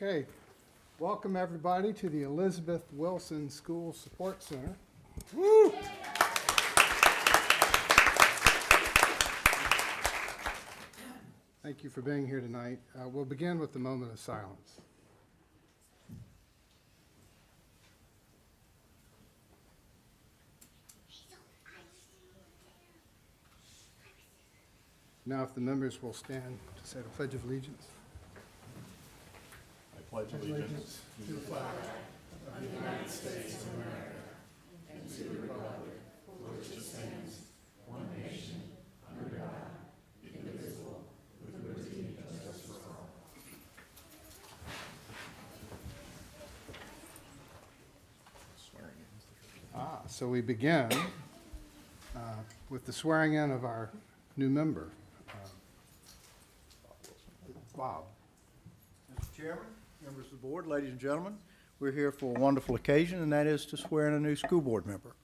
Okay, welcome everybody to the Elizabeth Wilson School Support Center. Woo! Thank you for being here tonight. We'll begin with the moment of silence. Now, if the members will stand to say the Pledge of Allegiance. I pledge allegiance to the flag swearing in. So we begin with the swearing in of our new member, Bob. Mr. Chairman, members of the board, ladies and gentlemen, we're here for a wonderful occasion, and that is to swear in a new school board member.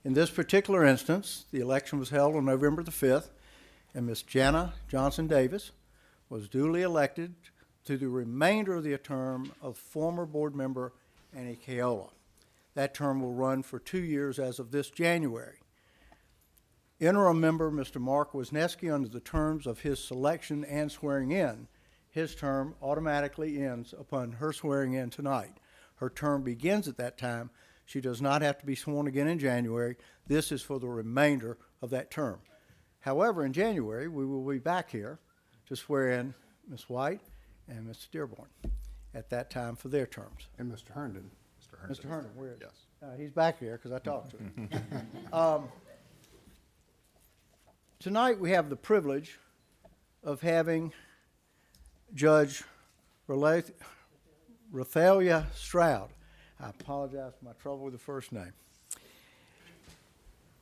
In this particular instance, the election was held on November the 5th, and Ms. Jana Johnson Davis was duly elected to the remainder of the term of former board member Annie Keola. That term will run for 2 years as of this January. Interim member Mr. Mark Wisniewski, under the terms of his selection and swearing in, his term automatically ends upon her swearing in tonight. Her term begins at that time. She does not have to be sworn again in January. This is for the remainder of that term. However, in January, we will be back here to swear in Ms. White and Mr. Dearborn at that time for their terms. And Mr. Herndon. Mr. Herndon, where is he? Yes. He's back here because I talked to him. Tonight, we have the privilege of having Judge Rathalia Stroud. I apologize for my trouble with the first name.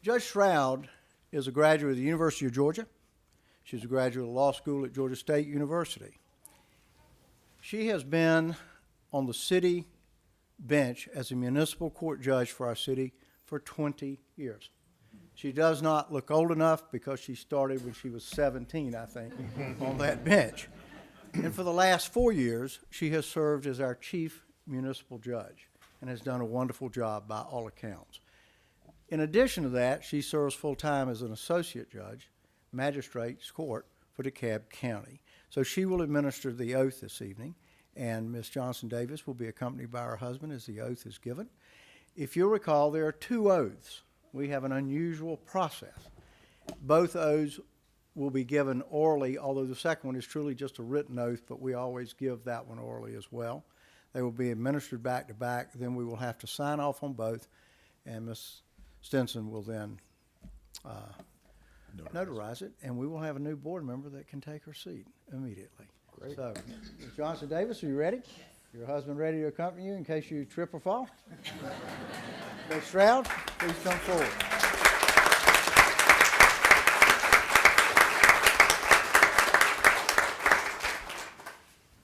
Judge Stroud is a graduate of the University of Georgia. She's a graduate of law school at Georgia State University. She has been on the city bench as a municipal court judge for our city for 20 years. She does not look old enough because she started when she was 17, I think, on that bench. And for the last 4 years, she has served as our chief municipal judge and has done a wonderful job by all accounts. In addition to that, she serves full-time as an associate judge, magistrate's court for DeKalb County. So she will administer the oath this evening, and Ms. Johnson Davis will be accompanied by her husband as the oath is given. If you'll recall, there are 2 oaths. We have an unusual process. Both oaths will be given orally, although the second one is truly just a written oath, but we always give that one orally as well. They will be administered back to back. Then we will have to sign off on both, and Ms. Stinson will then notarize it, and we will have a new board member that can take her seat immediately. Great. So, Ms. Johnson Davis, are you ready? Yes. Your husband ready to accompany you in case you trip or fall? Ms. Stroud, please come forward.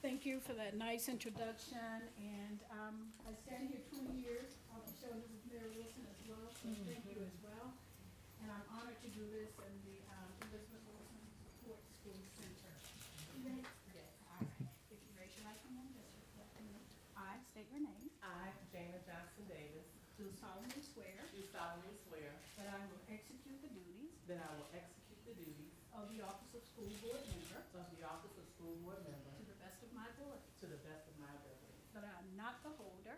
Thank you for that nice introduction, and I stand here 20 years. I'll be showing this with Mary Wilson as well, so thank you as well. And I'm honored to do this in the Elizabeth Wilson Support School Center. Yes. All right. If you raise your right hand, just repeat after me. I state your name. I, Jana Johnson Davis, Do solemnly swear do solemnly swear that I will execute the duties that I will execute the duties of the office of school board member of the office of school board member to the best of my ability. to the best of my ability. That I am not the holder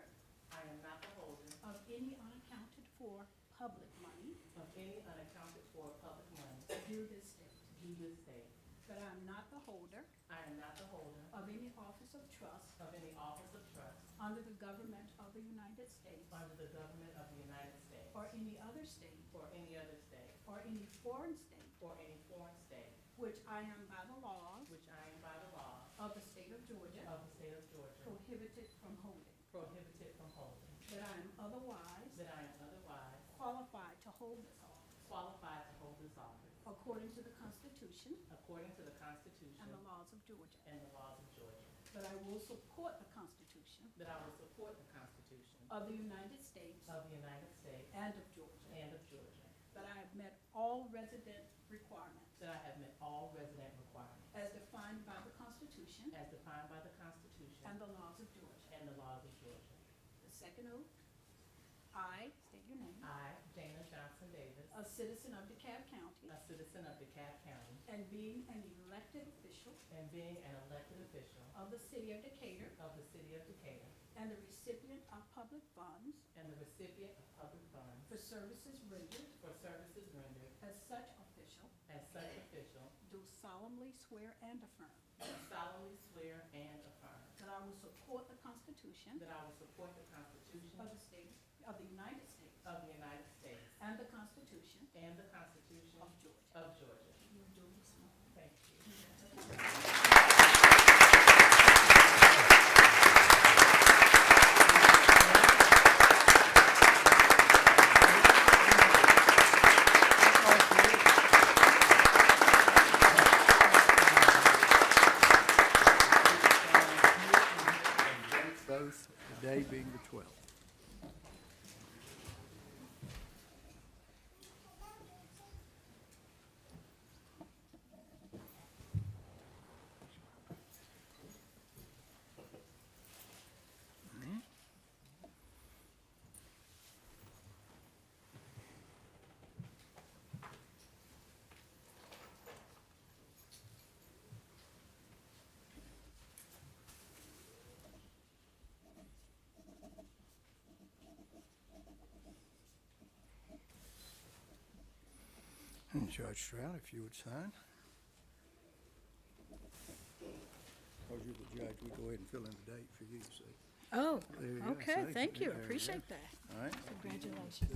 I am not the holder of any unaccounted for public money of any unaccounted for public money due this state. due this state. That I am not the holder I am not the holder of any office of trust of any office of trust under the government of the United States under the government of the United States or any other state or any other state or any foreign state, or any foreign state, which I am by the laws which I am by the law of the state of Georgia of the state of Georgia prohibited from holding. prohibited from holding. That I am otherwise That I am otherwise qualified to hold this office qualified to hold this office according to the Constitution according to the Constitution and the laws of Georgia. and the laws of Georgia. That I will support the Constitution That I will support the Constitution of the United States of the United States and of Georgia. and of Georgia. That I have met all resident requirements That I have met all resident requirements as defined by the Constitution as defined by the Constitution and the laws of Second oath. I, state your name, I, Dana Johnson Davis, a citizen of DeKalb County, a citizen of DeKalb County, and being an elected official and being an elected official of the city of Decatur, of the city of Decatur, and the recipient of public funds and the recipient of public funds for services rendered for services rendered as such official, as such official, do solemnly swear and affirm do solemnly swear and affirm that I will support the Constitution that I will support the Constitution of the state, of the United States, of the United States and the Constitution and the Constitution of Georgia. of Georgia. You do this one. Thank you. Both, today being the 12th. And Judge Stroud, if you would sign. Because you're the judge, we go ahead and fill in the date for you, see. Oh, There you go, okay, see? thank you, There you go. appreciate that. All right? Congratulations.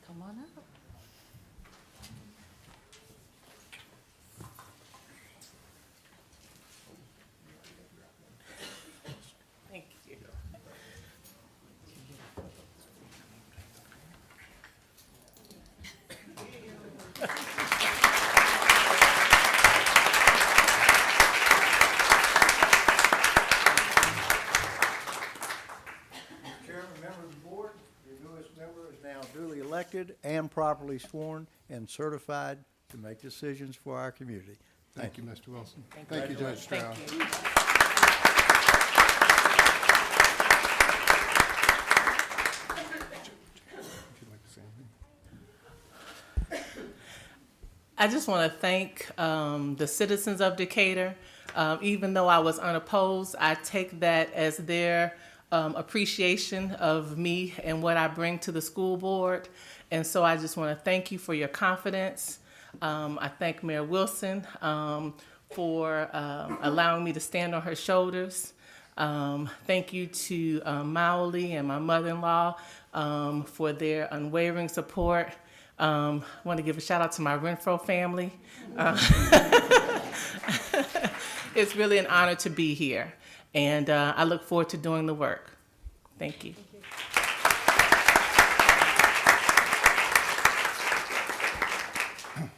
Come on up. Thank you. Chairman, member of the board, your newest member is now duly elected and properly sworn and certified to make decisions for our community. Thank you, Mr. Wilson. Thank Thank you, Judge Stroud. Thank you. Would you like to say anything? I just want to thank the citizens of Decatur. Even though I was unopposed, I take that as their appreciation of me and what I bring to the school board. And so I just want to thank you for your confidence. I thank Mayor Wilson for allowing me to stand on her shoulders. Thank you to Maoli and my mother-in-law for their unwavering support. I want to give a shout out to my Renfro family. It's really an honor to be here, and I look forward to doing the work. Thank you.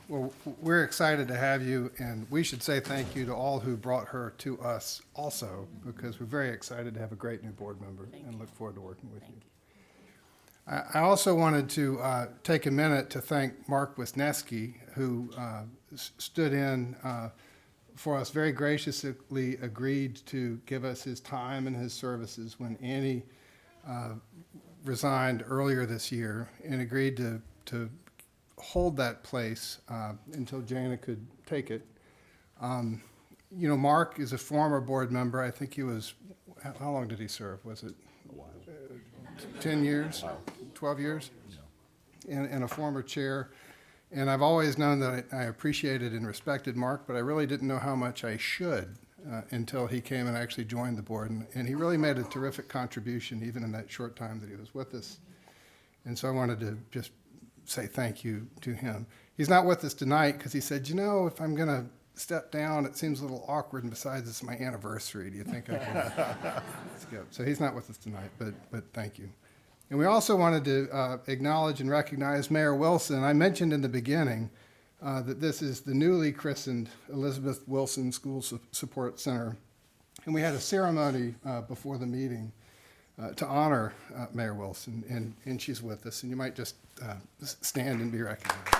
Well, we're excited to have you, and we should say thank you to all who brought her to us also, because we're very excited to have a great new board member and look forward to working with you. I also wanted to take a minute to thank Mark Wisniewski, who stood in for us, very graciously agreed to give us his time and his services when Annie resigned earlier this year, and agreed to hold that place until Jana could take it. You know, Mark is a former board member. I think he was, how long did he serve? Was it 10 years, 12 years? And a former chair. And I've always known that I appreciated and respected Mark, but I really didn't know how much I should until he came and actually joined the board. And he really made a terrific contribution even in that short time that he was with us. And so I wanted to just say thank you to him. He's not with us tonight because he said, you know, if I'm going to step down, it seems a little awkward, and besides, it's my anniversary. Do you think I can skip? So he's not with us tonight, but thank you. And we also wanted to acknowledge and recognize Mayor Wilson. I mentioned in the beginning that this is the newly christened Elizabeth Wilson School Support Center. And we had a ceremony before the meeting to honor Mayor Wilson, and she's with us. And you might just stand and be recognized.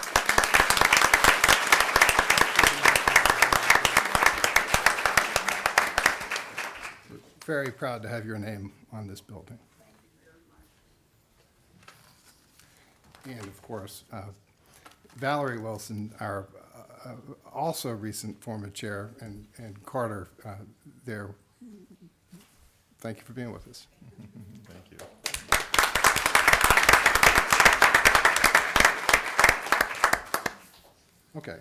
very proud to have your name on this building. And of course, Valerie Wilson, our also recent former chair, and Carter there. Thank you for being with us. Thank you. Okay.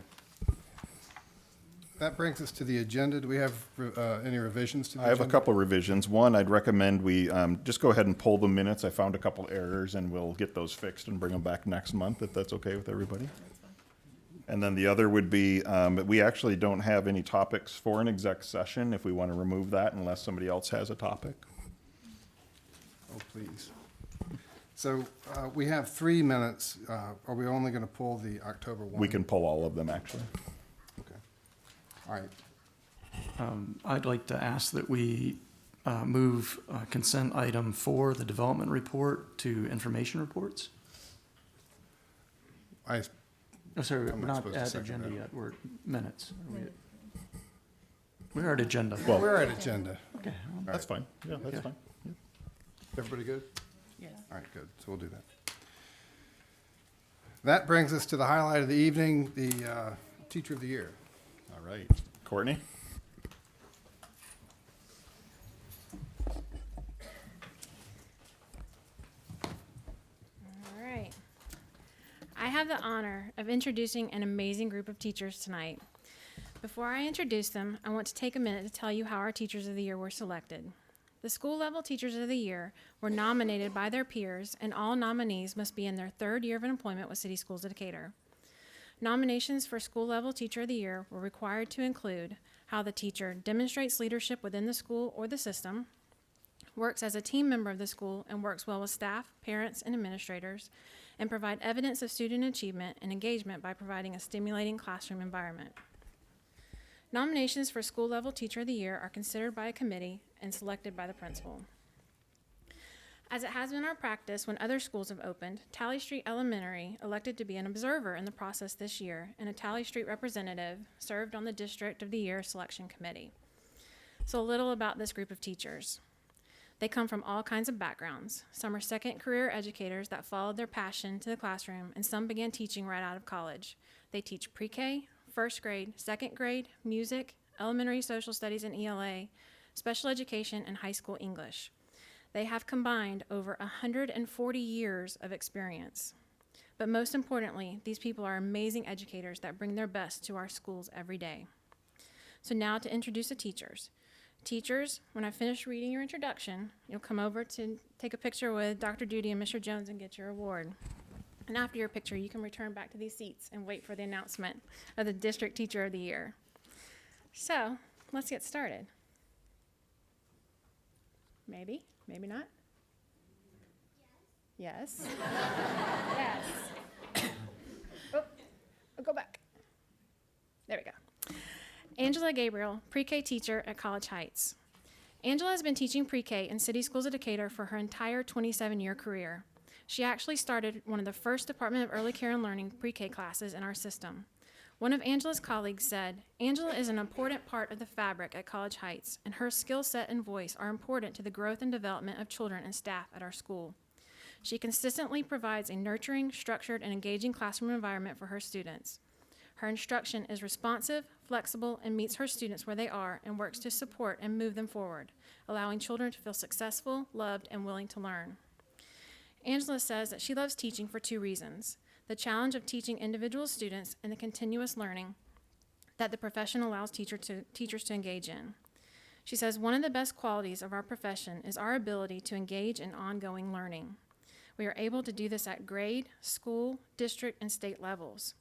That brings us to the agenda. Do we have any revisions to the I have a agenda? couple revisions. One, I'd recommend we just go ahead and pull the minutes. I found a couple errors, and we'll get those fixed and bring them back next month, if that's okay with everybody. And then the other would be, we actually don't have any topics for an exec session, if we want to remove that unless somebody else has a topic. Oh, please. So we have 3 minutes. Are we only going to pull the October 1? We can pull all of them, actually. Okay. All right. I'd like to ask that we move consent item 4, the development report, to information reports. I, Oh, sorry, I'm we're not not supposed to at second agenda that. yet, we're at minutes. We're at agenda. Well, we're at agenda. Okay, that's fine. Yeah, that's Okay. fine. Everybody good? Yes. All right, good. So we'll do that. That brings us to the highlight of the evening, the Teacher of the Year. All right. Courtney? All right. I have the honor of introducing an amazing group of teachers tonight. Before I introduce them, I want to take a minute to tell you how our Teachers of the Year were selected. The school-level Teachers of the Year were nominated by their peers, and all nominees must be in their 3rd year of employment with City Schools of Decatur. Nominations for school-level Teacher of the Year were required to include how the teacher demonstrates leadership within the school or the system, works as a team member of the school and works well with staff, parents, and administrators, and provide evidence of student achievement and engagement by providing a stimulating classroom environment. Nominations for school-level Teacher of the Year are considered by a committee and selected by the principal. As it has been our practice when other schools have opened, Talley Street Elementary elected to be an observer in the process this year, and a Talley Street representative served on the District of the Year selection committee. So a little about this group of teachers. They come from all kinds of backgrounds. Some are second career educators that followed their passion to the classroom, and some began teaching right out of college. They teach pre-K, first grade, second grade, music, elementary social studies and ELA, special education, and high school English. They have combined over 140 years of experience. But most importantly, these people are amazing educators that bring their best to our schools every day. So now to introduce the teachers. Teachers, when I finish reading your introduction, you'll come over to take a picture with Dr. Duty and Mr. Jones and get your award. And after your picture, you can return back to these seats and wait for the announcement of the District Teacher of the Year. So, let's get started. Maybe, maybe not. Yes. Yes. Oh, go back. There we go. Angela Gabriel, pre-K teacher at College Heights. Angela has been teaching pre-K in City Schools of Decatur for her entire 27-year career. She actually started one of the first Department of Early Care and Learning pre-K classes in our system. One of Angela's colleagues said, "Angela is an important part of the fabric at College Heights, and her skill set and voice are important to the growth and development of children and staff at our school. She consistently provides a nurturing, structured, and engaging classroom environment for her students. Her instruction is responsive, flexible, and meets her students where they are and works to support and move them forward, allowing children to feel successful, loved, and willing to learn." Angela says that she loves teaching for 2 reasons: the challenge of teaching individual students and the continuous learning that the profession allows teachers to engage in. She says one of the best qualities of our profession is our ability to engage in ongoing learning. We are able to do this at grade, school, district, and state levels.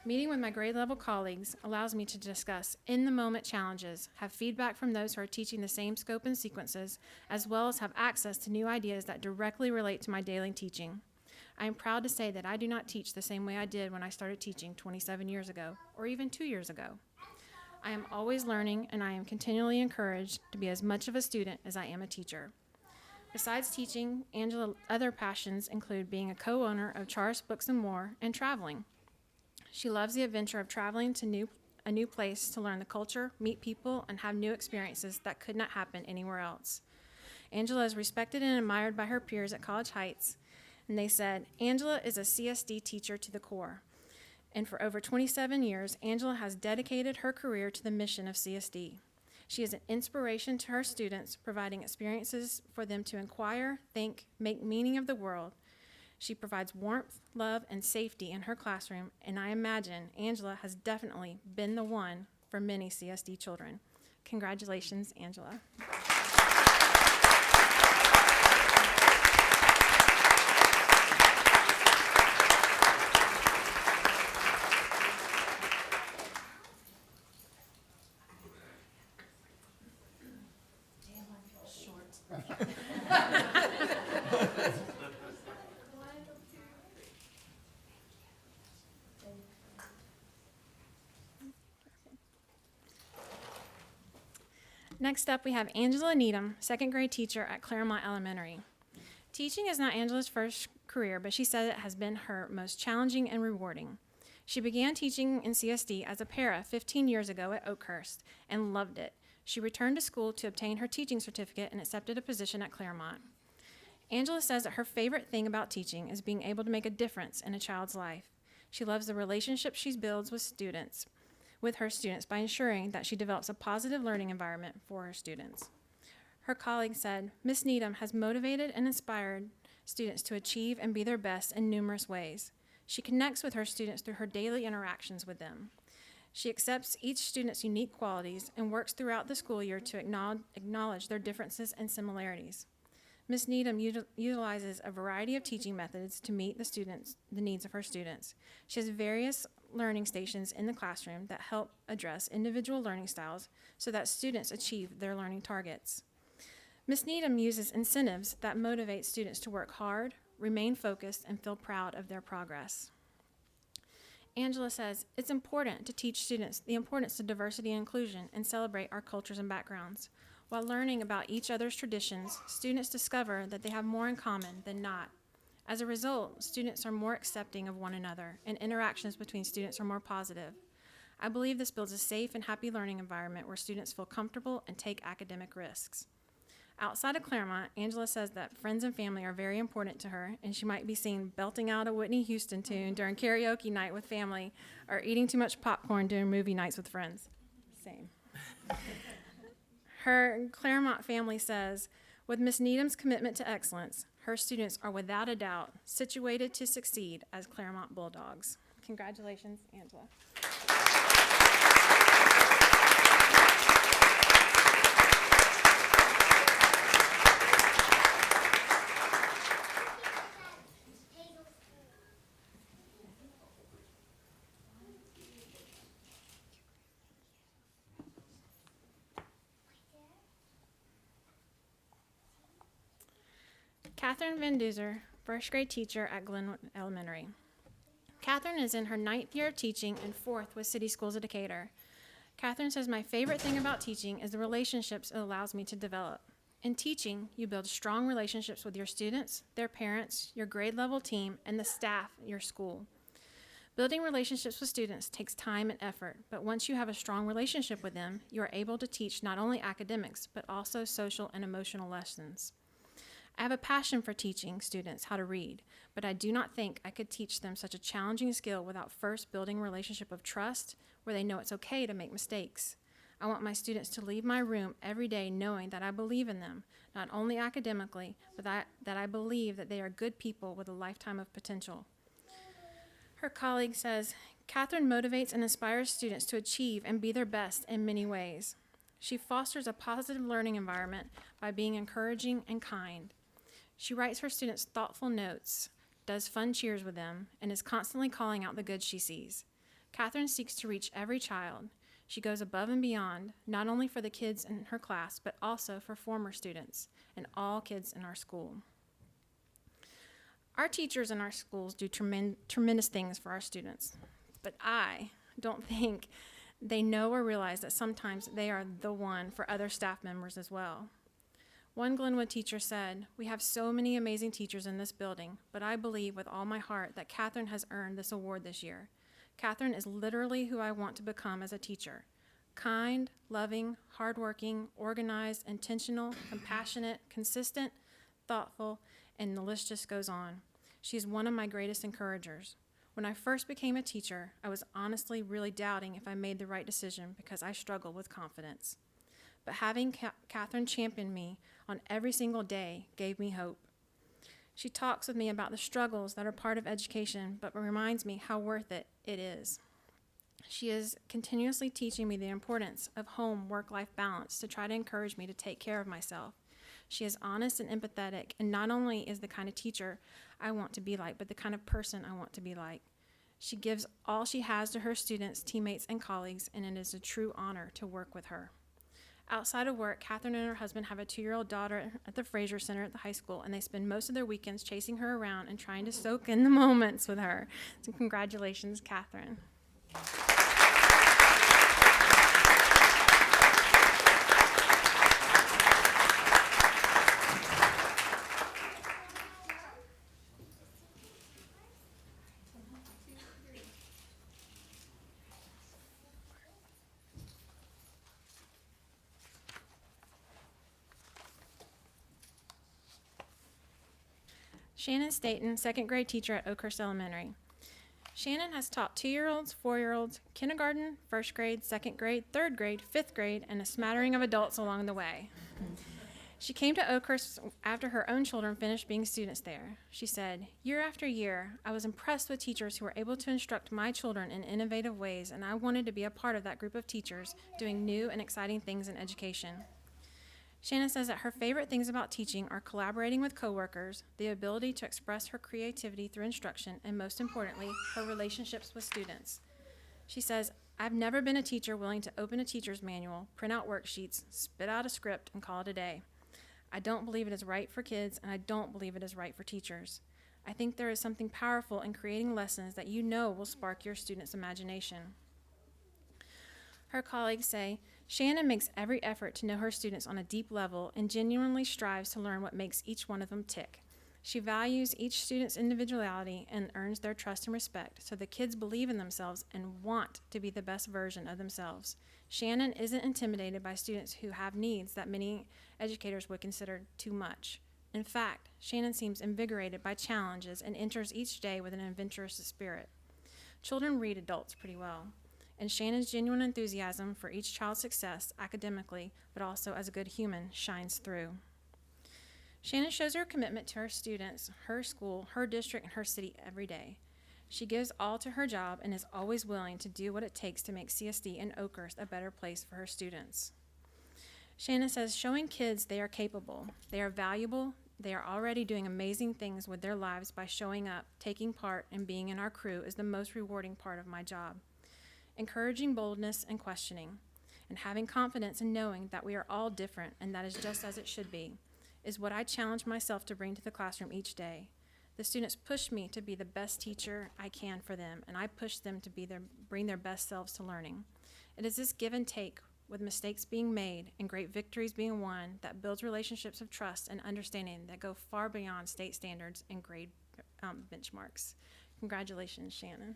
Meeting with my grade level colleagues allows me to discuss in-the-moment challenges, have feedback from those who are teaching the same scope and sequences, as well as have access to new ideas that directly relate to my daily teaching. I am proud to say that I do not teach the same way I did when I started teaching 27 years ago, or even 2 years ago. I am always learning, and I am continually encouraged to be as much of a student as I am a teacher. Besides teaching, Angela's other passions include being a co-owner of Charis Books and More and traveling. She loves the adventure of traveling to new a new place to learn the culture, meet people, and have new experiences that could not happen anywhere else. Angela is respected and admired by her peers at College Heights, and they said, Angela is a CSD teacher to the core. And for over 27 years, Angela has dedicated her career to the mission of CSD. She is an inspiration to her students, providing experiences for them to inquire, think, make meaning of the world. She provides warmth, love, and safety in her classroom, and I imagine Angela has definitely been the one for many CSD children. Congratulations, Angela. Next up, we have Angela Needham, second grade teacher at Claremont Elementary. Teaching is not Angela's first career, but she said it has been her most challenging and rewarding. She began teaching in CSD as a para 15 years ago at Oakhurst and loved it. She returned to school to obtain her teaching certificate and accepted a position at Claremont. Angela says that her favorite thing about teaching is being able to make a difference in a child's life. She loves the relationships she builds with her students by ensuring that she develops a positive learning environment for her students. Her colleague said, Ms. Needham has motivated and inspired students to achieve and be their best in numerous ways. She connects with her students through her daily interactions with them. She accepts each student's unique qualities and works throughout the school year to acknowledge their differences and similarities. Ms. Needham utilizes a variety of teaching methods to meet the needs of her students. She has various learning stations in the classroom that help address individual learning styles so that students achieve their learning targets. Ms. Needham uses incentives that motivate students to work hard, remain focused, and feel proud of their progress. Angela says, it's important to teach students the importance of diversity and inclusion and celebrate our cultures and backgrounds. While learning about each other's traditions, students discover that they have more in common than not. As a result, students are more accepting of one another, and interactions between students are more positive. I believe this builds a safe and happy learning environment where students feel comfortable and take academic risks. Outside of Claremont, Angela says that friends and family are very important to her, and she might be seen belting out a Whitney Houston tune during karaoke night with family or eating too much popcorn during movie nights with friends. Same. Her Claremont family says, with Ms. Needham's commitment to excellence, her students are without a doubt situated to succeed as Claremont Bulldogs. Congratulations, Angela. Catherine Van Duzer, first grade teacher at Glenwood Elementary. Catherine is in her 9th year of teaching and 4th with City Schools of Decatur. Catherine says, my favorite thing about teaching is the relationships it allows me to develop. In teaching, you build strong relationships with your students, their parents, your grade level team, and the staff at your school. Building relationships with students takes time and effort, but once you have a strong relationship with them, you are able to teach not only academics, but also social and emotional lessons. I have a passion for teaching students how to read, but I do not think I could teach them such a challenging skill without first building a relationship of trust where they know it's okay to make mistakes. I want my students to leave my room every day knowing that I believe in them, not only academically, but that I believe that they are good people with a lifetime of potential. Her colleague says, Catherine motivates and inspires students to achieve and be their best in many ways. She fosters a positive learning environment by being encouraging and kind. She writes her students thoughtful notes, does fun cheers with them, and is constantly calling out the good she sees. Catherine seeks to reach every child. She goes above and beyond, not only for the kids in her class, but also for former students and all kids in our school. Our teachers in our schools do tremendous things for our students, but I don't think they know or realize that sometimes they are the one for other staff members as well. One Glenwood teacher said, we have so many amazing teachers in this building, but I believe with all my heart that Catherine has earned this award this year. Catherine is literally who I want to become as a teacher. Kind, loving, hardworking, organized, intentional, compassionate, consistent, thoughtful, and the list just goes on. She is one of my greatest encouragers. When I first became a teacher, I was honestly really doubting if I made the right decision because I struggle with confidence. But having Catherine champion me on every single day gave me hope. She talks with me about the struggles that are part of education, but reminds me how worth it is. She is continuously teaching me the importance of home work-life balance to try to encourage me to take care of myself. She is honest and empathetic, and not only is the kind of teacher I want to be like, but the kind of person I want to be like. She gives all she has to her students, teammates, and colleagues, and it is a true honor to work with her. Outside of work, Catherine and her husband have a 2-year-old daughter at the Fraser Center at the high school, and they spend most of their weekends chasing her around and trying to soak in the moments with her. So congratulations, Catherine. Shannon Staten, second grade teacher at Oakhurst Elementary. Shannon has taught 2-year-olds, 4-year-olds, kindergarten, first grade, second grade, third grade, fifth grade, and a smattering of adults along the way. She came to Oakhurst after her own children finished being students there. She said, "Year after year, I was impressed with teachers who were able to instruct my children in innovative ways, and I wanted to be a part of that group of teachers doing new and exciting things in education." Shannon says that her favorite things about teaching are collaborating with coworkers, the ability to express her creativity through instruction, and most importantly, her relationships with students. She says, "I've never been a teacher willing to open a teacher's manual, print out worksheets, spit out a script, and call it a day. I don't believe it is right for kids, and I don't believe it is right for teachers. I think there is something powerful in creating lessons that you know will spark your students' imagination." Her colleagues say, "Shannon makes every effort to know her students on a deep level and genuinely strives to learn what makes each one of them tick. She values each student's individuality and earns their trust and respect so the kids believe in themselves and want to be the best version of themselves. Shannon isn't intimidated by students who have needs that many educators would consider too much. In fact, Shannon seems invigorated by challenges and enters each day with an adventurous spirit. Children read adults pretty well, and Shannon's genuine enthusiasm for each child's success academically, but also as a good human, shines through." Shannon shows her commitment to her students, her school, her district, and her city every day. She gives all to her job and is always willing to do what it takes to make CSD and Oakhurst a better place for her students. Shannon says showing kids they are capable, they are valuable, they are already doing amazing things with their lives by showing up, taking part, and being in our crew is the most rewarding part of my job. Encouraging boldness and questioning, and having confidence in knowing that we are all different and that is just as it should be, is what I challenge myself to bring to the classroom each day. The students push me to be the best teacher I can for them, and I push them to bring their best selves to learning. It is this give and take, with mistakes being made and great victories being won, that builds relationships of trust and understanding that go far beyond state standards and grade benchmarks. Congratulations, Shannon.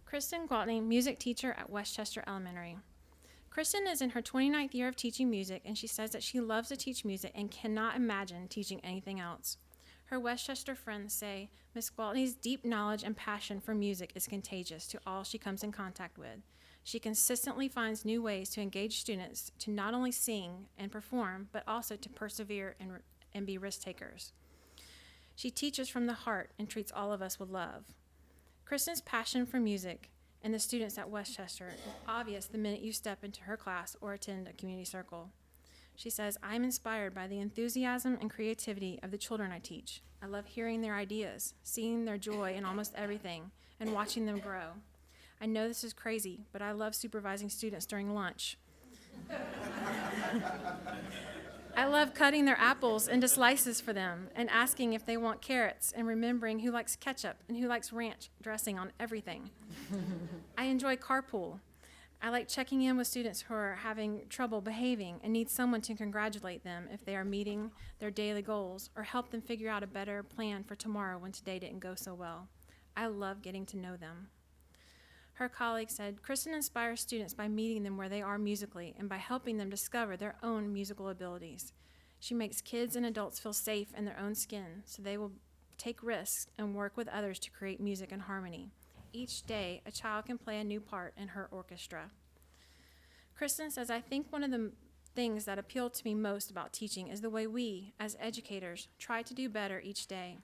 Kristen Gwaltney, music teacher at Westchester Elementary. Kristen is in her 29th year of teaching music, and she says that she loves to teach music and cannot imagine teaching anything else. Her Westchester friends say Miss Gwaltney's deep knowledge and passion for music is contagious to all she comes in contact with. She consistently finds new ways to engage students to not only sing and perform, but also to persevere and be risk takers. She teaches from the heart and treats all of us with love. Kristen's passion for music and the students at Westchester is obvious the minute you step into her class or attend a community circle. She says, "I'm inspired by the enthusiasm and creativity of the children I teach. I love hearing their ideas, seeing their joy in almost everything, and watching them grow. I know this is crazy, but I love supervising students during lunch." I love cutting their apples into slices for them and asking if they want carrots and remembering who likes ketchup and who likes ranch dressing on everything. I enjoy carpool. I like checking in with students who are having trouble behaving and need someone to congratulate them if they are meeting their daily goals or help them figure out a better plan for tomorrow when today didn't go so well. I love getting to know them. Her colleague said, Kristen inspires students by meeting them where they are musically and by helping them discover their own musical abilities. She makes kids and adults feel safe in their own skin, so they will take risks and work with others to create music and harmony. Each day, a child can play a new part in her orchestra. Kristen says, I think one of the things that appeal to me most about teaching is the way we, as educators, try to do better each day.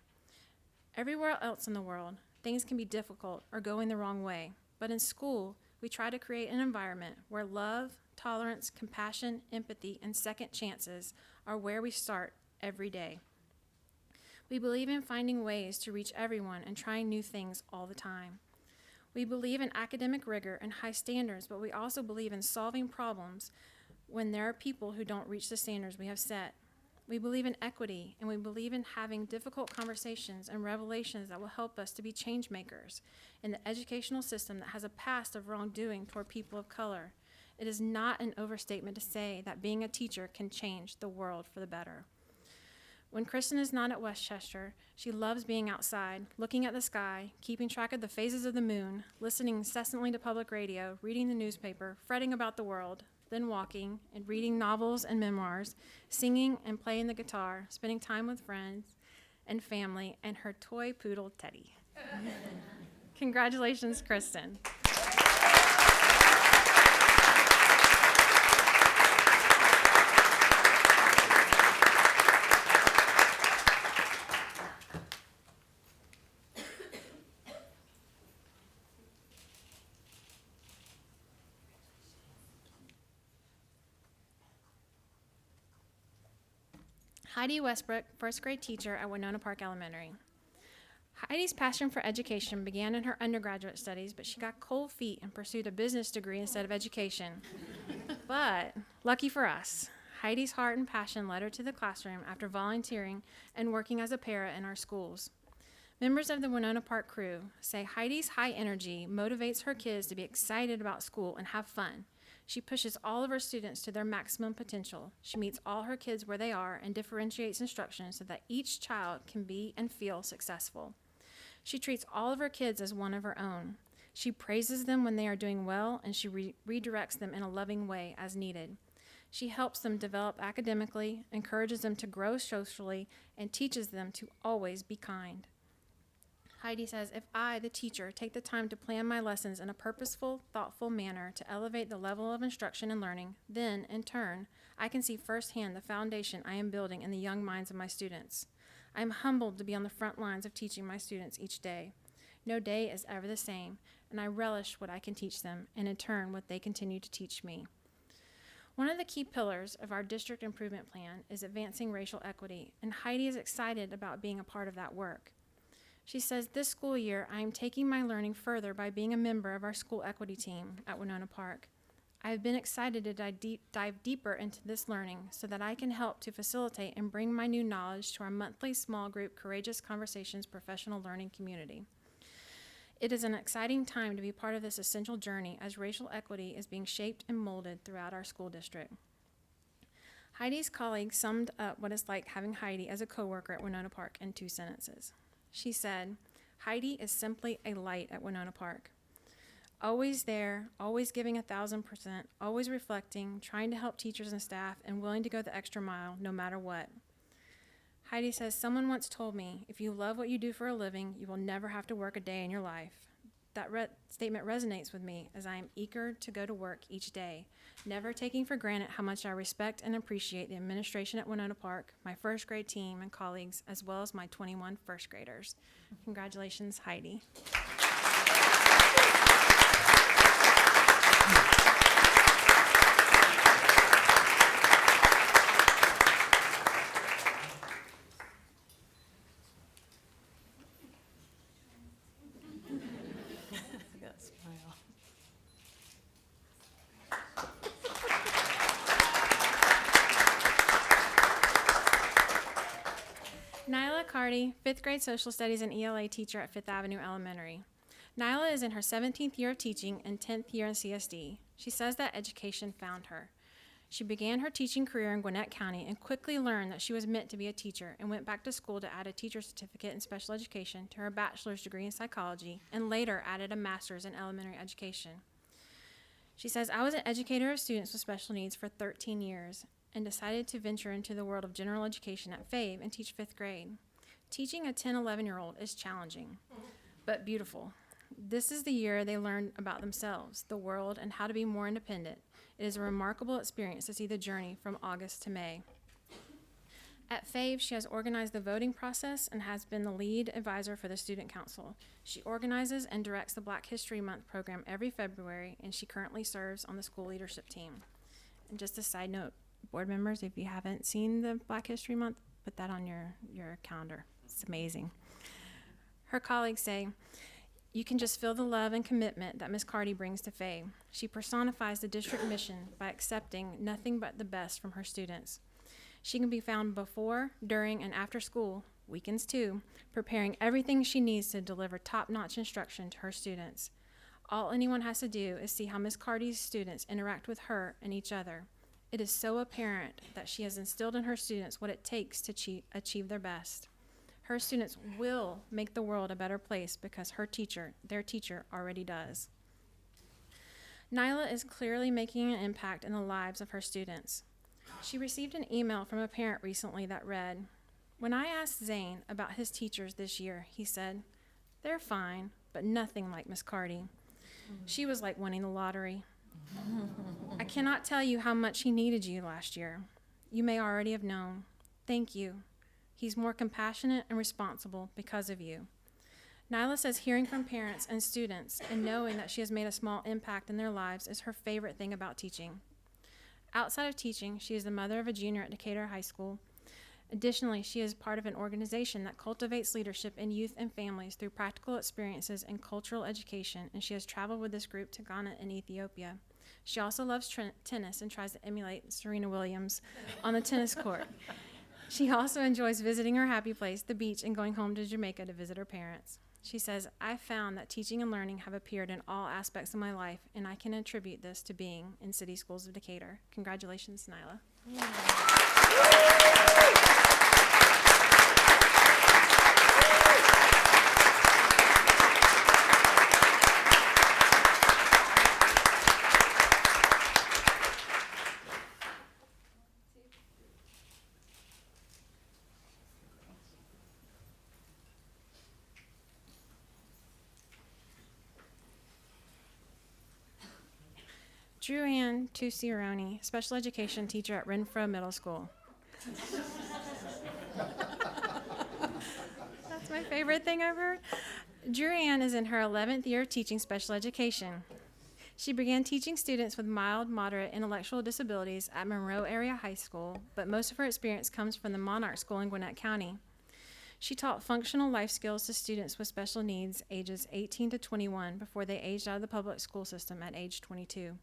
Everywhere else in the world, things can be difficult or go in the wrong way. But in school, we try to create an environment where love, tolerance, compassion, empathy, and second chances are where we start every day. We believe in finding ways to reach everyone and trying new things all the time. We believe in academic rigor and high standards, but we also believe in solving problems when there are people who don't reach the standards we have set. We believe in equity, and we believe in having difficult conversations and revelations that will help us to be change makers in the educational system that has a past of wrongdoing toward people of color. It is not an overstatement to say that being a teacher can change the world for the better. When Kristen is not at Westchester, she loves being outside, looking at the sky, keeping track of the phases of the moon, listening incessantly to public radio, reading the newspaper, fretting about the world, then walking and reading novels and memoirs, singing and playing the guitar, spending time with friends and family, and her toy poodle, Teddy. Congratulations, Kristen. Heidi Westbrook, first grade teacher at Winona Park Elementary. Heidi's passion for education began in her undergraduate studies, but she got cold feet and pursued a business degree instead of education. But, lucky for us, Heidi's heart and passion led her to the classroom after volunteering and working as a para in our schools. Members of the Winona Park crew say Heidi's high energy motivates her kids to be excited about school and have fun. She pushes all of her students to their maximum potential. She meets all her kids where they are and differentiates instruction so that each child can be and feel successful. She treats all of her kids as one of her own. She praises them when they are doing well, and she redirects them in a loving way as needed. She helps them develop academically, encourages them to grow socially, and teaches them to always be kind. Heidi says, if I, the teacher, take the time to plan my lessons in a purposeful, thoughtful manner to elevate the level of instruction and learning, then, in turn, I can see firsthand the foundation I am building in the young minds of my students. I am humbled to be on the front lines of teaching my students each day. No day is ever the same, and I relish what I can teach them, and in turn, what they continue to teach me. One of the key pillars of our district improvement plan is advancing racial equity, and Heidi is excited about being a part of that work. She says, this school year, I am taking my learning further by being a member of our school equity team at Winona Park. I have been excited to dive deeper into this learning so that I can help to facilitate and bring my new knowledge to our monthly small group Courageous Conversations professional learning community. It is an exciting time to be part of this essential journey as racial equity is being shaped and molded throughout our school district. Heidi's colleague summed up what it's like having Heidi as a coworker at Winona Park in 2 sentences. She said, Heidi is simply a light at Winona Park. Always there, always giving 1,000%, always reflecting, trying to help teachers and staff, and willing to go the extra mile no matter what. Heidi says, someone once told me, if you love what you do for a living, you will never have to work a day in your life. That statement resonates with me as I am eager to go to work each day, never taking for granted how much I respect and appreciate the administration at Winona Park, my first grade team and colleagues, as well as my 21 first graders. Congratulations, Heidi. Nyla Carty, 5th grade social studies and ELA teacher at 5th Avenue Elementary. Nyla is in her 17th year of teaching and 10th year in CSD. She says that education found her. She began her teaching career in Gwinnett County and quickly learned that she was meant to be a teacher and went back to school to add a teacher's certificate in special education to her bachelor's degree in psychology and later added a master's in elementary education. She says, I was an educator of students with special needs for 13 years and decided to venture into the world of general education at FAVE and teach 5th grade. Teaching a 10, 11-year-old is challenging, but beautiful. This is the year they learn about themselves, the world, and how to be more independent. It is a remarkable experience to see the journey from August to May. At FAVE, she has organized the voting process and has been the lead advisor for the Student Council. She organizes and directs the Black History Month program every February, and she currently serves on the school leadership team. And just a side note, board members, if you haven't seen the Black History Month, put that on your calendar. It's amazing. Her colleagues say, you can just feel the love and commitment that Ms. Carty brings to FAVE. She personifies the district mission by accepting nothing but the best from her students. She can be found before, during, and after school, weekends too, preparing everything she needs to deliver top-notch instruction to her students. All anyone has to do is see how Ms. Carty's students interact with her and each other. It is so apparent that she has instilled in her students what it takes to achieve their best. Her students will make the world a better place because their teacher, already does. Nyla is clearly making an impact in the lives of her students. She received an email from a parent recently that read, when I asked Zane about his teachers this year, he said, they're fine, but nothing like Miss Carty. She was like winning the lottery. I cannot tell you how much he needed you last year. You may already have known. Thank you. He's more compassionate and responsible because of you. Nyla says hearing from parents and students and knowing that she has made a small impact in their lives is her favorite thing about teaching. Outside of teaching, she is the mother of a junior at Decatur High School. Additionally, she is part of an organization that cultivates leadership in youth and families through practical experiences and cultural education, and she has traveled with this group to Ghana and Ethiopia. She also loves tennis and tries to emulate Serena Williams on the tennis court. She also enjoys visiting her happy place, the beach, and going home to Jamaica to visit her parents. She says, I found that teaching and learning have appeared in all aspects of my life, and I can attribute this to being in City Schools of Decatur. Congratulations, Nyla. Drew Ann Tuciaroni, special education teacher at Renfro Middle School. That's my favorite thing I've heard. Drew Ann is in her 11th year of teaching special education. She began teaching students with mild, moderate intellectual disabilities at Monroe Area High School, but most of her experience comes from the Monarch School in Gwinnett County. She taught functional life skills to students with special needs ages 18 to 21 before they aged out of the public school system at age 22.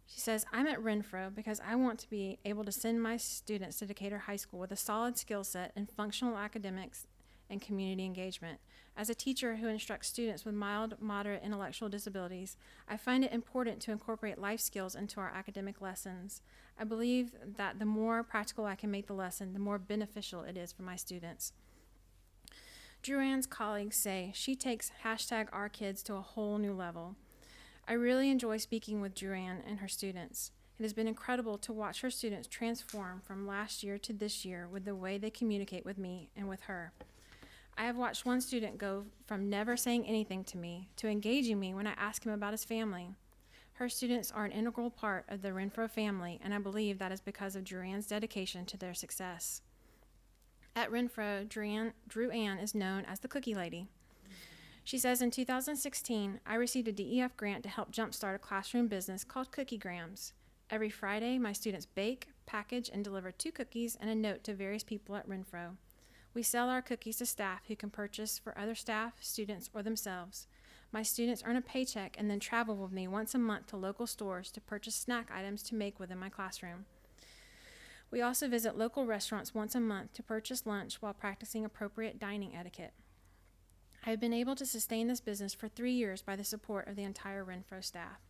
She says, I'm at Renfro because I want to be able to send my students to Decatur High School with a solid skill set in functional academics and community engagement. As a teacher who instructs students with mild, moderate intellectual disabilities, I find it important to incorporate life skills into our academic lessons. I believe that the more practical I can make the lesson, the more beneficial it is for my students. Drew Ann's colleagues say she takes #OurKids to a whole new level. I really enjoy speaking with Drew Ann and her students. It has been incredible to watch her students transform from last year to this year with the way they communicate with me and with her. I have watched one student go from never saying anything to me to engaging me when I ask him about his family. Her students are an integral part of the Renfro family, and I believe that is because of Drew Ann's dedication to their success. At Renfro, Drew Ann is known as the Cookie Lady. She says in 2016, I received a DEF grant to help jumpstart a classroom business called Cookie Grams. Every Friday, my students bake, package, and deliver 2 cookies and a note to various people at Renfro. We sell our cookies to staff who can purchase for other staff, students, or themselves. My students earn a paycheck and then travel with me once a month to local stores to purchase snack items to make within my classroom. We also visit local restaurants once a month to purchase lunch while practicing appropriate dining etiquette. I have been able to sustain this business for 3 years by the support of the entire Renfro staff.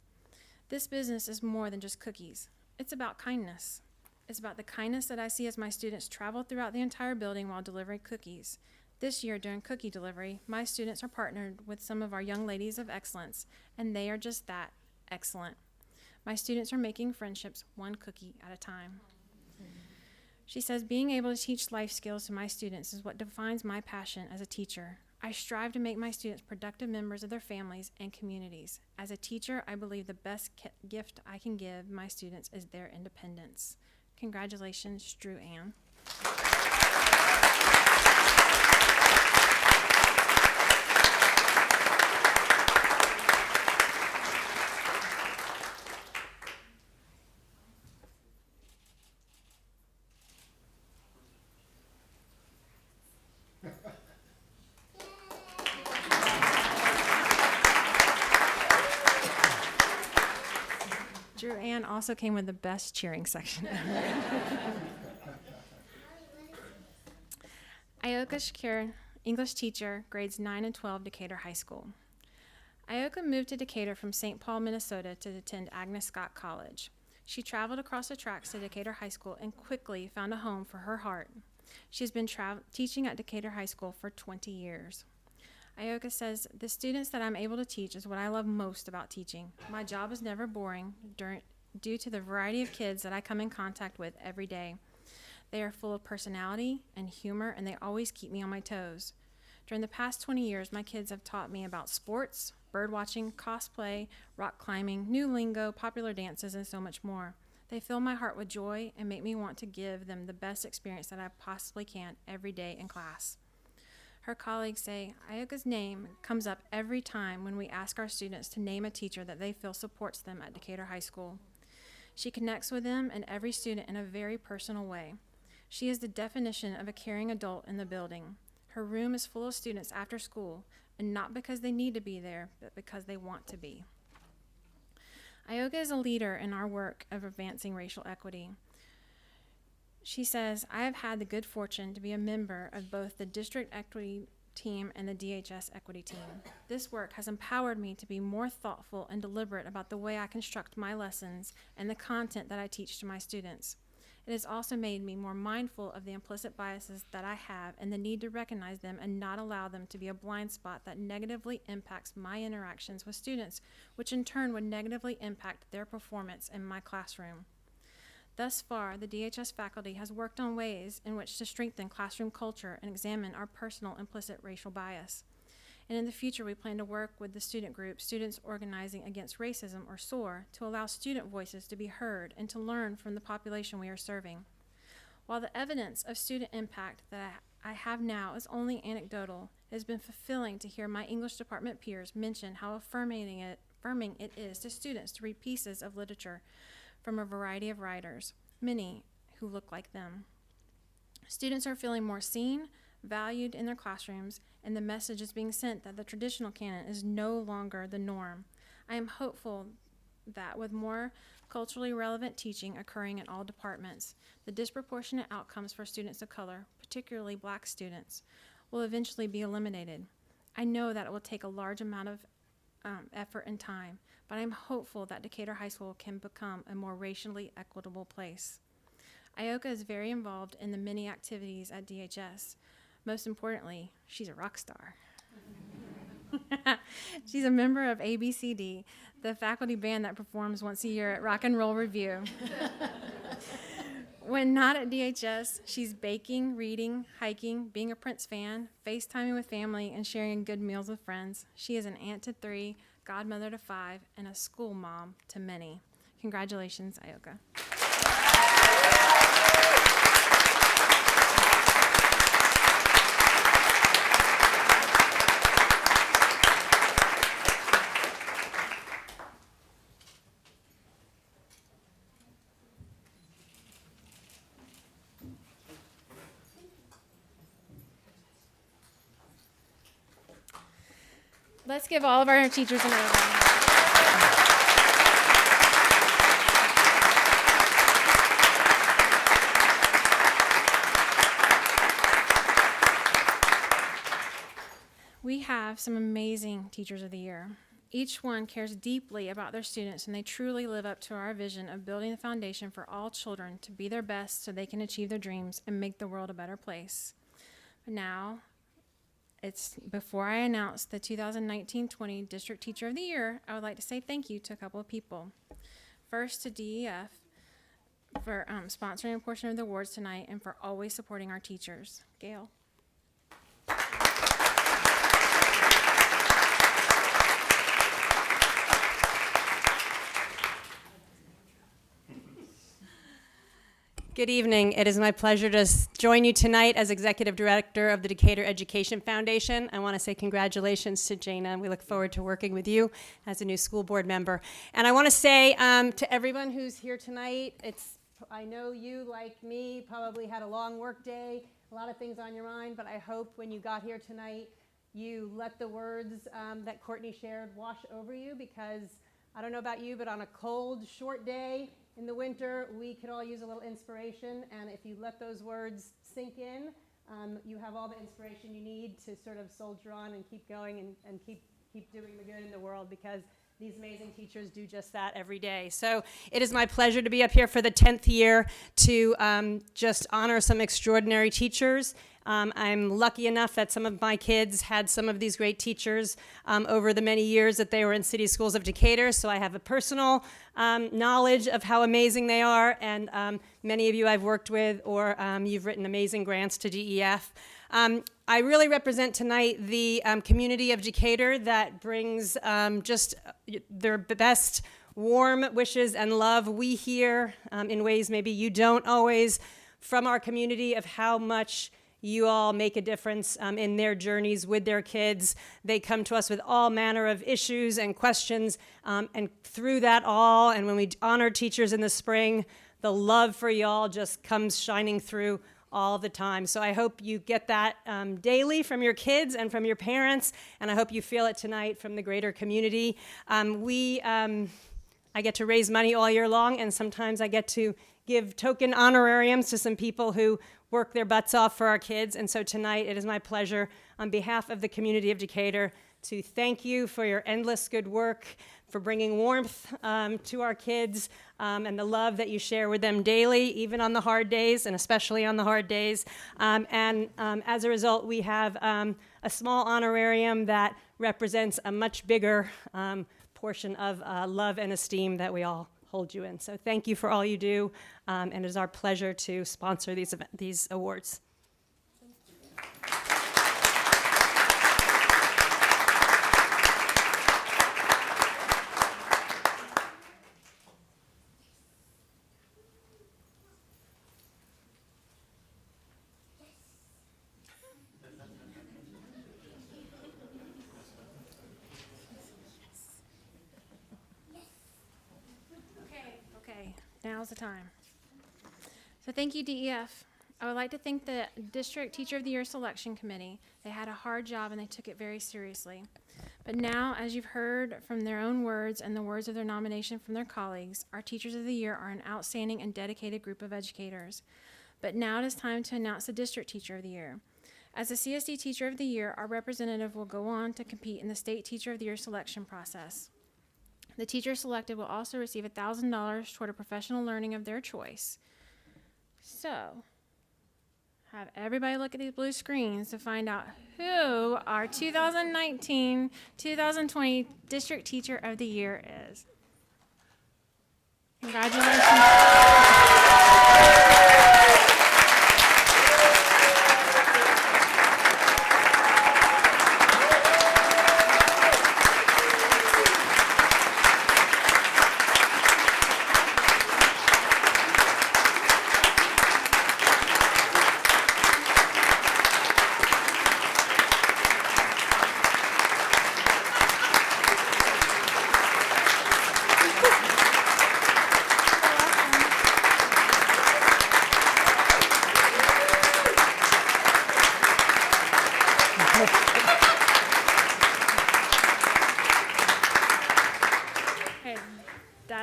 This business is more than just cookies. It's about kindness. It's about the kindness that I see as my students travel throughout the entire building while delivering cookies. This year, during cookie delivery, my students are partnered with some of our young ladies of excellence, and they are just that, excellent. My students are making friendships one cookie at a time. She says, being able to teach life skills to my students is what defines my passion as a teacher. I strive to make my students productive members of their families and communities. As a teacher, I believe the best gift I can give my students is their independence. Congratulations, Drew Ann. Drew Ann also came with the best cheering section ever. Ioka Shakir, English teacher, grades 9 and 12, Decatur High School. Ioka moved to Decatur from St. Paul, Minnesota to attend Agnes Scott College. She traveled across the tracks to Decatur High School and quickly found a home for her heart. She has been teaching at Decatur High School for 20 years. Ioka says, the students that I'm able to teach is what I love most about teaching. My job is never boring due to the variety of kids that I come in contact with every day. They are full of personality and humor, and they always keep me on my toes. During the past 20 years, my kids have taught me about sports, bird watching, cosplay, rock climbing, new lingo, popular dances, and so much more. They fill my heart with joy and make me want to give them the best experience that I possibly can every day in class. Her colleagues say Ioka's name comes up every time when we ask our students to name a teacher that they feel supports them at Decatur High School. She connects with them and every student in a very personal way. She is the definition of a caring adult in the building. Her room is full of students after school, and not because they need to be there, but because they want to be. Ioka is a leader in our work of advancing racial equity. She says, I have had the good fortune to be a member of both the district equity team and the DHS equity team. This work has empowered me to be more thoughtful and deliberate about the way I construct my lessons and the content that I teach to my students. It has also made me more mindful of the implicit biases that I have and the need to recognize them and not allow them to be a blind spot that negatively impacts my interactions with students, which in turn would negatively impact their performance in my classroom. Thus far, the DHS faculty has worked on ways in which to strengthen classroom culture and examine our personal implicit racial bias. And in the future, we plan to work with the student group, Students Organizing Against Racism, or SOAR, to allow student voices to be heard and to learn from the population we are serving. While the evidence of student impact that I have now is only anecdotal, it has been fulfilling to hear my English department peers mention how affirming it is to students to read pieces of literature from a variety of writers, many who look like them. Students are feeling more seen, valued in their classrooms, and the message is being sent that the traditional canon is no longer the norm. I am hopeful that with more culturally relevant teaching occurring in all departments, the disproportionate outcomes for students of color, particularly Black students, will eventually be eliminated. I know that it will take a large amount of effort and time, but I'm hopeful that Decatur High School can become a more racially equitable place. Ioka is very involved in the many activities at DHS. Most importantly, she's a rock star. She's a member of ABCD, the faculty band that performs once a year at Rock and Roll Review. When not at DHS, she's baking, reading, hiking, being a Prince fan, FaceTiming with family, and sharing good meals with friends. She is an aunt to 3, godmother to 5, and a school mom to many. Congratulations, Ioka. Let's give all of our teachers another round. We have some amazing Teachers of the Year. Each one cares deeply about their students, and they truly live up to our vision of building the foundation for all children to be their best so they can achieve their dreams and make the world a better place. But now, it's before I announce the 2019-20 District Teacher of the Year, I would like to say thank you to a couple of people. First, to DEF for sponsoring a portion of the awards tonight and for always supporting our teachers. Gail. Good evening. It is my pleasure to join you tonight as Executive Director of the Decatur Education Foundation. I want to say congratulations to Jana. We look forward to working with you as a new school board member. And I want to say to everyone who's here tonight, I know you, like me, probably had a long work day, a lot of things on your mind, but I hope when you got here tonight, you let the words that Courtney shared wash over you, because I don't know about you, but on a cold, short day, in the winter, we could all use a little inspiration, and if you let those words sink in, you have all the inspiration you need to sort of soldier on and keep going and keep doing the good in the world, because these amazing teachers do just that every day. So it is my pleasure to be up here for the 10th year to just honor some extraordinary teachers. I'm lucky enough that some of my kids had some of these great teachers over the many years that they were in City Schools of Decatur, so I have a personal knowledge of how amazing they are, and many of you I've worked with, or you've written amazing grants to DEF. I really represent tonight the community of Decatur that brings just their best warm wishes and love. We hear in ways maybe you don't always from our community of how much you all make a difference in their journeys with their kids. They come to us with all manner of issues and questions, and through that all, and when we honor teachers in the spring, the love for y'all just comes shining through all the time. So I hope you get that daily from your kids and from your parents, and I hope you feel it tonight from the greater community. I get to raise money all year long, and sometimes I get to give token honorariums to some people who work their butts off for our kids. And so tonight it is my pleasure on behalf of the community of Decatur to thank you for your endless good work, for bringing warmth to our kids, and the love that you share with them daily, even on the hard days, and especially on the hard days. As a result, we have a small honorarium that represents a much bigger portion of love and esteem that we all hold you in. So thank you for all you do, and it is our pleasure to sponsor these awards. Okay, now's the time. So thank you, DEF. I would like to thank the District Teacher of the Year Selection Committee. They had a hard job and they took it very seriously. But now, as you've heard from their own words and the words of their nomination from their colleagues, our Teachers of the Year are an outstanding and dedicated group of educators. But now it is time to announce the District Teacher of the Year. As the CSD Teacher of the Year, our representative will go on to compete in the State Teacher of the Year selection process. The teacher selected will also receive $1,000 toward a professional learning of their choice. So, have everybody look at these blue screens to find out who our 2019-2020 District Teacher of the Year is. Congratulations.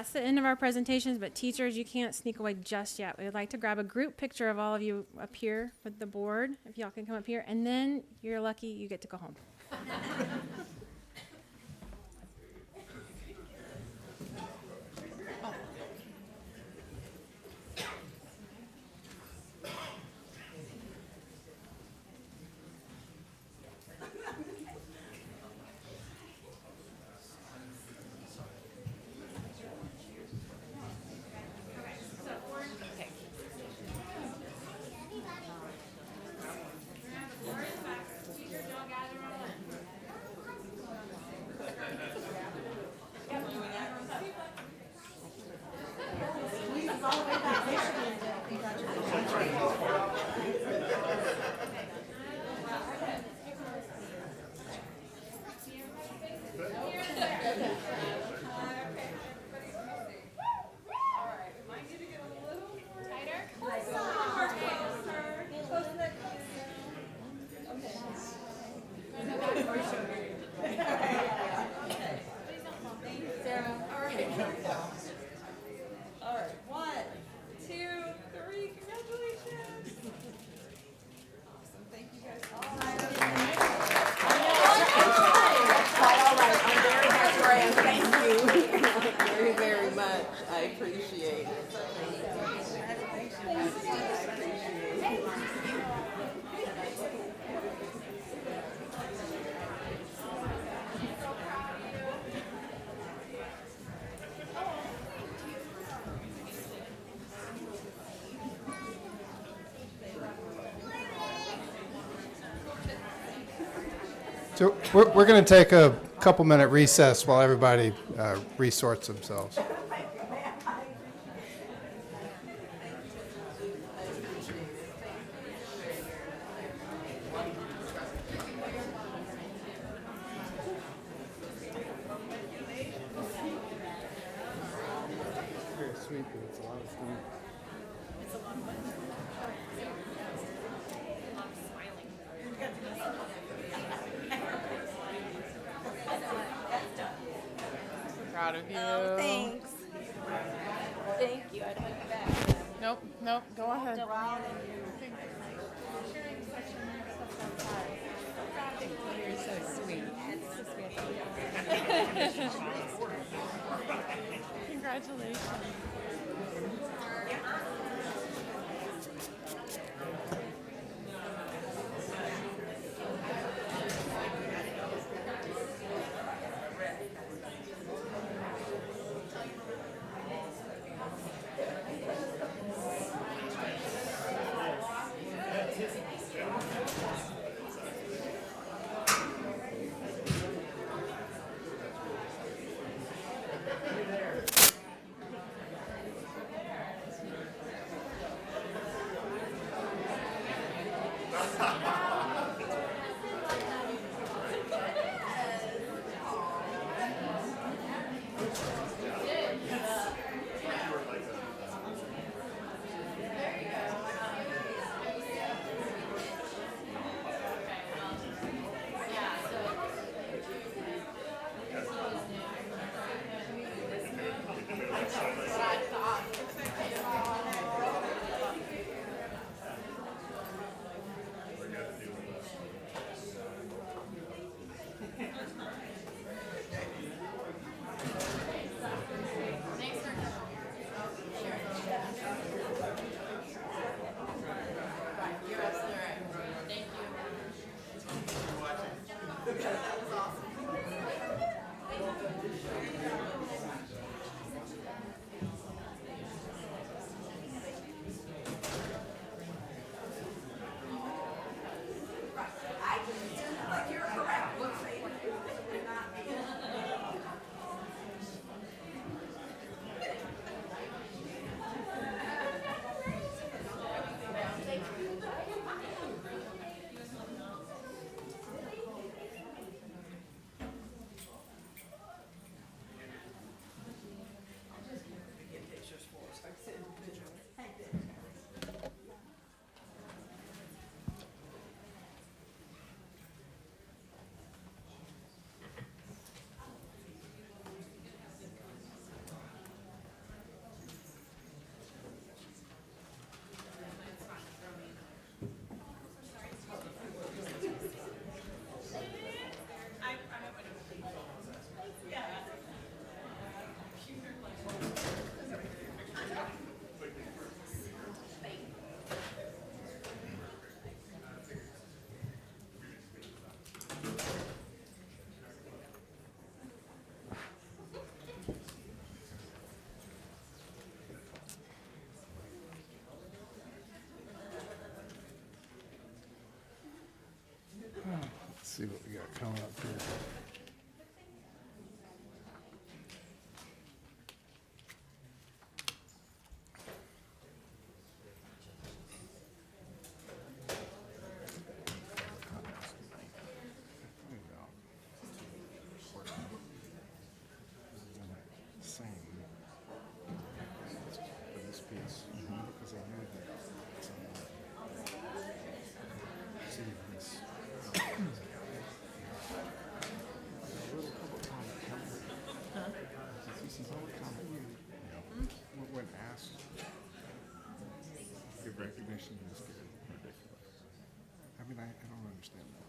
That's the end of our presentations, but teachers, you can't sneak away just yet. We would like to grab a group picture of all of you up here with the board, if y'all can come up here, and then you're lucky you get to go home. All right, 1, 2, 3, congratulations. Awesome, thank you guys. All right, I'm very much Thank you very, very much. I appreciate it. I appreciate it. So we're going to take a couple-minute recess while everybody resorts themselves. Proud of you. Oh, thanks. Thank you. I'd like you back. Nope, nope, go ahead. You're so sweet. Congratulations. see what we got coming up here. Same. For this piece, because I knew that. See this. When asked, give recognition is good. Ridiculous. I mean, I don't understand that.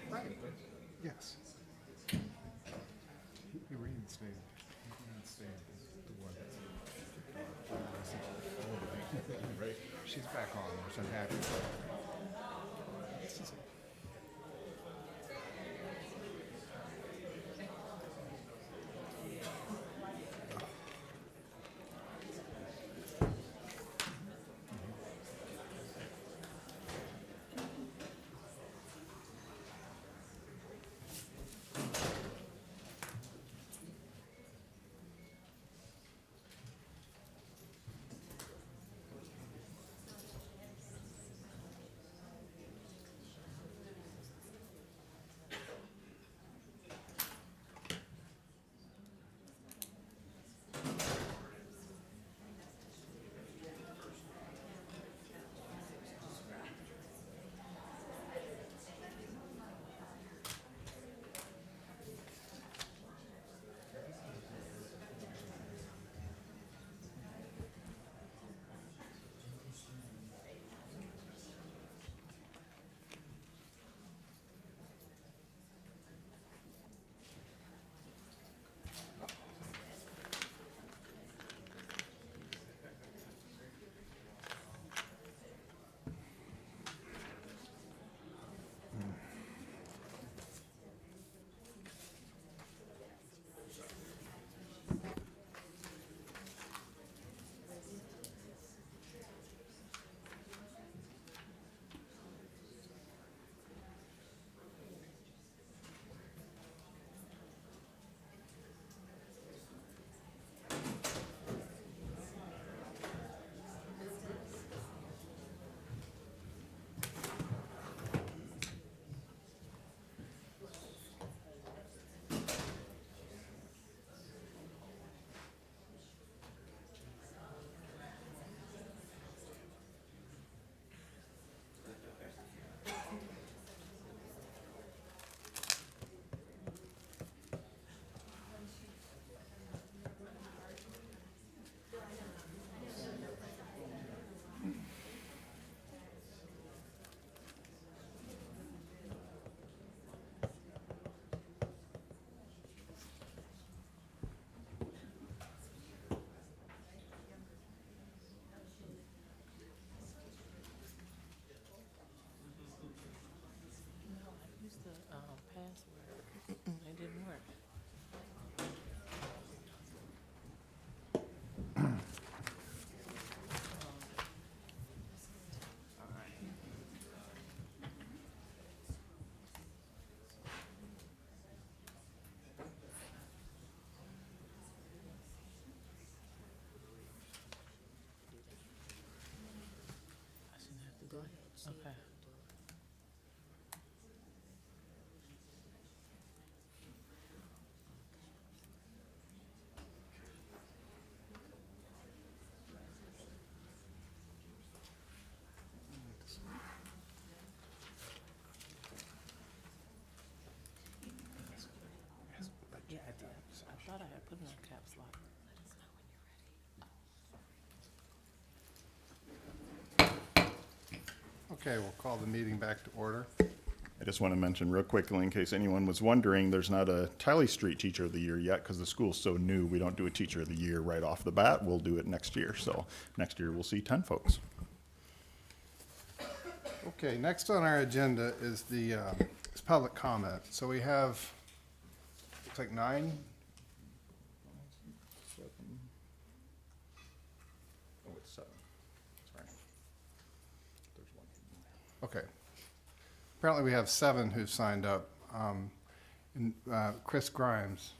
Right. Yes. He reinstated the one that's right. She's back on, which I'm happy for. It didn't work. I shouldn't have to go. Okay. Yeah, I did. I thought I had put it on caps lock. Okay, we'll call the meeting back to order. I just want to mention real quickly, in case anyone was wondering, there's not a Tally Street Teacher of the Year yet because the school's so new. We don't do a Teacher of the Year right off the bat. We'll do it next year. So next year we'll see 10 folks. Okay, next on our agenda is is public comment. So we have, looks like 9. Oh, it's 7. Sorry. Okay. Apparently, we have 7 who've signed up. Chris Grimes.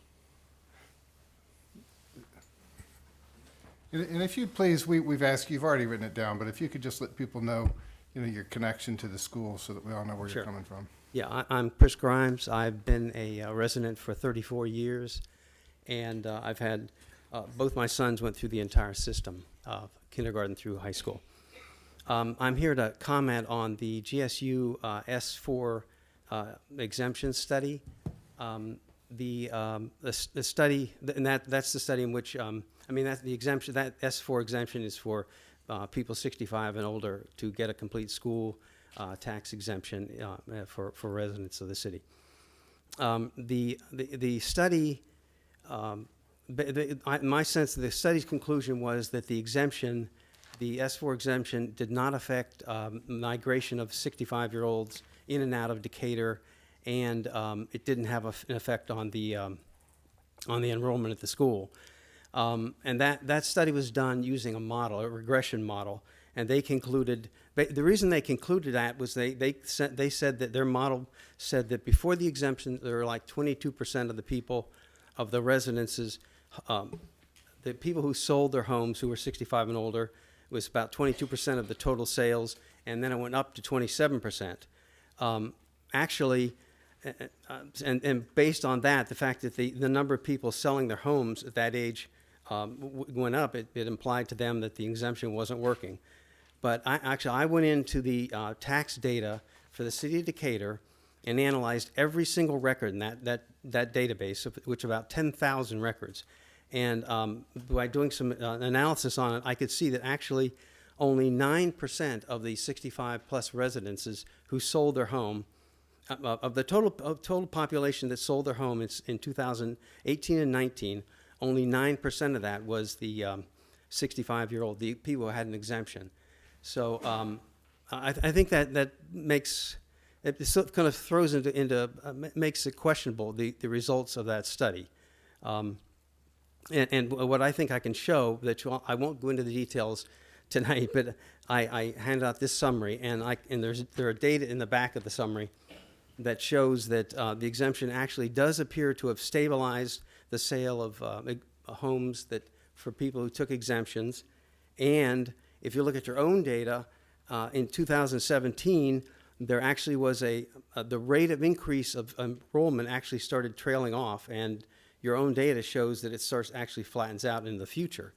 And if you'd please, we've asked, you've already written it down, but if you could just let people know, your connection to the school so that we all know where Sure. you're coming from. Yeah, I'm Chris Grimes. I've been a resident for 34 years, and I've had both my sons went through the entire system, kindergarten through high school. I'm here to comment on the GSU S4 exemption study. The study, and that's the study in which, that's the exemption, that S4 exemption is for people 65 and older to get a complete school tax exemption for residents of the city. The study, my sense of the study's conclusion was that the exemption, the S4 exemption, did not affect migration of 65-year-olds in and out of Decatur, and it didn't have an effect on the enrollment at the school. And that study was done using a model, a regression model, and they concluded, the reason they concluded that was they said that their model said that before the exemption, there were like 22% of the people, of the residences, the people who sold their homes who were 65 and older was about 22% of the total sales, and then it went up to 27%. Actually, and based on that, the fact that the number of people selling their homes at that age went up, it implied to them that the exemption wasn't working. But I went into the tax data for the city of Decatur and analyzed every single record in that database, which about 10,000 records. And by doing some analysis on it, I could see that actually only 9% of the 65-plus residences who sold their home, of the total population that sold their home in 2018 and 19, only 9% of that was the 65-year-old, the people who had an exemption. So I think that makes, it kind of throws makes it questionable, the results of that study. And what I think I can show, I won't go into the details tonight, but I handed out this summary, and there are data in the back of the summary that shows that the exemption actually does appear to have stabilized the sale of homes for people who took exemptions. And if you look at your own data, in 2017, there actually was the rate of increase of enrollment actually started trailing off, and your own data shows that it actually flattens out in the future.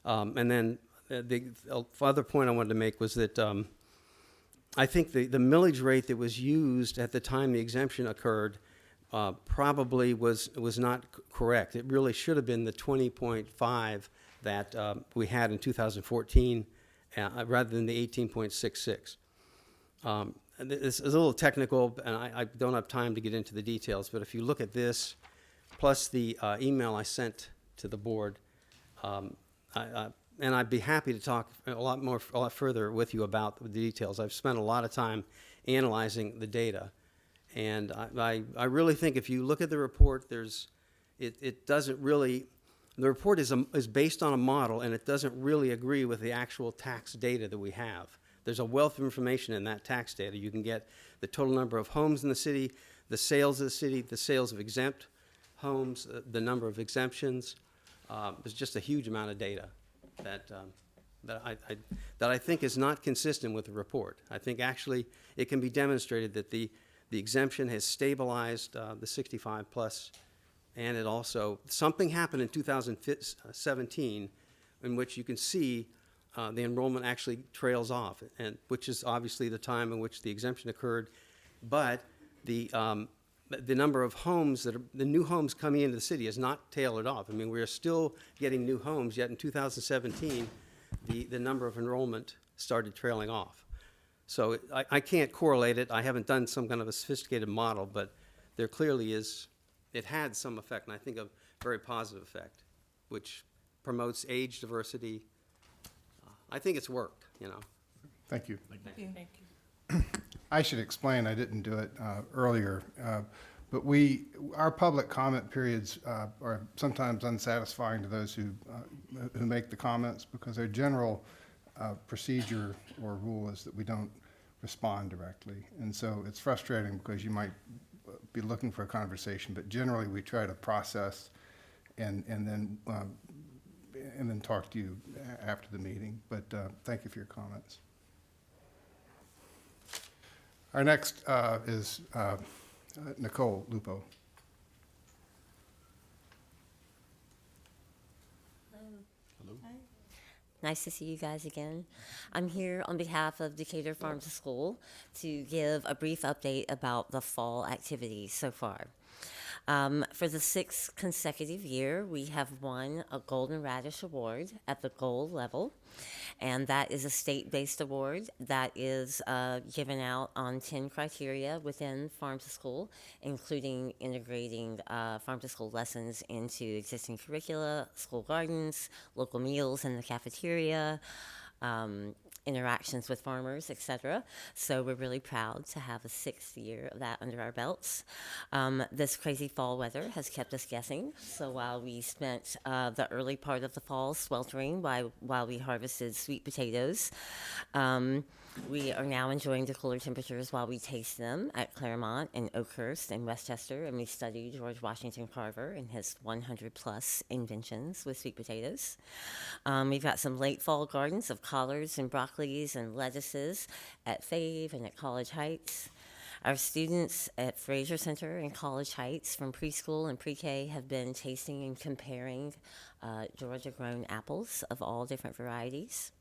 And then the other point I wanted to make was that I think the millage rate that was used at the time the exemption occurred probably was not correct. It really should have been the 20.5 that we had in 2014 rather than the 18.66. It's a little technical, and I don't have time to get into the details, but if you look at this, plus the email I sent to the board, and I'd be happy to talk a lot further with you about the details. I've spent a lot of time analyzing the data, and I really think if you look at the report, it doesn't really. The report is based on a model, and it doesn't really agree with the actual tax data that we have. There's a wealth of information in that tax data. You can get the total number of homes in the city, the sales of the city, the sales of exempt homes, the number of exemptions. There's just a huge amount of data that I think is not consistent with the report. I think actually it can be demonstrated that the exemption has stabilized the 65 plus, and it also, something happened in 2017 in which you can see the enrollment actually trails off, and which is obviously the time in which the exemption occurred, but the number of homes the new homes coming into the city is not tailored off. I mean, we're still getting new homes, yet in 2017, the number of enrollment started trailing off. So I can't correlate it. I haven't done some kind of a sophisticated model, but there clearly is, it had some effect, and I think a very positive effect, which promotes age diversity. I think it's worked, Thank you. Thank you. I should explain, I didn't do it earlier, but our public comment periods are sometimes unsatisfying to those who make the comments, because their general procedure or rule is that we don't respond directly. And so it's frustrating because you might be looking for a conversation, but generally we try to process and then talk to you after the meeting. But thank you for your comments. Our next is Nicole Lupo. Nice to see you guys again. I'm here on behalf of Decatur Farm to School to give a brief update about the fall activities so far. For the 6th consecutive year, we have won a Golden Radish Award at the gold level, and that is a state-based award that is given out on 10 criteria within Farm to School, including integrating Farm to School lessons into existing curricula, school gardens, local meals in the cafeteria, interactions with farmers, etc. So we're really proud to have a 6th year of that under our belts. This crazy fall weather has kept us guessing. So while we spent the early part of the fall sweltering while we harvested sweet potatoes, we are now enjoying the cooler temperatures while we taste them at Claremont and Oakhurst and Westchester, and we study George Washington Carver and his 100+ inventions with sweet potatoes. We've got some late fall gardens of collards and broccolis and lettuces at Fave and at College Heights. Our students at Fraser Center and College Heights from preschool and pre-K have been tasting and comparing Georgia-grown apples of all different varieties.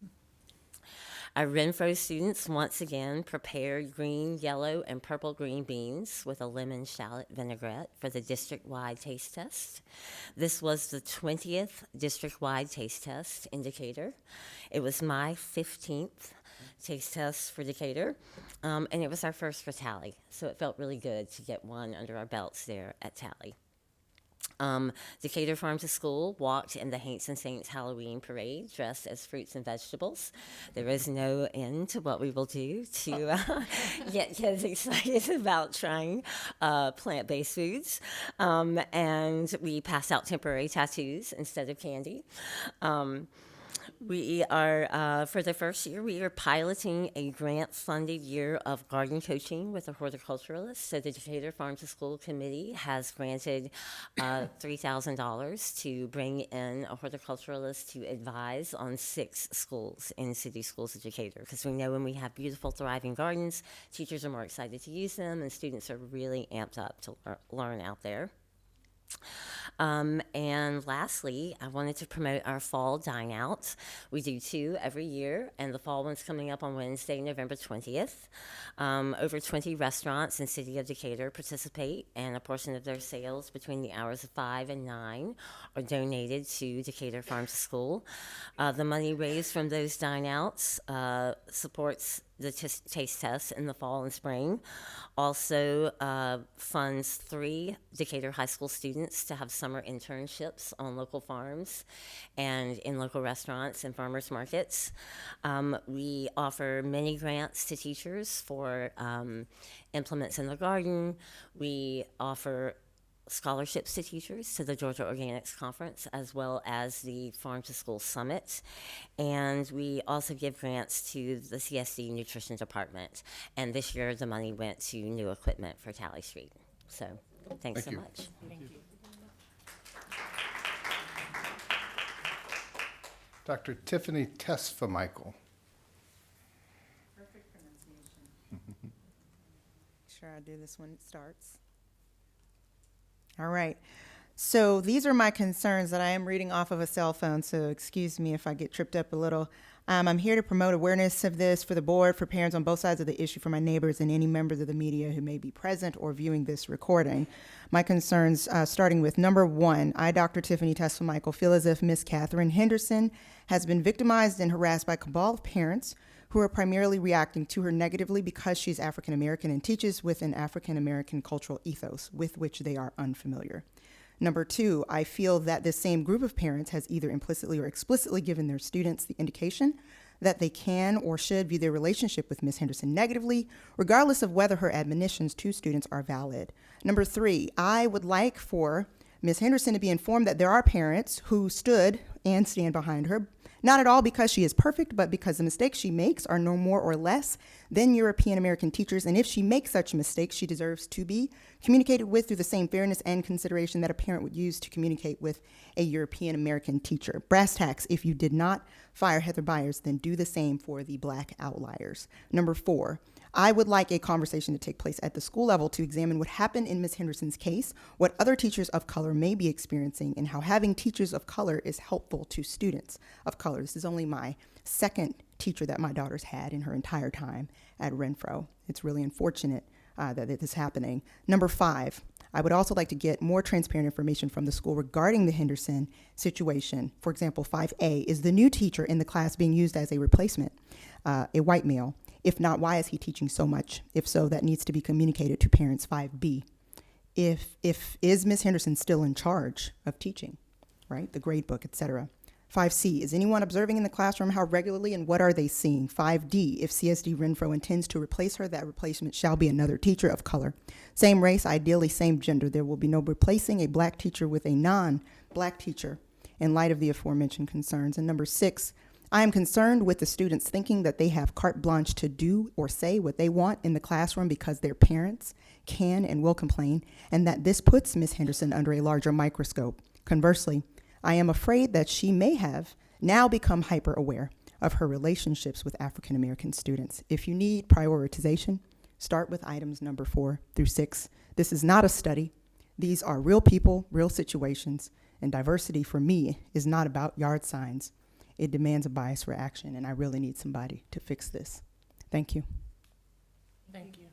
Our Renfro students once again prepared green, yellow, and purple green beans with a lemon shallot vinaigrette for the district-wide taste test. This was the 20th district-wide taste test in Decatur. It was my 15th taste test for Decatur, and it was our first for Tally, so it felt really good to get one under our belts there at Tally. Decatur Farm to School walked in the Haints and Saints Halloween Parade dressed as fruits and vegetables. There is no end to what we will do to get kids excited about trying plant-based foods. And we passed out temporary tattoos instead of candy. We are, for the first year, we are piloting a grant-funded year of garden coaching with a horticulturalist. So the Decatur Farm to School Committee has granted $3,000 to bring in a horticulturalist to advise on 6 schools in City Schools of Decatur. Because we know when we have beautiful, thriving gardens, teachers are more excited to use them, and students are really amped up to learn out there. And lastly, I wanted to promote our fall dine out. We do 2 every year, and the fall one's coming up on Wednesday, November 20th. Over 20 restaurants in City of Decatur participate, and a portion of their sales between the hours of 5 and 9 are donated to Decatur Farm to School. The money raised from those dine outs supports the taste tests in the fall and spring. Also funds 3 Decatur high school students to have summer internships on local farms and in local restaurants and farmers markets. We offer many grants to teachers for implements in the garden. We offer scholarships to teachers to the Georgia Organics Conference, as well as the Farm to School Summit. And we also give grants to the CSD Nutrition Department. And this year, the money went to new equipment for Tally Street. So thanks so much. Thank you. Dr. Tiffany Tesfamichael. Perfect pronunciation. Sure, I do this when it starts. All right. So these are my concerns that I am reading off of a cell phone, so excuse me if I get tripped up a little. I'm here to promote awareness of this for the board, for parents on both sides of the issue, for my neighbors, and any members of the media who may be present or viewing this recording. My concerns, starting with number 1, I, Dr. Tiffany Tesfamichael, feel as if Miss Catherine Henderson has been victimized and harassed by a cabal of parents who are primarily reacting to her negatively because she's African American and teaches with an African American cultural ethos with which they are unfamiliar. Number 2, I feel that this same group of parents has either implicitly or explicitly given their students the indication that they can or should view their relationship with Ms. Henderson negatively, regardless of whether her admonitions to students are valid. Number 3, I would like for Ms. Henderson to be informed that there are parents who stood and stand behind her, Not at all because she is perfect, but because the mistakes she makes are no more or less than European American teachers, and if she makes such mistakes, she deserves to be communicated with through the same fairness and consideration that a parent would use to communicate with a European American teacher. Brass tacks, if you did not fire Heather Byers, then do the same for the black outliers. Number 4, I would like a conversation to take place at the school level to examine what happened in Ms. Henderson's case, what other teachers of color may be experiencing, and how having teachers of color is helpful to students of color. This is only my second teacher that my daughter's had in her entire time at Renfro. It's really unfortunate that this is happening. Number 5, I would also like to get more transparent information from the school regarding the Henderson situation. For example, 5A, is the new teacher in the class being used as a replacement, a white male? If not, why is he teaching so much? If so, that needs to be communicated to parents. 5B, is Ms. Henderson still in charge of teaching, right? The grade book, etc. 5C, is anyone observing in the classroom? How regularly and what are they seeing? 5D, if CSD Renfro intends to replace her, that replacement shall be another teacher of color. Same race, ideally same gender. There will be no replacing a black teacher with a non-black teacher in light of the aforementioned concerns. And number 6, I am concerned with the students thinking that they have carte blanche to do or say what they want in the classroom because their parents can and will complain, and that this puts Ms. Henderson under a larger microscope. Conversely, I am afraid that she may have now become hyper aware of her relationships with African American students. If you need prioritization, start with items number 4 through 6. This is not a study. These are real people, real situations, and diversity for me is not about yard signs. It demands a bias for action, and I really need somebody to fix this. Thank you. Thank you.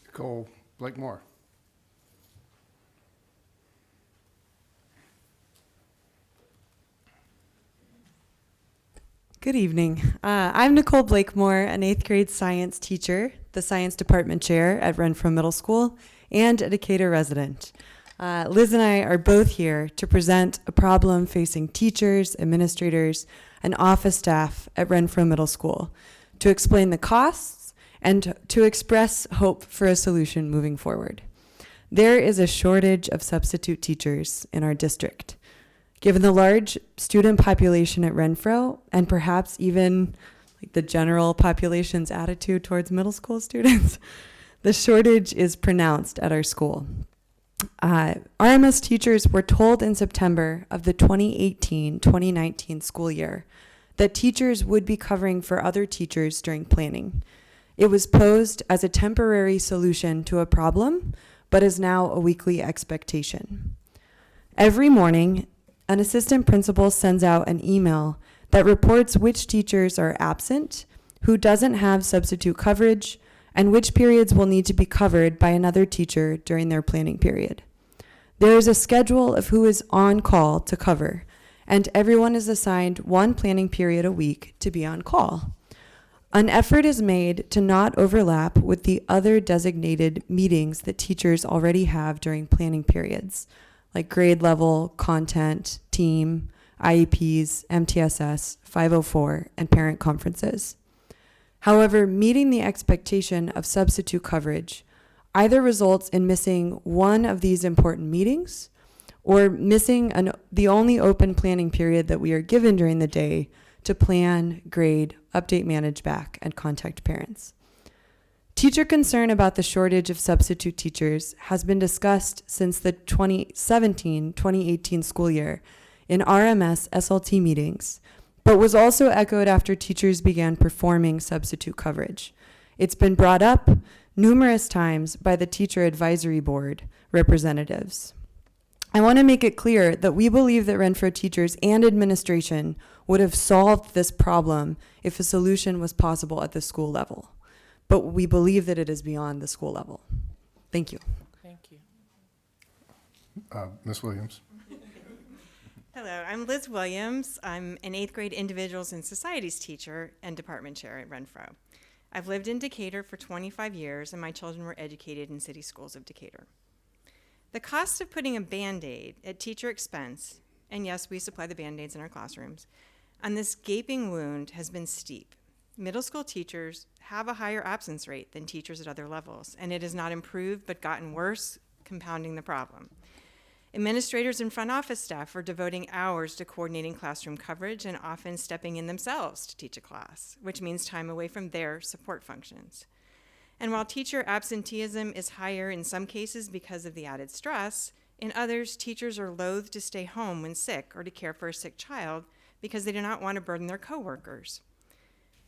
Nicole Blakemore. Good evening. I'm Nicole Blakemore, an 8th grade science teacher, the science department chair at Renfro Middle School, and a Decatur resident. Liz and I are both here to present a problem facing teachers, administrators, and office staff at Renfro Middle School, to explain the costs and to express hope for a solution moving forward. There is a shortage of substitute teachers in our district. Given the large student population at Renfro, and perhaps even like the general population's attitude towards middle school students, the shortage is pronounced at our school. RMS teachers were told in September of the 2018-2019 school year that teachers would be covering for other teachers during planning. It was posed as a temporary solution to a problem, but is now a weekly expectation. Every morning, an assistant principal sends out an email that reports which teachers are absent, who doesn't have substitute coverage, and which periods will need to be covered by another teacher during their planning period. There is a schedule of who is on call to cover, and everyone is assigned one planning period a week to be on call. An effort is made to not overlap with the other designated meetings that teachers already have during planning periods, like grade level, content, team, IEPs, MTSS, 504, and parent conferences. However, meeting the expectation of substitute coverage either results in missing one of these important meetings or missing the only open planning period that we are given during the day to plan, grade, update, manage back, and contact parents. Teacher concern about the shortage of substitute teachers has been discussed since the 2017-2018 school year in RMS SLT meetings, but was also echoed after teachers began performing substitute coverage. It's been brought up numerous times by the Teacher Advisory Board representatives. I want to make it clear that we believe that Renfro teachers and administration would have solved this problem if a solution was possible at the school level. But we believe that it is beyond the school level. Thank you. Thank you. Ms. Williams. Hello, I'm Liz Williams. I'm an 8th grade Individuals and Societies teacher and department chair at Renfro. I've lived in Decatur for 25 years, and my children were educated in city schools of Decatur. The cost of putting a Band-Aid at teacher expense, and yes, we supply the Band-Aids in our classrooms, on this gaping wound has been steep. Middle school teachers have a higher absence rate than teachers at other levels, and it has not improved but gotten worse, compounding the problem. Administrators and front office staff are devoting hours to coordinating classroom coverage and often stepping in themselves to teach a class, which means time away from their support functions. And while teacher absenteeism is higher in some cases because of the added stress, in others, teachers are loath to stay home when sick or to care for a sick child because they do not want to burden their coworkers.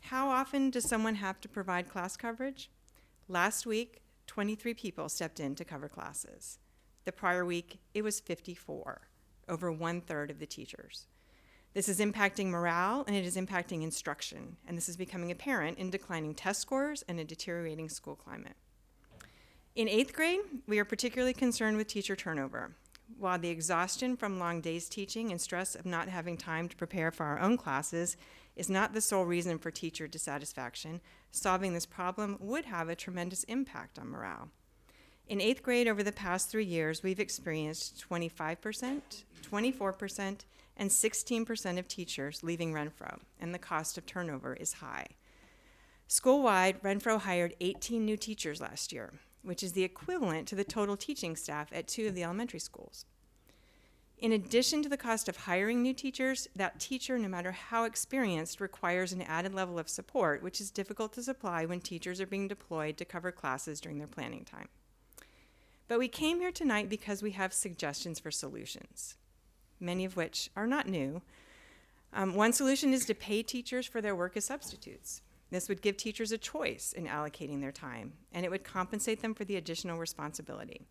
How often does someone have to provide class coverage? Last week, 23 people stepped in to cover classes. The prior week, it was 54, over 1/3 of the teachers. This is impacting morale and it is impacting instruction, and this is becoming apparent in declining test scores and a deteriorating school climate. In 8th grade, we are particularly concerned with teacher turnover. While the exhaustion from long days teaching and stress of not having time to prepare for our own classes is not the sole reason for teacher dissatisfaction, solving this problem would have a tremendous impact on morale. In 8th grade, over the past 3 years, we've experienced 25%, 24%, and 16% of teachers leaving Renfro, and the cost of turnover is high. School-wide, Renfro hired 18 new teachers last year, which is the equivalent to the total teaching staff at 2 of the elementary schools. In addition to the cost of hiring new teachers, that teacher, no matter how experienced, requires an added level of support, which is difficult to supply when teachers are being deployed to cover classes during their planning time. But we came here tonight because we have suggestions for solutions, many of which are not new. One solution is to pay teachers for their work as substitutes. This would give teachers a choice in allocating their time, and it would compensate them for the additional responsibility.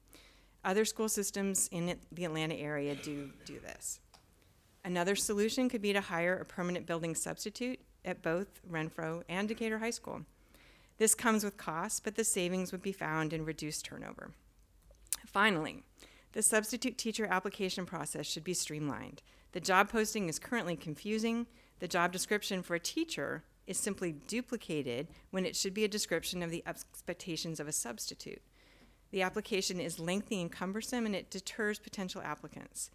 Other school systems in the Atlanta area do this. Another solution could be to hire a permanent building substitute at both Renfro and Decatur High School. This comes with costs, but the savings would be found in reduced turnover. Finally, the substitute teacher application process should be streamlined. The job posting is currently confusing. The job description for a teacher is simply duplicated when it should be a description of the expectations of a substitute. The application is lengthy and cumbersome, and it deters potential applicants.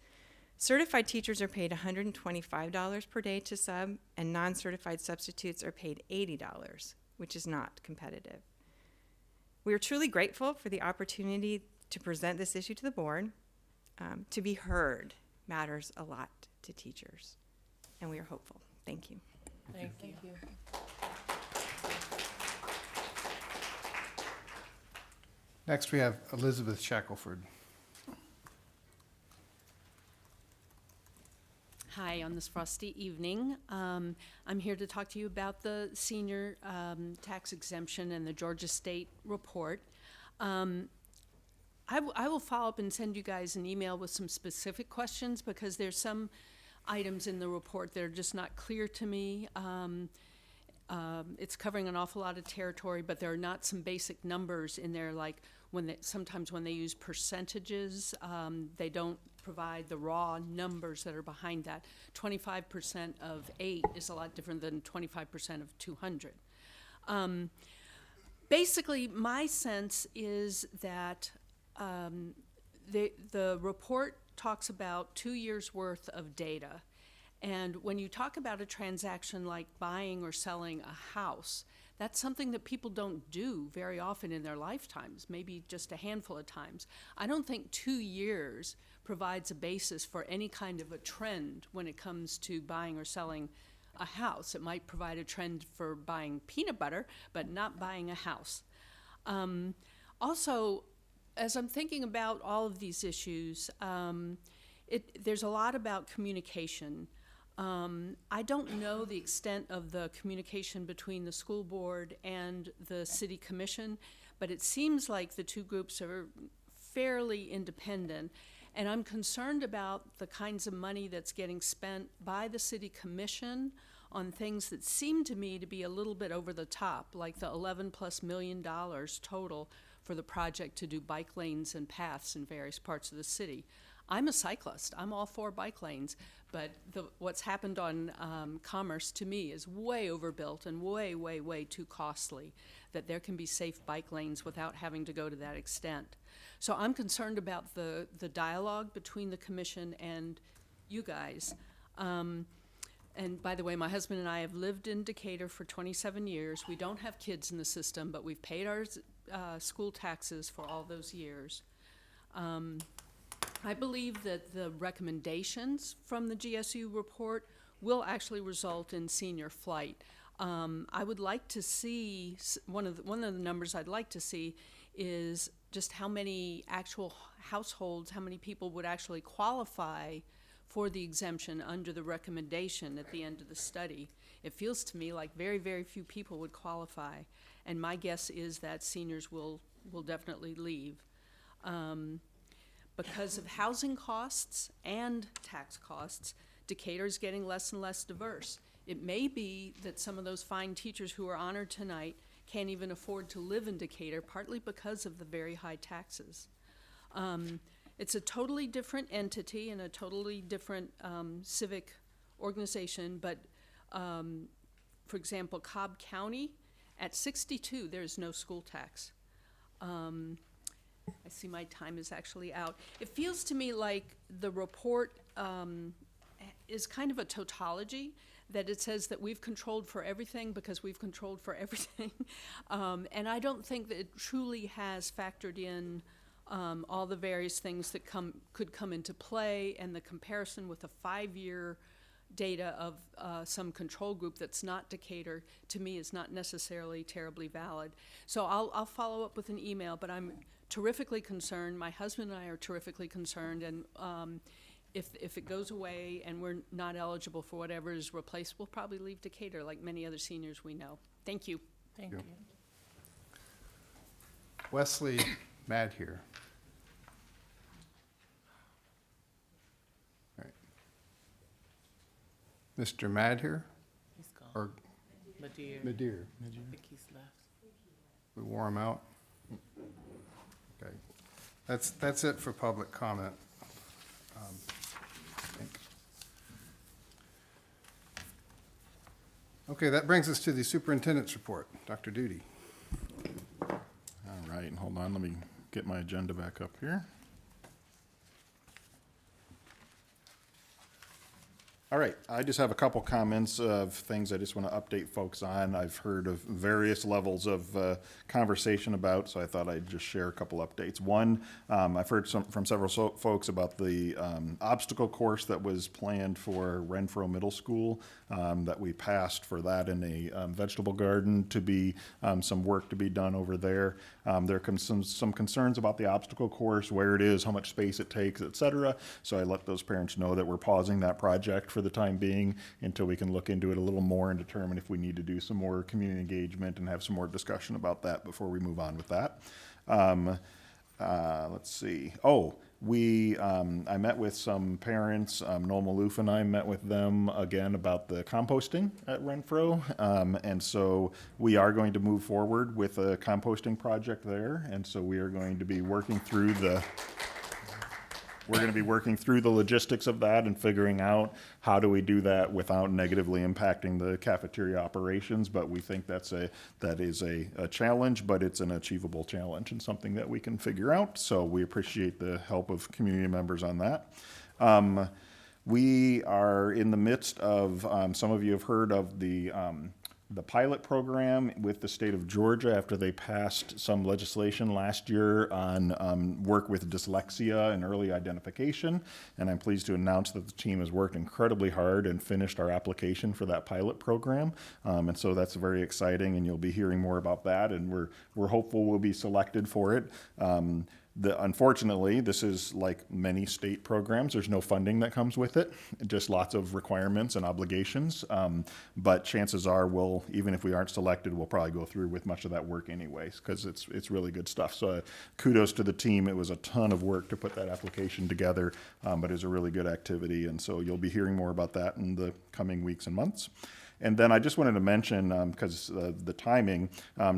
Certified teachers are paid $125 per day to sub, and non-certified substitutes are paid $80, which is not competitive. We are truly grateful for the opportunity to present this issue to the board. To be heard matters a lot to teachers, and we are hopeful. Thank you. Thank you. Next, we have Elizabeth Shackelford. Hi, on this frosty evening. I'm here to talk to you about the senior tax exemption and the Georgia State report. I will follow up and send you guys an email with some specific questions because there's some items in the report that are just not clear to me. It's covering an awful lot of territory, but there are not some basic numbers in there, like sometimes when they use percentages, they don't provide the raw numbers that are behind that. 25% of 8 is a lot different than 25% of 200. Basically, my sense is that the report talks about 2 years' worth of data. And when you talk about a transaction like buying or selling a house, that's something that people don't do very often in their lifetimes, maybe just a handful of times. I don't think 2 years provides a basis for any kind of a trend when it comes to buying or selling a house. It might provide a trend for buying peanut butter, but not buying a house. Also, as I'm thinking about all of these issues, there's a lot about communication. I don't know the extent of the communication between the school board and the city commission, but it seems like the two groups are fairly independent. And I'm concerned about the kinds of money that's getting spent by the city commission on things that seem to me to be a little bit over the top, like the $11+ million total for the project to do bike lanes and paths in various parts of the city. I'm a cyclist. I'm all for bike lanes, but what's happened on Commerce to me is way overbuilt and way, way, way too costly, that there can be safe bike lanes without having to go to that extent. So I'm concerned about the dialogue between the commission and you guys. And by the way, my husband and I have lived in Decatur for 27 years. We don't have kids in the system, but we've paid our school taxes for all those years. I believe that the recommendations from the GSU report will actually result in senior flight. I would like to see, one of the numbers I'd like to see is just how many actual households, how many people would actually qualify for the exemption under the recommendation at the end of the study. It feels to me like very, very few people would qualify, and my guess is that seniors will definitely leave. Because of housing costs and tax costs, Decatur is getting less and less diverse. It may be that some of those fine teachers who are honored tonight can't even afford to live in Decatur, partly because of the very high taxes. It's a totally different entity and a totally different civic organization, but for example, Cobb County, at 62, there is no school tax. I see my time is actually out. It feels to me like the report is kind of a tautology, that it says that we've controlled for everything because we've controlled for everything. And I don't think that it truly has factored in all the various things that could come into play, and the comparison with a 5-year data of some control group that's not Decatur, to me, is not necessarily terribly valid. So I'll follow up with an email, but I'm terrifically concerned. My husband and I are terrifically concerned, and if it goes away and we're not eligible for whatever is replaced, we'll probably leave Decatur like many other seniors we know. Thank you. Thank you. Wesley Madhere. All right. Mr. Madhere? He's gone. Or Madhere. Madhere? I think he's left. We wore him out? Okay. That's it for public comment. I think. Okay, that brings us to the superintendent's report. Dr. Duty. All right, hold on, let me get my agenda back up here. All right, I just have a couple comments of things I just want to update folks on. I've heard of various levels of conversation about, so I thought I'd just share a couple updates. One, I've heard from several folks about the obstacle course that was planned for Renfro Middle School, that we passed for that in a vegetable garden to be some work to be done over there. There are some concerns about the obstacle course, where it is, how much space it takes, et cetera. So I let those parents know that we're pausing that project for the time being until we can look into it a little more and determine if we need to do some more community engagement and have some more discussion about that before we move on with that. Let's see. Oh, I met with some parents. Noel Maloof and I met with them again about the composting at Renfro. And so we are going to move forward with a composting project there. And so we are going to be working through the logistics of that and figuring out how do we do that without negatively impacting the cafeteria operations. But we think that is a challenge, but it's an achievable challenge and something that we can figure out. So we appreciate the help of community members on that. We are in the midst of, some of you have heard of the pilot program with the state of Georgia after they passed some legislation last year on work with dyslexia and early identification. And I'm pleased to announce that the team has worked incredibly hard and finished our application for that pilot program. And so that's very exciting, and you'll be hearing more about that. And we're hopeful we'll be selected for it. Unfortunately, this is like many state programs. There's no funding that comes with it, just lots of requirements and obligations. But chances are even if we aren't selected, we'll probably go through with much of that work anyways, because it's really good stuff. So kudos to the team. It was a ton of work to put that application together, but it's a really good activity. And so you'll be hearing more about that in the coming weeks and months. And then I just wanted to mention, because the timing,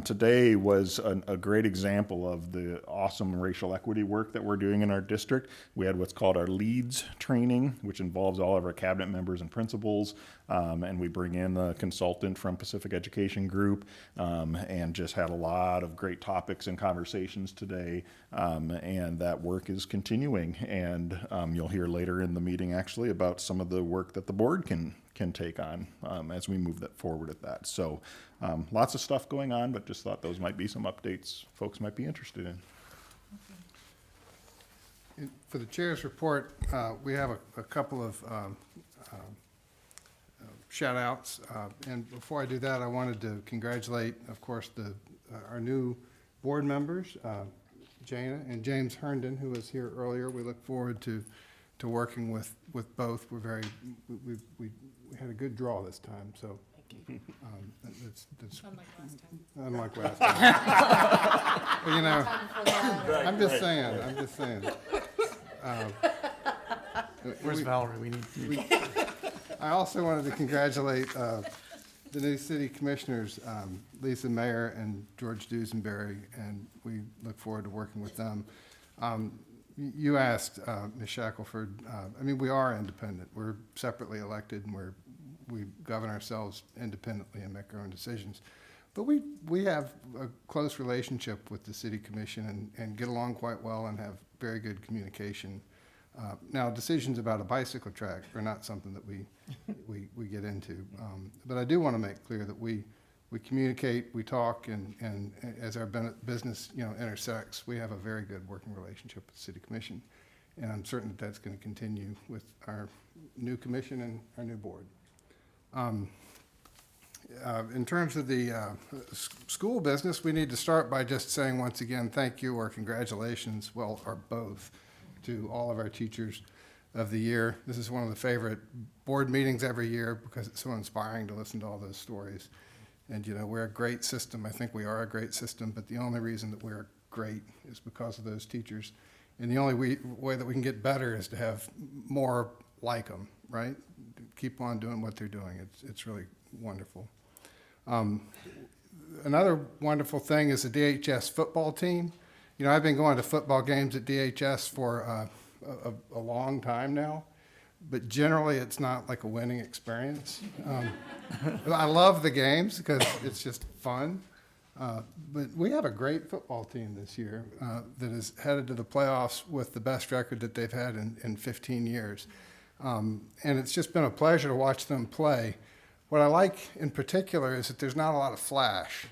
today was a great example of the awesome racial equity work that we're doing in our district. We had what's called our LEADS training, which involves all of our cabinet members and principals, and we bring in a consultant from Pacific Education Group, and just had a lot of great topics and conversations today, and that work is continuing. And you'll hear later in the meeting actually about some of the work that the board can take on as we move that forward at that. So lots of stuff going on, but just thought those might be some updates folks might be interested in. For the chair's report, we have a couple of shout outs. And before I do that, I wanted to congratulate, of course, our new board members, Jana and James Herndon, who was here earlier. We look forward to working with both. We had a good draw this time, so. That's unlike last time. Well, you know, I'm just saying. Where's Valerie? We need. I also wanted to congratulate the new city commissioners, Lisa Mayer and George Dusenberry, and we look forward to working with them. You asked, Ms. Shackelford, I mean, we are independent. We're separately elected, and we govern ourselves independently and make our own decisions. But we have a close relationship with the city commission and get along quite well and have very good communication. Now, decisions about a bicycle track are not something that we get into. But I do want to make clear that we communicate, we talk, and as our business intersects, we have a very good working relationship with the city commission. And I'm certain that that's going to continue with our new commission and our new board. In terms of the school business, we need to start by just saying once again, thank you or congratulations, well, or both, to all of our teachers of the year. This is one of the favorite board meetings every year because it's so inspiring to listen to all those stories. And, we're a great system. I think we are a great system, but the only reason that we're great is because of those teachers. And the only way that we can get better is to have more like them, right? Keep on doing what they're doing. It's really wonderful. Another wonderful thing is the DHS football team. I've been going to football games at DHS for a long time now, but generally it's not like a winning experience. I love the games because it's just fun, but we have a great football team this year that is headed to the playoffs with the best record that they've had in 15 years. And it's just been a pleasure to watch them play. What I like in particular is that there's not a lot of flash.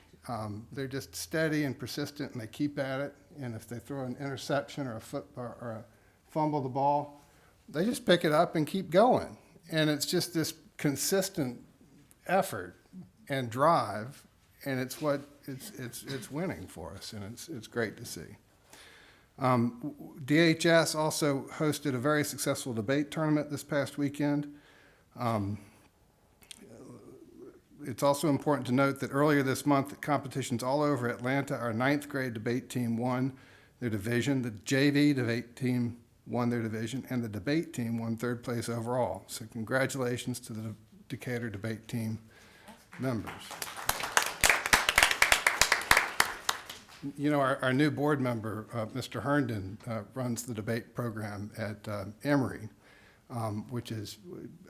They're just steady and persistent, and they keep at it. And if they throw an interception or a fumble the ball, they just pick it up and keep going. And it's just this consistent effort and drive, and it's winning for us, and it's great to see. DHS also hosted a very successful debate tournament this past weekend. It's also important to note that earlier this month at competitions all over Atlanta, our 9th grade debate team won their division, the JV debate team won their division, and the debate team won 3rd place overall. So congratulations to the Decatur debate team members. Our new board member, Mr. Herndon, runs the debate program at Emory, which is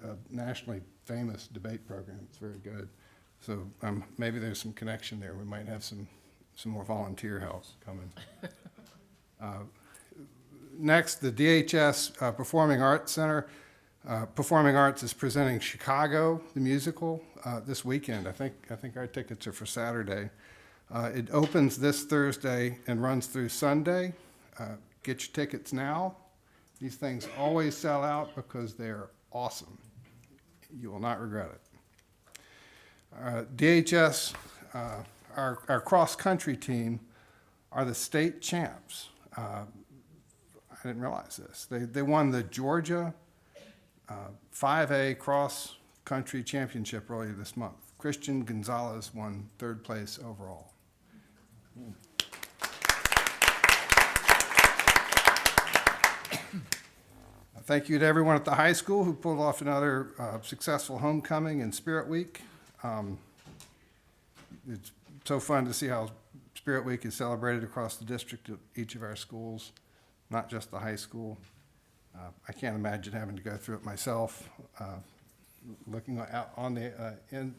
a nationally famous debate program. It's very good. So maybe there's some connection there. We might have some more volunteer help coming. Next, the DHS Performing Arts Center. Performing Arts is presenting Chicago, the musical, this weekend. I think our tickets are for Saturday. It opens this Thursday and runs through Sunday. Get your tickets now. These things always sell out because they're awesome. You will not regret it. DHS, our cross-country team, are the state champs. I didn't realize this. They won the Georgia 5A cross-country championship earlier this month. Christian Gonzalez won 3rd place overall. Thank you to everyone at the high school who pulled off another successful homecoming and Spirit Week. It's so fun to see how Spirit Week is celebrated across the district at each of our schools, not just the high school. I can't imagine having to go through it myself. Looking out on the end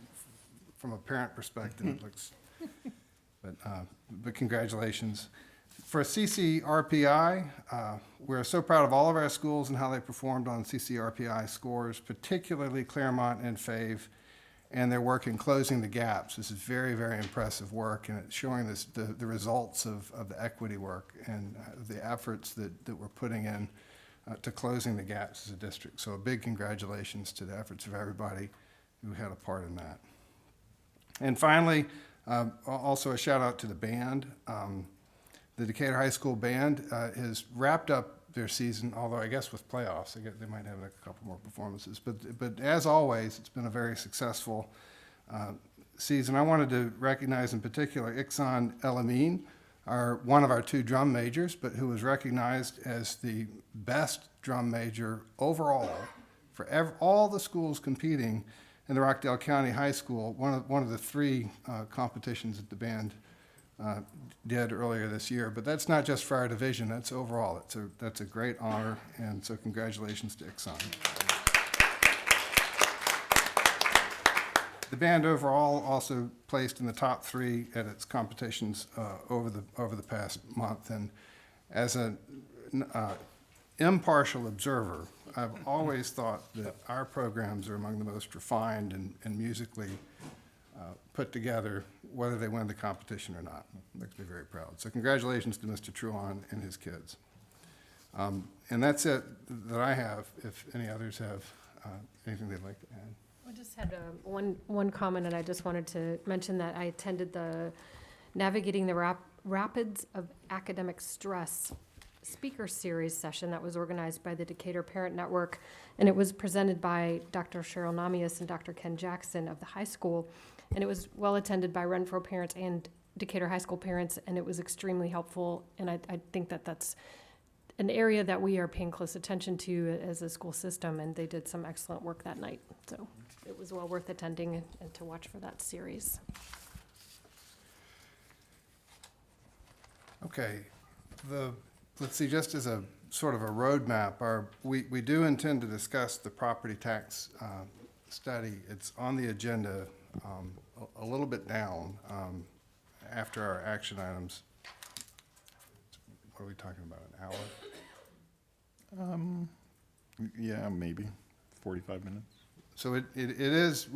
from a parent perspective, it looks. But congratulations. For CCRPI, we're so proud of all of our schools and how they performed on CCRPI scores, particularly Claremont and Fave. and their work in closing the gaps. This is very, very impressive work, and it's showing the results of the equity work and the efforts that we're putting in to closing the gaps as a district. So a big congratulations to the efforts of everybody who had a part in that. And finally, also a shout out to the band. The Decatur High School Band has wrapped up their season, although I guess with playoffs, they might have a couple more performances. But as always, it's been a very successful season. I wanted to recognize in particular Iksan El Amin, one of our 2 drum majors, but who was recognized as the best drum major overall for all the schools competing in the Rockdale County High School, one of the 3 competitions that the band did earlier this year. But that's not just for our division, that's overall. That's a great honor, and so congratulations to Iksan. The band overall also placed in the top 3 at its competitions over the past month. And as an impartial observer, I've always thought that our programs are among the most refined and musically put together, whether they win the competition or not. Makes me very proud. So congratulations to Mr. Truon and his kids. And that's it that I have. If any others have anything they'd like to add. I just had one comment, and I just wanted to mention that I attended the Navigating the Rapids of Academic Stress speaker series session that was organized by the Decatur Parent Network, and it was presented by Dr. Cheryl Namias and Dr. Ken Jackson of the high school, and it was well attended by Renfro parents and Decatur High School parents, and it was extremely helpful, and I think that that's an area that we are paying close attention to as a school system, and they did some excellent work that night, so it was well worth attending and to watch for that series. Okay, let's see, just as a sort of a roadmap, we do intend to discuss the property tax study. It's on the agenda a little bit down after our action items. What are we talking about, an hour? Yeah, maybe 45 minutes. So it is,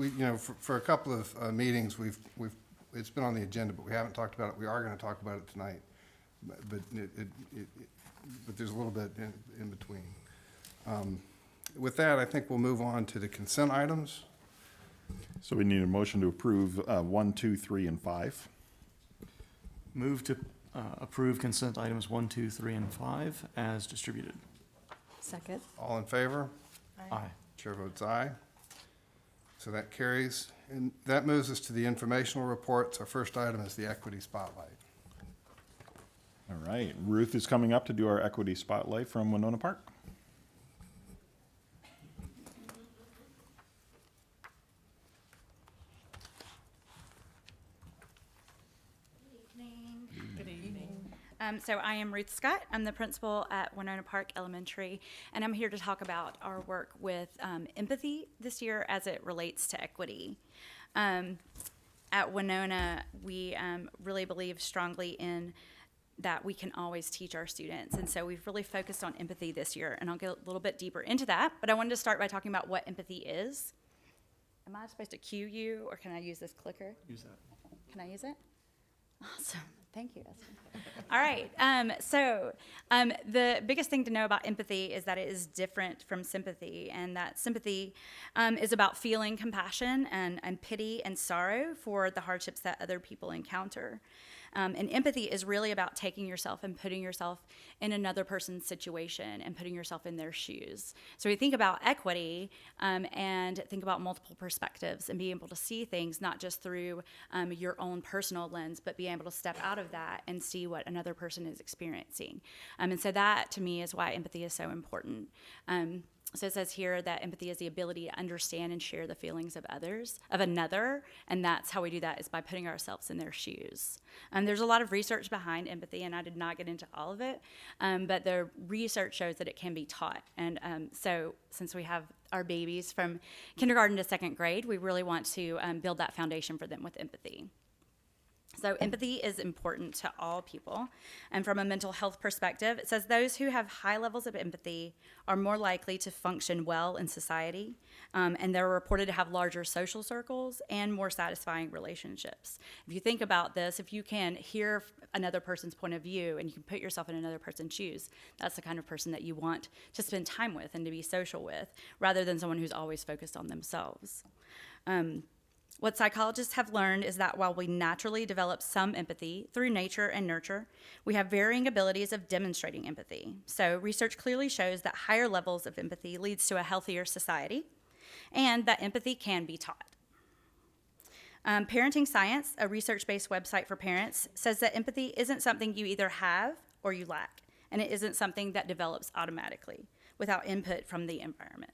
for a couple of meetings, it's been on the agenda, but we haven't talked about it. We are going to talk about it tonight, but there's a little bit in between. With that, I think we'll move on to the consent items. So we need a motion to approve 1, 2, 3, and 5. Move to approve consent items 1, 2, 3, and 5 as distributed. Second. All in favor? Aye. Chair votes aye. So that carries. And that moves us to the informational reports. Our first item is the equity spotlight. All right, Ruth is coming up to do our equity spotlight from Winona Park. Good evening. So I am Ruth Scott. I'm the principal at Winona Park Elementary, and I'm here to talk about our work with empathy this year as it relates to equity. At Winona, we really believe strongly in that we can always teach our students, and so we've really focused on empathy this year, and I'll get a little bit deeper into that, but I wanted to start by talking about what empathy is. Am I supposed to cue you, or can I use this clicker? Use that. Can I use it? Awesome. Thank you. All right. So the biggest thing to know about empathy is that it is different from sympathy, and that sympathy is about feeling compassion and pity and sorrow for the hardships that other people encounter. And empathy is really about taking yourself and putting yourself in another person's situation and putting yourself in their shoes. So we think about equity and think about multiple perspectives and being able to see things not just through your own personal lens, but being able to step out of that and see what another person is experiencing. And so that, to me, is why empathy is so important. So it says here that empathy is the ability to understand and share the feelings of others, of another, and that's how we do that, is by putting ourselves in their shoes. There's a lot of research behind empathy, and I did not get into all of it, but the research shows that it can be taught. And so since we have our babies from kindergarten to second grade, we really want to build that foundation for them with empathy. So empathy is important to all people. And from a mental health perspective, it says those who have high levels of empathy are more likely to function well in society, and they're reported to have larger social circles and more satisfying relationships. If you think about this, if you can hear another person's point of view and you can put yourself in another person's shoes, that's the kind of person that you want to spend time with and to be social with, rather than someone who's always focused on themselves. What psychologists have learned is that while we naturally develop some empathy through nature and nurture, we have varying abilities of demonstrating empathy. So research clearly shows that higher levels of empathy leads to a healthier society, and that empathy can be taught. Parenting Science, a research-based website for parents, says that empathy isn't something you either have or you lack, and it isn't something that develops automatically without input from the environment.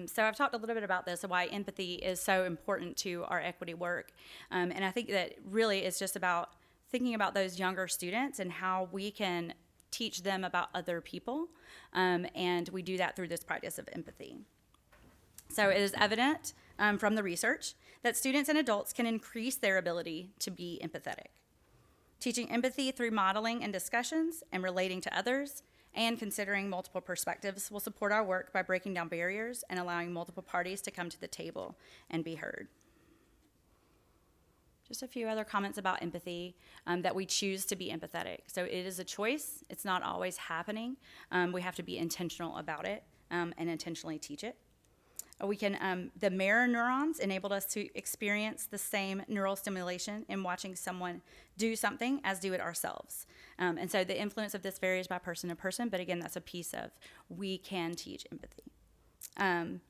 So I've talked a little bit about this, why empathy is so important to our equity work. And I think that really it's just about thinking about those younger students and how we can teach them about other people. And we do that through this practice of empathy. So it is evident from the research that students and adults can increase their ability to be empathetic. Teaching empathy through modeling and discussions and relating to others and considering multiple perspectives will support our work by breaking down barriers and allowing multiple parties to come to the table and be heard. Just a few other comments about empathy, that we choose to be empathetic. So it is a choice. It's not always happening. We have to be intentional about it and intentionally teach it. We can, the mirror neurons enabled us to experience the same neural stimulation in watching someone do something as do it ourselves. And so the influence of this varies by person to person, but again, that's a piece of we can teach empathy.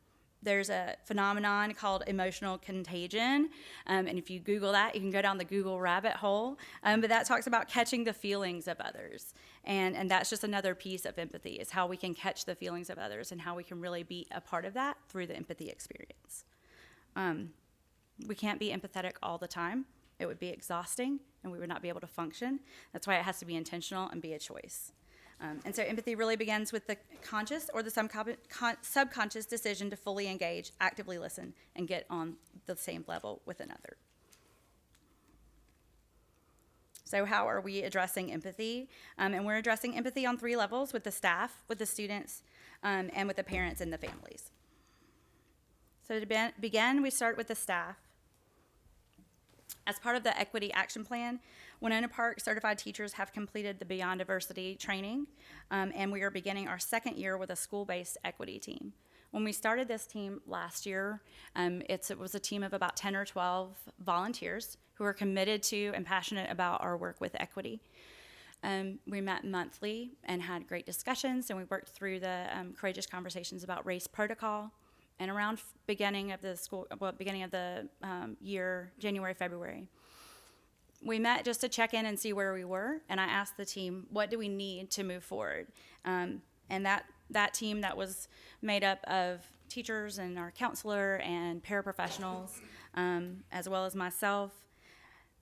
There's a phenomenon called emotional contagion, and if you Google that, you can go down the Google rabbit hole, but that talks about catching the feelings of others, and that's just another piece of empathy, is how we can catch the feelings of others and how we can really be a part of that through the empathy experience. We can't be empathetic all the time. It would be exhausting, and we would not be able to function. That's why it has to be intentional and be a choice. And so empathy really begins with the conscious or the subconscious decision to fully engage, actively listen, and get on the same level with another. So how are we addressing empathy? And we're addressing empathy on 3 levels: with the staff, with the students, and with the parents and the families. So to begin, we start with the staff. As part of the Equity Action Plan, Winona Park certified teachers have completed the Beyond Diversity training, and we are beginning our 2nd year with a school-based equity team. When we started this team last year, it was a team of about 10 or 12 volunteers who are committed to and passionate about our work with equity. We met monthly and had great discussions, and we worked through the courageous conversations about race protocol. And around beginning of the year, January, February, we met just to check in and see where we were. And I asked the team, what do we need to move forward? And that team that was made up of teachers and our counselor and paraprofessionals, as well as myself,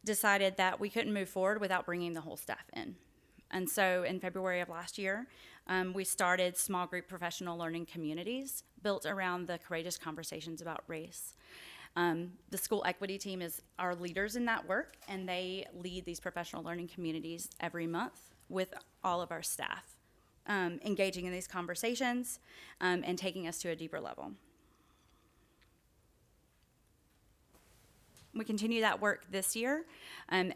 decided that we couldn't move forward without bringing the whole staff in. And so in February of last year, we started small group professional learning communities built around the courageous conversations about race. The school equity team is our leaders in that work, and they lead these professional learning communities every month with all of our staff, engaging in these conversations and taking us to a deeper level. We continue that work this year.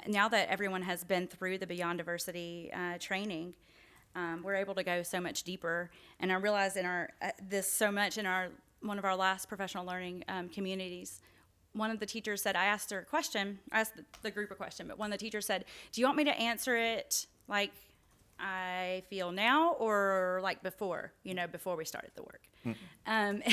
Now that everyone has been through the Beyond Diversity training, we're able to go so much deeper. And I realize one of our last professional learning communities, one of the teachers said, I asked the group a question, but one of the teachers said, do you want me to answer it like I feel now or like before we started the work? And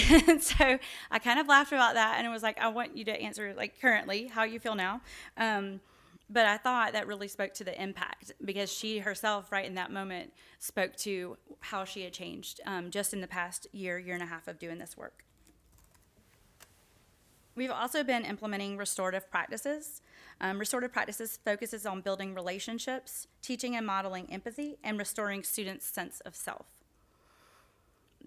so I kind of laughed about that, and it was like, I want you to answer like currently how you feel now. But I thought that really spoke to the impact, because she herself, right in that moment, spoke to how she had changed just in the past year and a half of doing this work. We've also been implementing restorative practices. Restorative practices focuses on building relationships, teaching and modeling empathy, and restoring students' sense of self.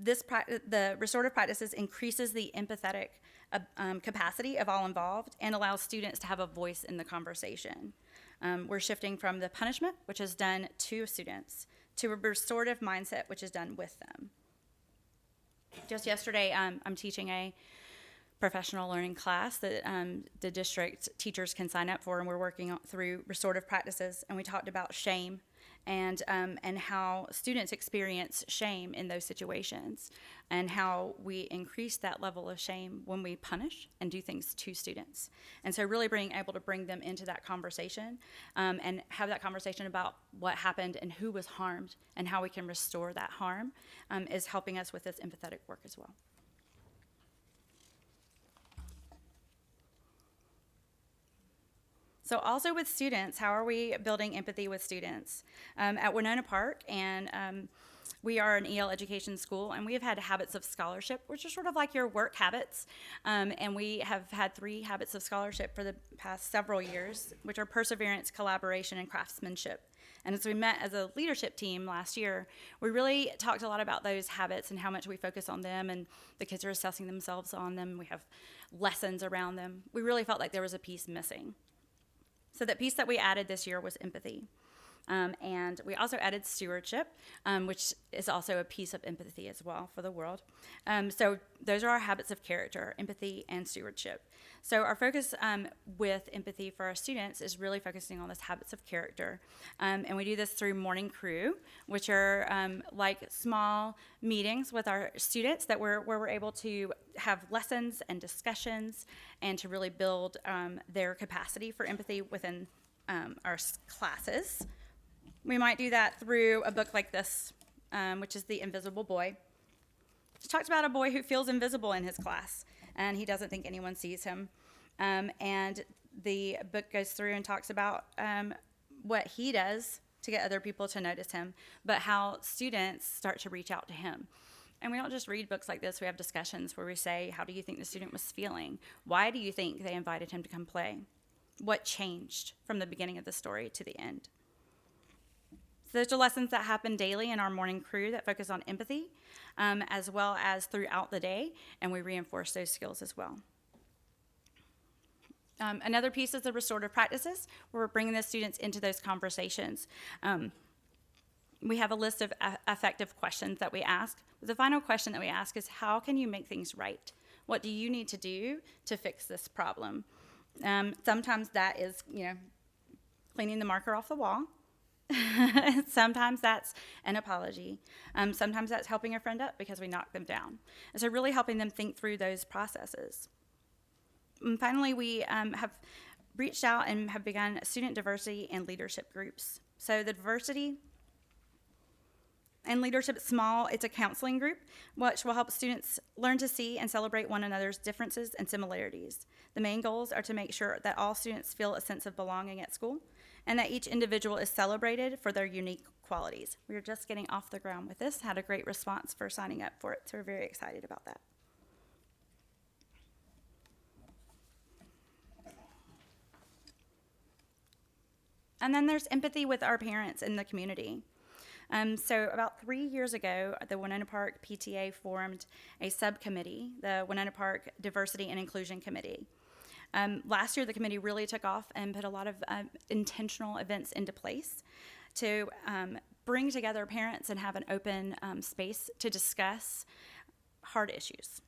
the restorative practices increases the empathetic capacity of all involved and allows students to have a voice in the conversation. We're shifting from the punishment, which is done to students, to a restorative mindset, which is done with them. Just yesterday, I'm teaching a professional learning class that the district teachers can sign up for, and we're working through restorative practices, and we talked about shame and how students experience shame in those situations, and how we increase that level of shame when we punish and do things to students. And so really being able to bring them into that conversation and have that conversation about what happened and who was harmed and how we can restore that harm is helping us with this empathetic work as well. So also with students, how are we building empathy with students? At Winona Park, and we are an EL education school, and we have had habits of scholarship, which are sort of like your work habits. And we have had 3 habits of scholarship for the past several years, which are perseverance, collaboration, and craftsmanship. And as we met as a leadership team last year, we really talked a lot about those habits and how much we focus on them, and the kids are assessing themselves on them. We have lessons around them. We really felt like there was a piece missing. So that piece that we added this year was empathy. And we also added stewardship, which is also a piece of empathy as well for the world. So those are our habits of character, empathy and stewardship. So our focus with empathy for our students is really focusing on those habits of character. And we do this through Morning Crew, which are like small meetings with our students where we're able to have lessons and discussions and to really build their capacity for empathy within our classes. We might do that through a book like this, which is The Invisible Boy. It talks about a boy who feels invisible in his class, and he doesn't think anyone sees him. And the book goes through and talks about what he does to get other people to notice him, but how students start to reach out to him. And we don't just read books like this, we have discussions where we say, how do you think the student was feeling? Why do you think they invited him to come play? What changed from the beginning of the story to the end? So those are lessons that happen daily in our Morning Crew that focus on empathy, as well as throughout the day, and we reinforce those skills as well. Another piece is the restorative practices, where we're bringing the students into those conversations. We have a list of effective questions that we ask. The final question that we ask is, how can you make things right? What do you need to do to fix this problem? Sometimes that is, cleaning the marker off the wall. Sometimes that's an apology. Sometimes that's helping a friend up because we knocked them down. And so really helping them think through those processes. And finally, we have reached out and have begun student diversity and leadership groups. So the diversity and leadership is small. It's a counseling group, which will help students learn to see and celebrate one another's differences and similarities. The main goals are to make sure that all students feel a sense of belonging at school, and that each individual is celebrated for their unique qualities. We are just getting off the ground with this, had a great response for signing up for it, so we're very excited about that. And then there's empathy with our parents in the community. So about 3 years ago, the Winona Park PTA formed a subcommittee, the Winona Park Diversity and Inclusion Committee. Last year, the committee really took off and put a lot of intentional events into place to bring together parents and have an open space to discuss hard issues,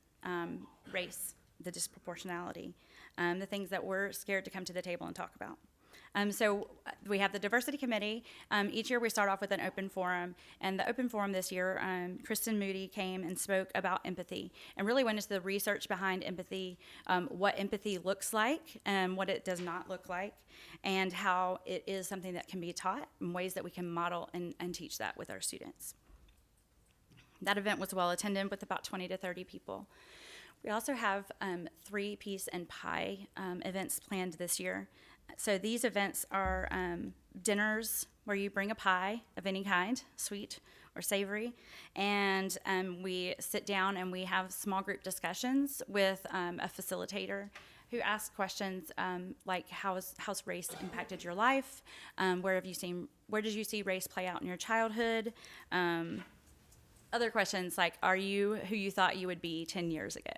race, the disproportionality, the things that we're scared to come to the table and talk about. So we have the diversity committee. Each year we start off with an open forum, and the open forum this year, Kristen Moody came and spoke about empathy and really went into the research behind empathy, what empathy looks like and what it does not look like, and how it is something that can be taught in ways that we can model and teach that with our students. That event was well attended with about 20 to 30 people. We also have 3 Peace and Pie events planned this year. So these events are dinners where you bring a pie of any kind, sweet or savory, and we sit down and we have small group discussions with a facilitator who asks questions like how's race impacted your life? Where did you see race play out in your childhood? other questions like, are you who you thought you would be 10 years ago?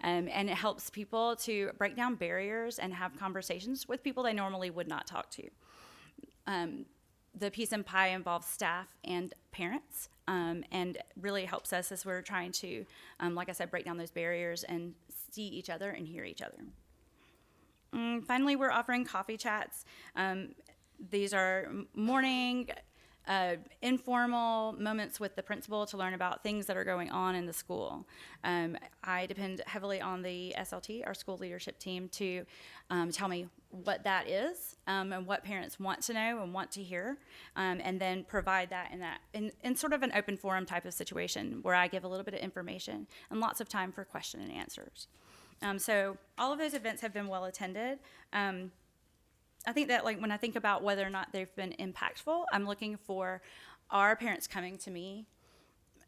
And it helps people to break down barriers and have conversations with people they normally would not talk to. The Peace and Pie involves staff and parents, and really helps us as we're trying to, like I said, break down those barriers and see each other and hear each other. Finally, we're offering coffee chats. These are morning, informal moments with the principal to learn about things that are going on in the school. I depend heavily on the SLT, our school leadership team, to tell me what that is and what parents want to know and want to hear, and then provide that in sort of an open forum type of situation where I give a little bit of information and lots of time for question and answers. So all of those events have been well attended. I think that, like, when I think about whether or not they've been impactful, I'm looking for our parents coming to me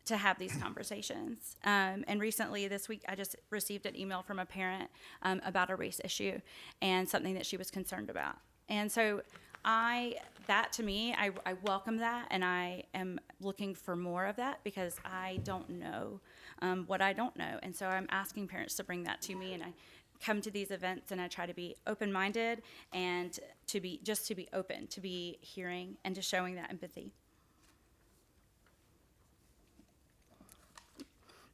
to have these conversations. And recently, this week, I just received an email from a parent about a race issue and something that she was concerned about. And so I welcome that, and I am looking for more of that because I don't know what I don't know. And so I'm asking parents to bring that to me, and I come to these events and I try to be open-minded and to be open, to be hearing and to showing that empathy.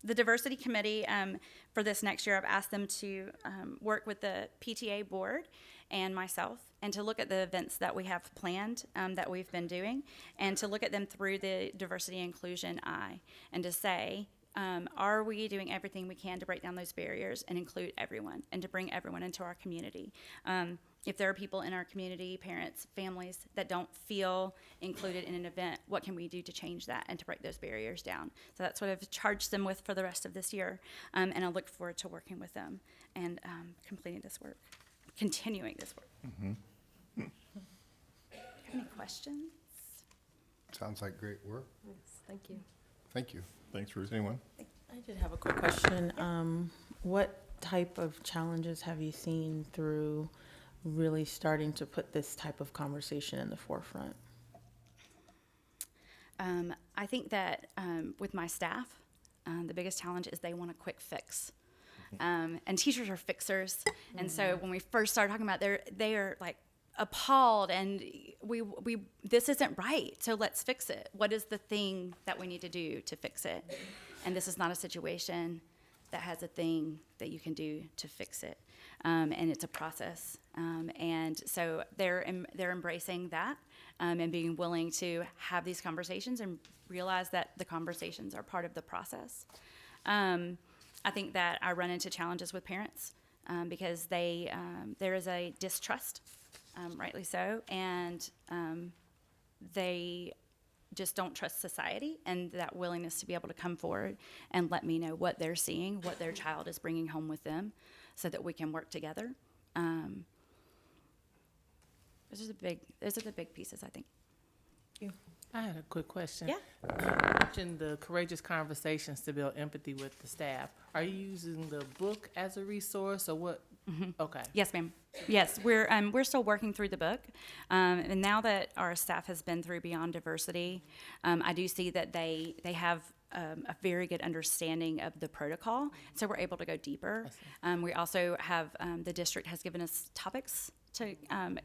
The diversity committee for this next year, I've asked them to work with the PTA board and myself and to look at the events that we have planned that we've been doing and to look at them through the diversity inclusion eye and to say, are we doing everything we can to break down those barriers and include everyone and to bring everyone into our community? If there are people in our community, parents, families that don't feel included in an event, what can we do to change that and to break those barriers down? So that's what I've charged them with for the rest of this year, and I look forward to working with them and completing this work, continuing this work. Mm-hmm. Any questions? Sounds like great work. Yes, thank you. Thank you. Thanks, Ruth. Anyone? I did have a quick question. What type of challenges have you seen through really starting to put this type of conversation in the forefront? I think that with my staff, the biggest challenge is they want a quick fix. And teachers are fixers. And so when we first started talking about they are like appalled and this isn't right, so let's fix it. What is the thing that we need to do to fix it? And this is not a situation that has a thing that you can do to fix it. And it's a process. And so they're embracing that and being willing to have these conversations and realize that the conversations are part of the process. I think that I run into challenges with parents because there is a distrust, rightly so, and they just don't trust society and that willingness to be able to come forward and let me know what they're seeing, what their child is bringing home with them so that we can work together. Those are the big pieces, I think. I had a quick question. Yeah. You mentioned the Courageous Conversations to build empathy with the staff. Are you using the book as a resource or what? Mm-hmm. Okay. Yes, ma'am. Yes, we're still working through the book, and now that our staff has been through Beyond Diversity, I do see that they have a very good understanding of the protocol, so we're able to go deeper. We also have the district has given us topics to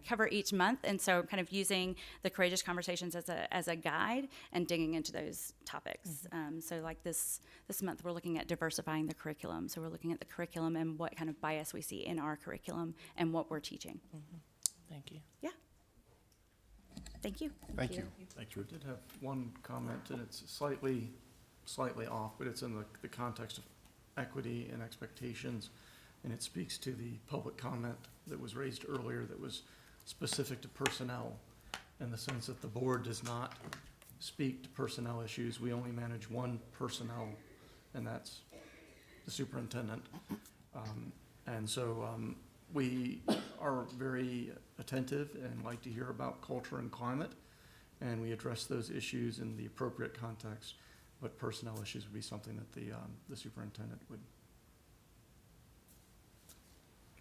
cover each month, and so kind of using the Courageous Conversations as a guide and digging into those topics. So like this month, we're looking at diversifying the curriculum. So we're looking at the curriculum and what kind of bias we see in our curriculum and what we're teaching. Thank you. Yeah. Thank you. Thank you. Thanks, Ruth. I did have one comment, and it's slightly off, but it's in the context of equity and expectations, and it speaks to the public comment that was raised earlier that was specific to personnel, in the sense that the board does not speak to personnel issues. We only manage one personnel, and that's the superintendent. And so we are very attentive and like to hear about culture and climate, and we address those issues in the appropriate context. But personnel issues would be something that the superintendent would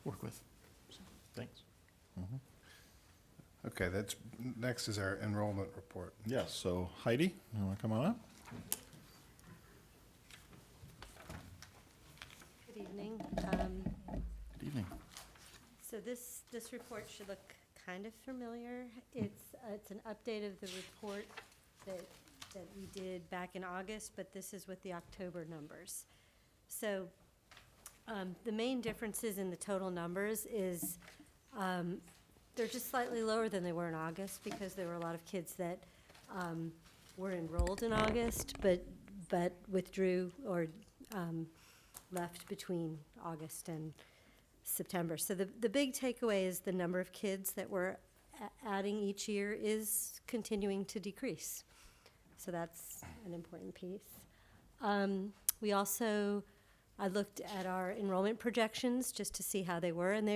work with. So, thanks. Okay, next is our enrollment report. Yes, so Heidi, you want to come on up? evening. Good evening. So this report should look kind of familiar. It's an update of the report that we did back in August, but this is with the October numbers. So the main differences in the total numbers is they're just slightly lower than they were in August because there were a lot of kids that were enrolled in August, but withdrew or left between August and September. So the big takeaway is the number of kids that we're adding each year is continuing to decrease. So that's an important piece. We also, I looked at our enrollment projections just to see how they were, and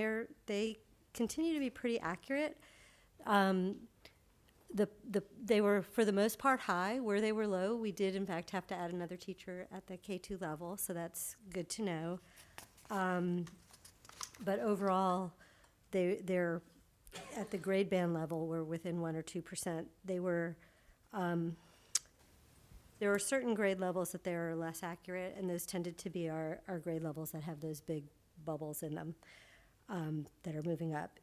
they continue to be pretty accurate. They were, for the most part, high. Where they were low, we did, in fact, have to add another teacher at the K2 level, so that's good to know. But overall, they're at the grade band level, we're within 1 or 2%. They were, there are certain grade levels that they are less accurate, and those tended to be our grade levels that have those big bubbles in them that are moving up.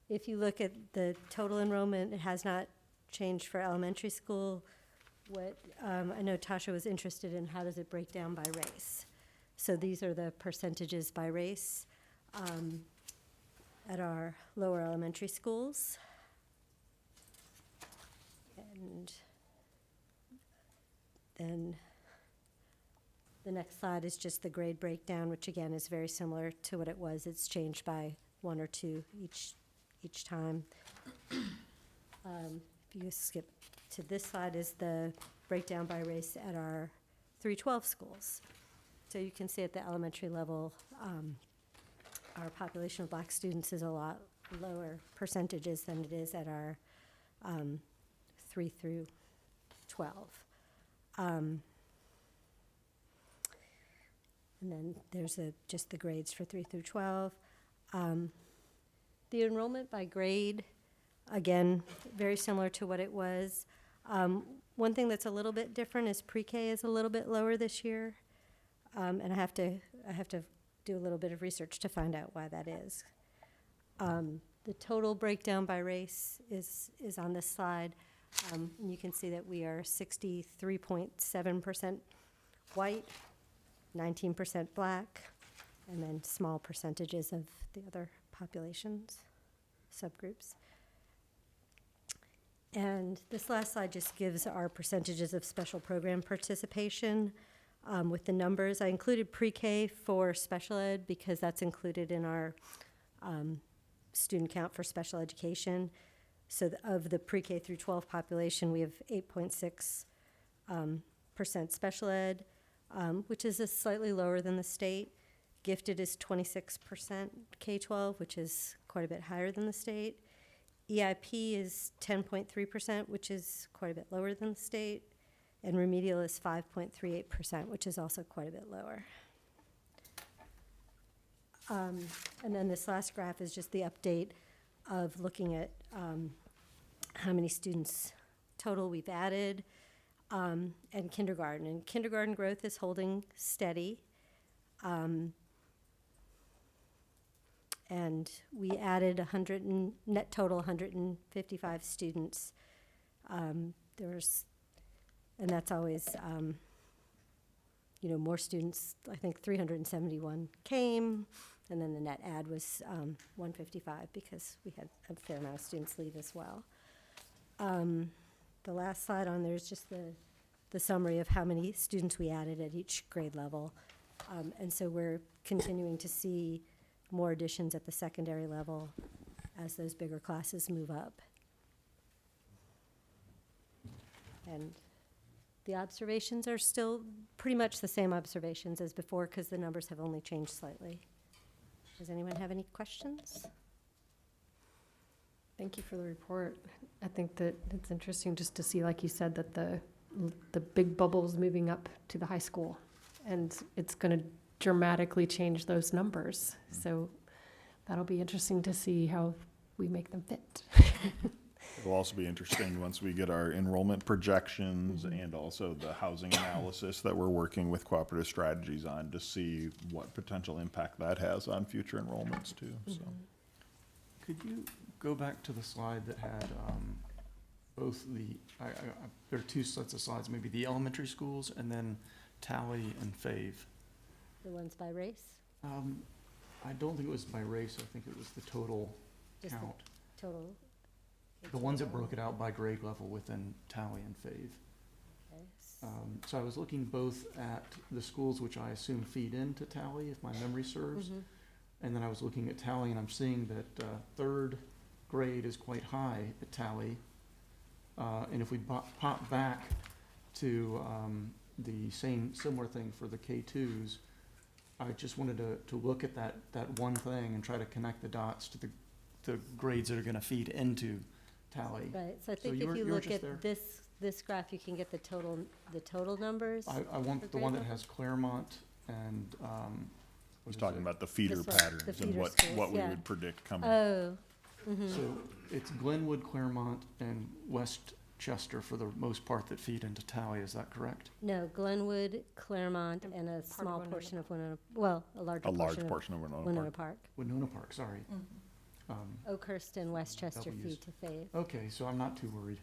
If you look at the total enrollment, it has not changed for elementary school. What I know Tasha was interested in, how does it break down by race? So these are the percentages by race at our lower elementary schools. And then the next slide is just the grade breakdown, which again is very similar to what it was. It's changed by 1 or 2 each time. If you skip to this slide is the breakdown by race at our 312 schools. So you can see at the elementary level, our population of black students is a lot lower percentages than it is at our 3 through 12. And then there's just the grades for 3 through 12. The enrollment by grade, again, very similar to what it was. One thing that's a little bit different is pre-K is a little bit lower this year. And I have to do a little bit of research to find out why that is. The total breakdown by race is on this slide. And you can see that we are 63.7% white, 19% black, and then small percentages of the other populations, subgroups. And this last slide just gives our percentages of special program participation with the numbers. I included pre-K for special ed because that's included in our student count for special education. So of the pre-K through 12 population, we have 8.6% special ed, which is slightly lower than the state. Gifted is 26% K-12, which is quite a bit higher than the state. EIP is 10.3%, which is quite a bit lower than the state. And remedial is 5.38%, which is also quite a bit lower. And then this last graph is just the update of looking at how many students total we've added and kindergarten. And kindergarten growth is holding steady. And we added net total 155 students. And that's always, more students. I think 371 came, and then the net add was 155 because we had a fair amount of students leave as well. The last slide on there is just the summary of how many students we added at each grade level. And so we're continuing to see more additions at the secondary level as those bigger classes move up. And the observations are still pretty much the same observations as before because the numbers have only changed slightly. Does anyone have any questions? Thank you for the report. I think that it's interesting just to see, like you said, that the big bubbles moving up to the high school, and it's going to dramatically change those numbers. So that'll be interesting to see how we make them fit. It'll also be interesting once we get our enrollment projections and also the housing analysis that we're working with Cooperative Strategies on to see what potential impact that has on future enrollments too, so. Could you go back to the slide that had both the, there are two sets of slides, maybe the elementary schools and then Tally and Fave. The ones by race? I don't think it was by race, I think it was the total Just the count. total? The ones that broke it out by grade level within Tally and Fave. Okay. So I was looking both at the schools which I assume feed into Tally, if my memory serves. Mhm. And then I was looking at Tally and I'm seeing that third grade is quite high at Tally. And if we pop back to the similar thing for the K2s, I just wanted to look at that one thing and try to connect the dots to the grades that are gonna feed into Tally. Right, so I So think you if were- you you were look just there. at this graph, you can get the total numbers. I want for the one grade that level. has Claremont and, what He's is talking it? about the feeder This one, patterns the and feeder what schools, we yeah. would predict coming. Oh, mhm. So it's Glenwood, Claremont, and Westchester for the most part that feed into Tally, is that correct? No, Glenwood, Claremont, and a small Winona portion of Winona, well, a larger A large portion portion of Winona Winona Park. Park. Winona Park, sorry. Oakhurst and Westchester W's. feed to Fave. Okay, so I'm not too worried.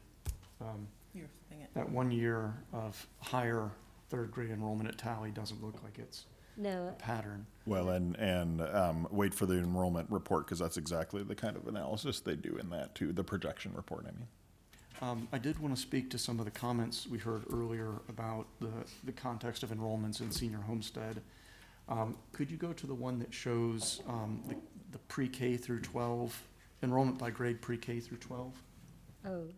You're thinking. That 1 year of higher third grade enrollment at Tally doesn't look like it's No, a pattern. Well, and wait for the enrollment report, because that's exactly the kind of analysis they do in that too, the projection report, I mean. I did want to speak to some of the comments we heard earlier about the context of enrollments in senior homestead. Could you go to the one that shows the pre-K through 12, enrollment by grade pre-K through 12? oh,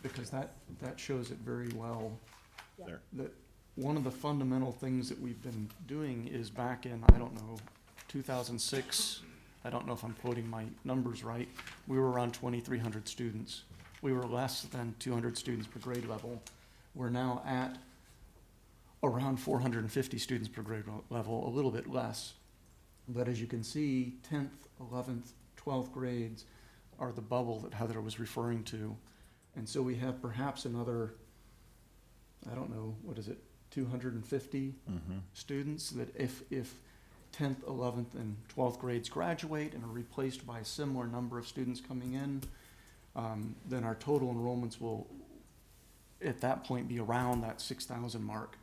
Because that shows it very well. Yeah. There. That one of the fundamental things that we've been doing is back in, I don't know, 2006, I don't know if I'm quoting my numbers right, we were around 2,300 students. We were less than 200 students per grade level. We're now at around 450 students per grade level, a little bit less. But as you can see, 10th, 11th, 12th grades are the bubble that Heather was referring to. And so we have perhaps another, I don't know, what is it, 250 students that if 10th, 11th, and 12th grades graduate and are replaced by a similar number of students coming in, then our total enrollments will, at that point, be around that 6,000 mark.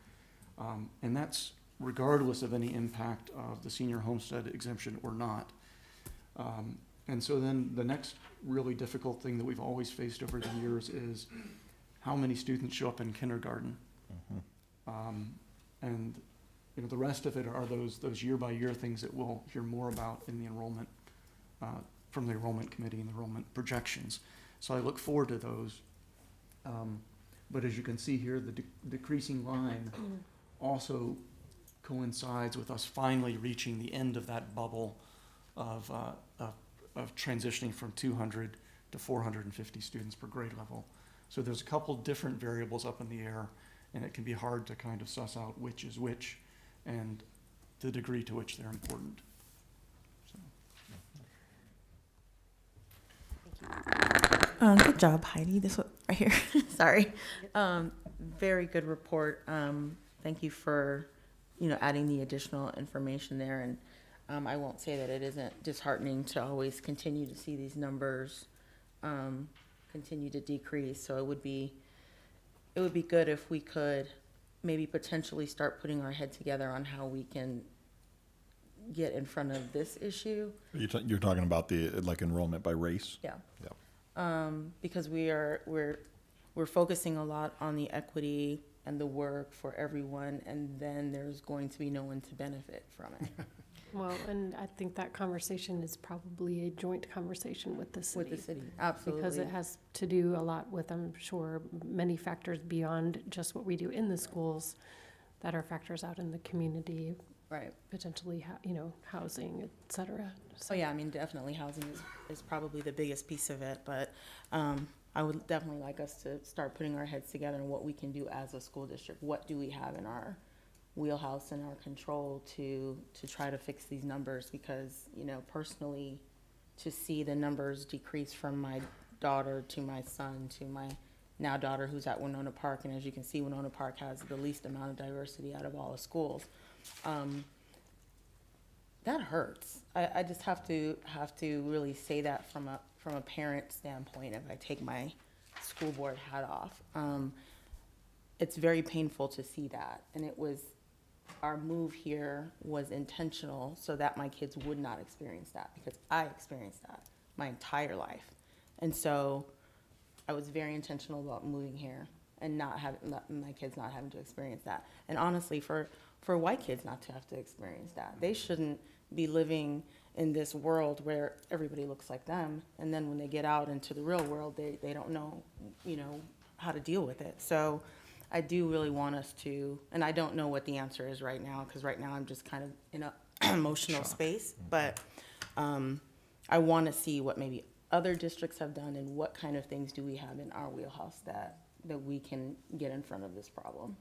And that's regardless of any impact of the senior homestead exemption or not. And so then the next really difficult thing that we've always faced over the years is how many students show up in kindergarten. And you know, the rest of it are those year-by-year things that we'll hear more about in the enrollment, from the enrollment committee and the enrollment projections. So I look forward to those. But as you can see here, the decreasing line also coincides with us finally reaching the end of that bubble of transitioning from 200 to 450 students per grade level. So there's a couple different variables up in the air, and it can be hard to kind of suss out which is which and the degree to which they're important. So. Good job, Heidi. This one right here. Sorry. Very good report. Thank you for, adding the additional information there. And I won't say that it isn't disheartening to always continue to see these numbers continue to decrease. So it would be good if we could maybe potentially start putting our head together on how we can get in front of this issue. You're talking about the, like, enrollment by race? Yeah. Yeah. Because we're focusing a lot on the equity and the work for everyone, and then there's going to be no one to benefit from it. Well, and I think that conversation is probably a joint conversation with the city. With the city, absolutely. Because it has to do a lot with, I'm sure, many factors beyond just what we do in the schools that are factors out in the community. Right. Potentially, housing, et cetera. So yeah, I mean, definitely housing is probably the biggest piece of it, but I would definitely like us to start putting our heads together on what we can do as a school district. What do we have in our wheelhouse and our control to try to fix these numbers? Because, personally, to see the numbers decrease from my daughter, to my son, to my now daughter who's at Winona Park. And as you can see, Winona Park has the least amount of diversity out of all the schools. That hurts. I just have to really say that from a parent standpoint, if I take my school board hat off. It's very painful to see that. And our move here was intentional so that my kids would not experience that, because I experienced that my entire life. And so I was very intentional about moving here and my kids not having to experience that. And honestly, for white kids not to have to experience that. They shouldn't be living in this world where everybody looks like them, and then when they get out into the real world, they don't know, how to deal with it. So I do really want us to, and I don't know what the answer is right now, because right now I'm just kind of in an emotional space, but I want to see what maybe other districts have done and what kind of things do we have in our wheelhouse that we can get in front of this problem.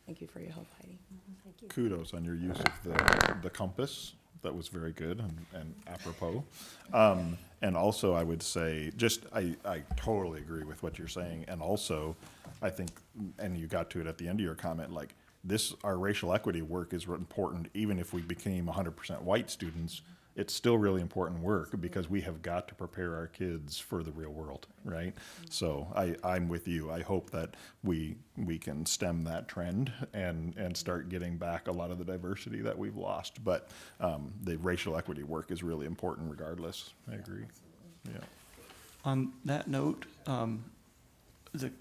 Thank you for your help, Heidi. Thank you. Kudos on your use of the compass. That was very good and apropos. And also, I would say, I totally agree with what you're saying. And also, I think, and you got to it at the end of your comment, like our racial equity work is important. Even if we became 100% white students, it's still really important work, because we have got to prepare our kids for the real world, right? So I'm with you. I hope that we can stem that trend and start getting back a lot of the diversity that we've lost. But the racial equity work is really important regardless. I agree. Yeah. On that note, the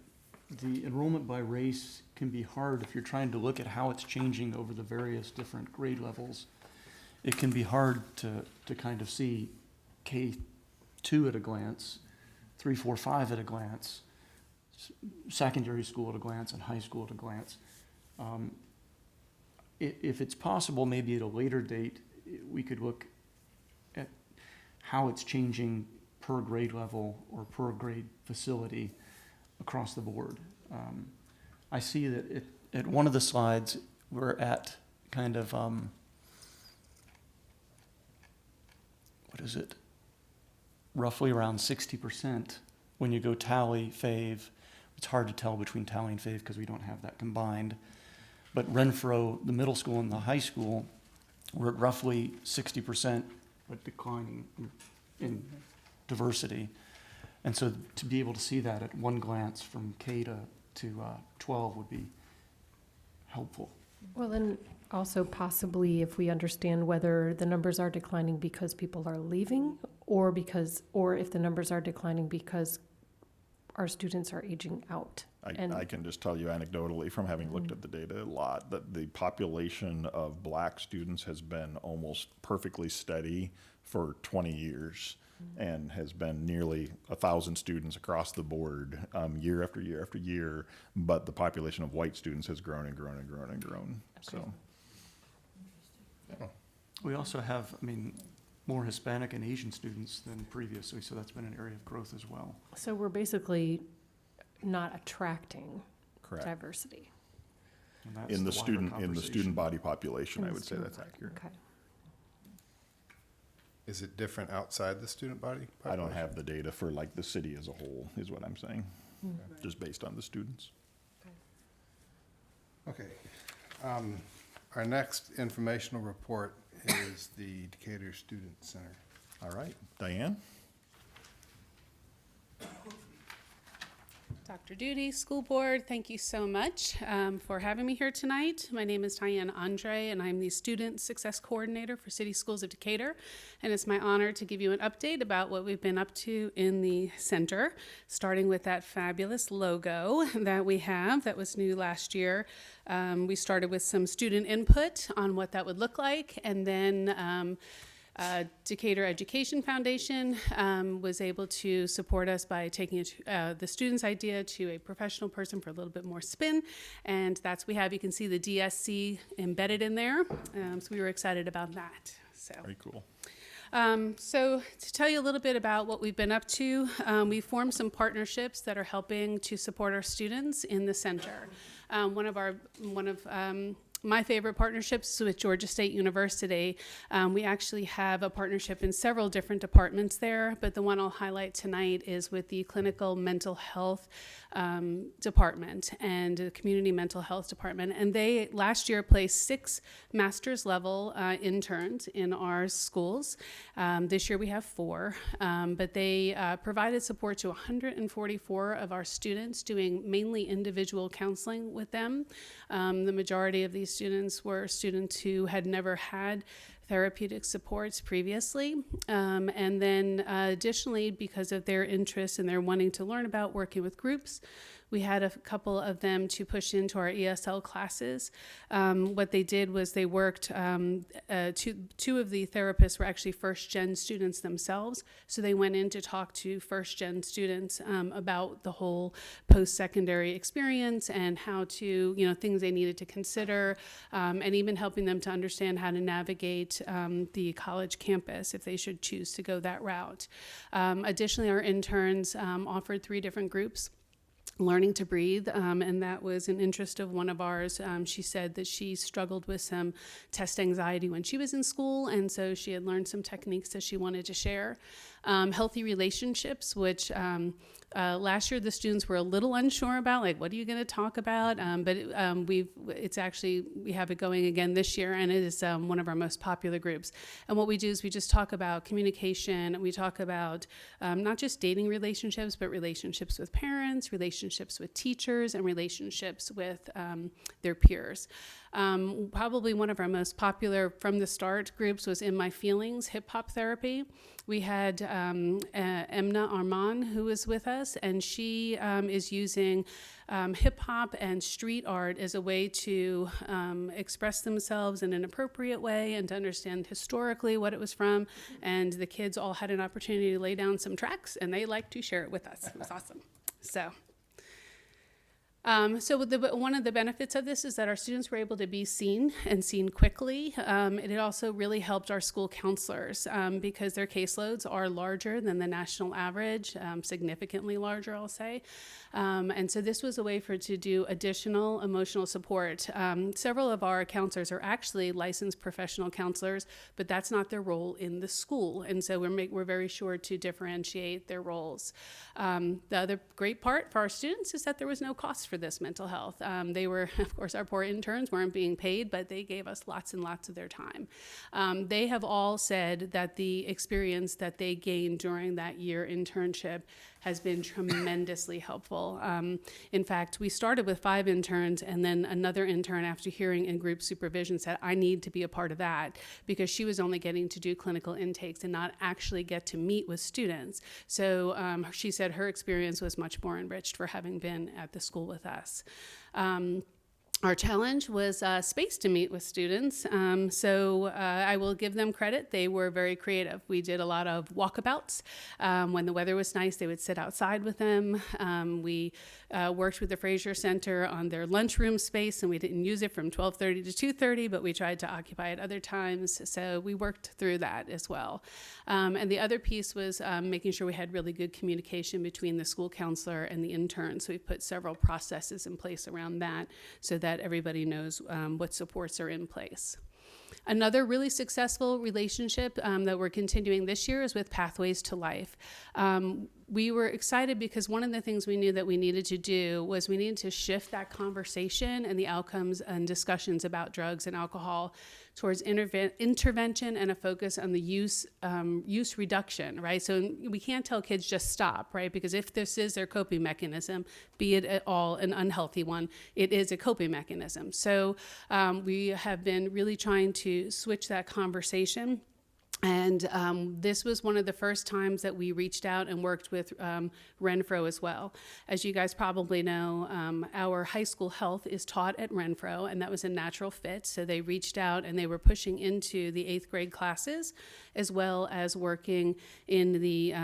enrollment by race can be hard if you're trying to look at how it's changing over the various different grade levels. It can be hard to kind of see K2 at a glance, 3, 4, 5 at a glance, secondary school at a glance, and high school at a glance. If it's possible, maybe at a later date, we could look at how it's changing per grade level or per grade facility across the board. I see that at one of the slides, we're at kind of, roughly around 60% when you go Tally, Fave. It's hard to tell between Tally and Fave because we don't have that combined. But Renfro, the middle school and the high school, we're at roughly 60%, but declining in diversity. And so to be able to see that at one glance from K to 12 would be helpful. Well, and also possibly if we understand whether the numbers are declining because people are leaving, or if the numbers are declining because our students are aging out. I can just tell you anecdotally from having looked at the data a lot that the population of black students has been almost perfectly steady for 20 years. And has been nearly 1,000 students across the board year after year after year, but the population of white students has grown and grown and grown and grown. Okay. So, yeah. We also have, more Hispanic and Asian students than previously, so that's been an area of growth as well. So we're basically not attracting Correct. Diversity. And that's in the student conversation. Body population, I would say that's accurate. Okay. Is it different outside the student body population? I don't have the data for like the city as a whole, is what I'm saying, just based on the students. Okay. Our next informational report is the Decatur Student Center. All right, Diane? Dr. Duty, School Board, thank you so much for having me here tonight. My name is Diane Andre, and I'm the Student Success Coordinator for City Schools of Decatur. And it's my honor to give you an update about what we've been up to in the center, starting with that fabulous logo that we have that was new last year. We started with some student input on what that would look like, and then Decatur Education Foundation was able to support us by taking the student's idea to a professional person for a little bit more spin, and that's what we have. You can see the DSC embedded in there, so we were excited about that. So. Very cool. So to tell you a little bit about what we've been up to, we formed some partnerships that are helping to support our students in the center. One of my favorite partnerships is with Georgia State University. We actually have a partnership in several different departments there, but the one I'll highlight tonight is with the clinical mental health department and the community mental health department. And they last year placed 6 master's level interns in our schools. This year we have 4, but they provided support to 144 of our students, doing mainly individual counseling with them. The majority of these students were students who had never had therapeutic supports previously. And then additionally, because of their interest and their wanting to learn about working with groups, we had a couple of them to push into our ESL classes. What they did was they worked, two of the therapists were actually first-gen students themselves, so they went in to talk to first-gen students about the whole post-secondary experience and how to, things they needed to consider, and even helping them to understand how to navigate the college campus if they should choose to go that route. Additionally, our interns offered 3 different groups. Learning to breathe, and that was an interest of one of ours. She said that she struggled with some test anxiety when she was in school, and so she had learned some techniques that she wanted to share. Healthy relationships, which last year the students were a little unsure about, like, what are you going to talk about? But we have it going again this year, and it is one of our most popular groups. And what we do is we just talk about communication. We talk about not just dating relationships, but relationships with parents, relationships with teachers, and relationships with their peers. Probably one of our most popular from the start groups was In My Feelings, hip hop therapy. We had Emna Arman, who was with us, and she is using hip hop and street art as a way to express themselves in an appropriate way and to understand historically what it was from. And the kids all had an opportunity to lay down some tracks, and they liked to share it with us. It was awesome. So one of the benefits of this is that our students were able to be seen and seen quickly. It also really helped our school counselors because their caseloads are larger than the national average, significantly larger, I'll say. And so this was a way to do additional emotional support. Several of our counselors are actually licensed professional counselors, but that's not their role in the school. And so we're very sure to differentiate their roles. The other great part for our students is that there was no cost for this mental health. They were, of course, our poor interns weren't being paid, but they gave us lots and lots of their time. They have all said that the experience that they gained during that year internship has been tremendously helpful. In fact, we started with 5 interns, and then another intern, after hearing in group supervision, said, I need to be a part of that, because she was only getting to do clinical intakes and not actually get to meet with students. So she said her experience was much more enriched for having been at the school with us. Our challenge was space to meet with students. So I will give them credit. They were very creative. We did a lot of walkabouts. When the weather was nice, they would sit outside with them. We worked with the Fraser Center on their lunchroom space, and we didn't use it from 12:30 to 2:30, but we tried to occupy it other times. So we worked through that as well. And the other piece was making sure we had really good communication between the school counselor and the intern. So we put several processes in place around that so that everybody knows what supports are in place. Another really successful relationship that we're continuing this year is with Pathways to Life. We were excited because one of the things we knew that we needed to do was we needed to shift that conversation and the outcomes and discussions about drugs and alcohol towards intervention and a focus on the use reduction, right? So we can't tell kids just stop, right? Because if this is their coping mechanism, be it at all an unhealthy one, it is a coping mechanism. So we have been really trying to switch that conversation. And this was one of the first times that we reached out and worked with Renfro as well. As you guys probably know, our high school health is taught at Renfro, and that was a natural fit. So they reached out and they were pushing into the 8th grade classes, as well as working in the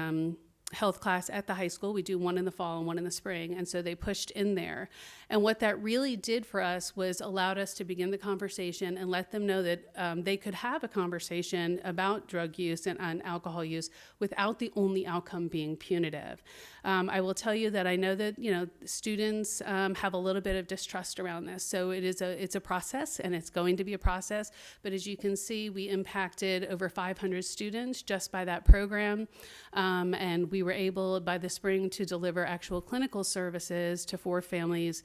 health class at the high school. We do one in the fall and one in the spring, and so they pushed in there. And what that really did for us was allowed us to begin the conversation and let them know that they could have a conversation about drug use and alcohol use without the only outcome being punitive. I will tell you that I know that students have a little bit of distrust around this, so it's a process, and it's going to be a process. But as you can see, we impacted over 500 students just by that program, and we were able by the spring to deliver actual clinical services to 4 families,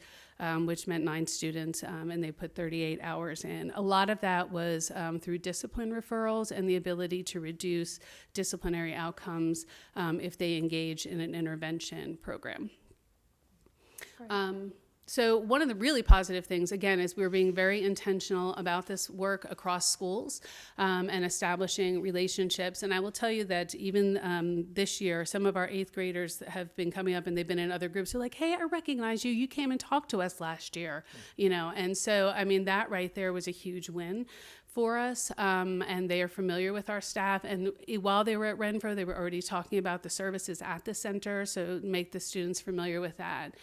which meant 9 students, and they put 38 hours in. A lot of that was through discipline referrals and the ability to reduce disciplinary outcomes if they engage in an intervention program. So one of the really positive things, again, is we're being very intentional about this work across schools and establishing relationships. And I will tell you that even this year, some of our 8th graders have been coming up, and they've been in other groups who are like, hey, I recognize you. You came and talked to us last year, And so, I mean, that right there was a huge win for us, and they are familiar with our staff. And while they were at Renfro, they were already talking about the services at the center, so make the students familiar with that.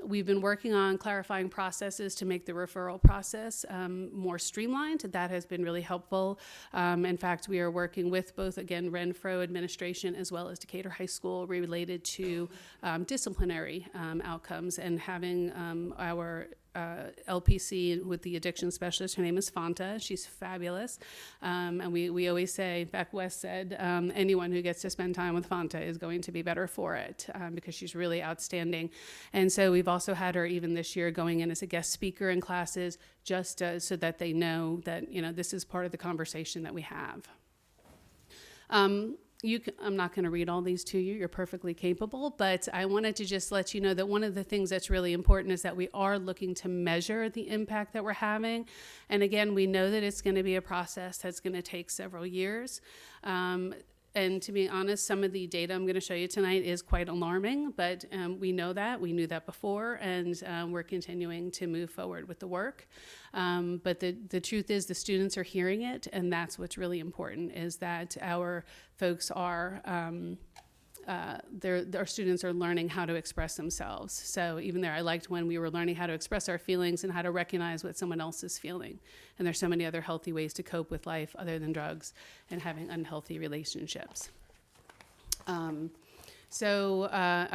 We've been working on clarifying processes to make the referral process more streamlined. That has been really helpful. In fact, we are working with both, again, Renfro administration as well as Decatur High School related to disciplinary outcomes, and having our LPC with the addiction specialist. Her name is Fanta. She's fabulous. And we always say, Beck West said, anyone who gets to spend time with Fanta is going to be better for it because she's really outstanding. And so we've also had her even this year going in as a guest speaker in classes, just so that they know that, this is part of the conversation that we have. I'm not going to read all these to you. You're perfectly capable, but I wanted to just let you know that one of the things that's really important is that we are looking to measure the impact that we're having. And again, we know that it's going to be a process that's going to take several years. And to be honest, some of the data I'm going to show you tonight is quite alarming, but we know that. We knew that before, and we're continuing to move forward with the work. But the truth is the students are hearing it, and that's what's really important, is that our folks are, our students are learning how to express themselves. So even there, I liked when we were learning how to express our feelings and how to recognize what someone else is feeling. And there's so many other healthy ways to cope with life other than drugs and having unhealthy relationships. I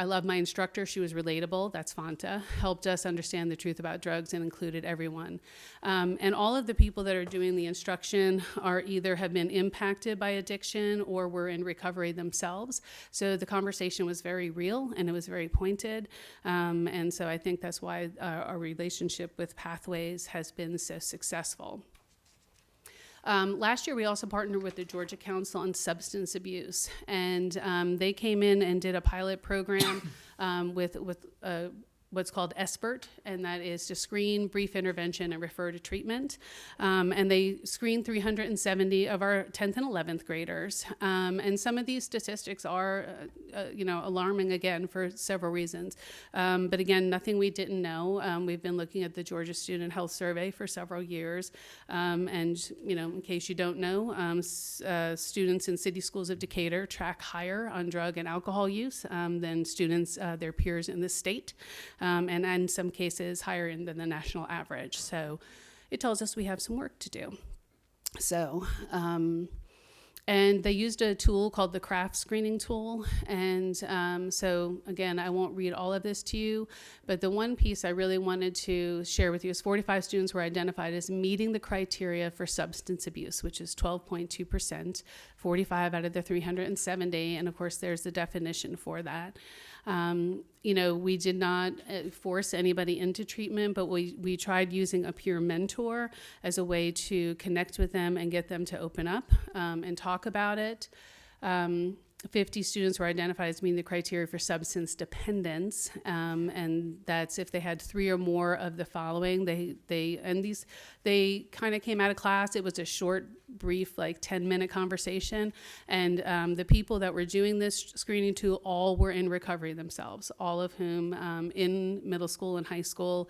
love my instructor. She was relatable. That's Fanta. Helped us understand the truth about drugs and included everyone. And all of the people that are doing the instruction are either have been impacted by addiction or were in recovery themselves. So the conversation was very real and it was very pointed. And so I think that's why our relationship with Pathways has been so successful. Last year, we also partnered with the Georgia Council on Substance Abuse, and they came in and did a pilot program with what's called SBIRT, and that is to screen, brief intervention, and refer to treatment. And they screened 370 of our 10th and 11th graders. And some of these statistics are, alarming again for several reasons. But again, nothing we didn't know. We've been looking at the Georgia Student Health Survey for several years. And, in case you don't know, students in city schools of Decatur track higher on drug and alcohol use than students, their peers in the state. And in some cases higher than the national average. So it tells us we have some work to do. So, and they used a tool called the CRAFT screening tool. And so again, I won't read all of this to you, but the one piece I really wanted to share with you is 45 students were identified as meeting the criteria for substance abuse, which is 12.2%, 45 out of the 370. And of course, there's the definition for that. We did not force anybody into treatment, but we tried using a peer mentor as a way to connect with them and get them to open up and talk about it. 50 students were identified as meeting the criteria for substance dependence, and that's if they had 3 or more of the following. They kind of came out of class. It was a short, brief, 10-minute conversation, and the people that were doing this screening tool all were in recovery themselves, all of whom in middle school and high school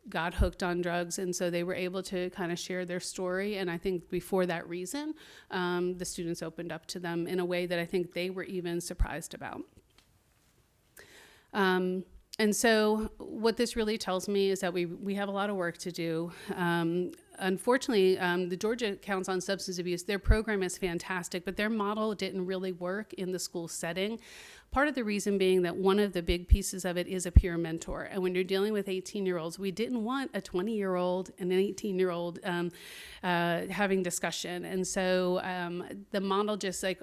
got hooked on drugs, and so they were able to kind of share their story. And I think before that reason, the students opened up to them in a way that I think they were even surprised about. And so what this really tells me is that we have a lot of work to do. Unfortunately, the Georgia Council on Substance Abuse, their program is fantastic, but their model didn't really work in the school setting. Part of the reason being that one of the big pieces of it is a peer mentor. And when you're dealing with 18-year-olds, we didn't want a 20-year-old and an 18-year-old having discussion. And so the model just like,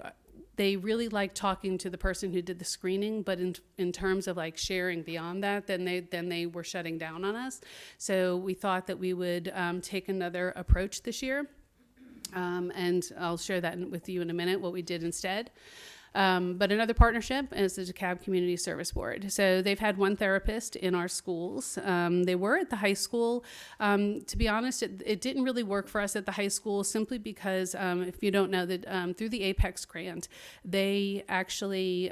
they really liked talking to the person who did the screening, but in terms of like sharing beyond that, then they were shutting down on us. So we thought that we would take another approach this year, and I'll share that with you in a minute, what we did instead. But another partnership is the DeKalb Community Service Board. So they've had one therapist in our schools. They were at the high school. To be honest, it didn't really work for us at the high school simply because, if you don't know, that through the Apex grant, they actually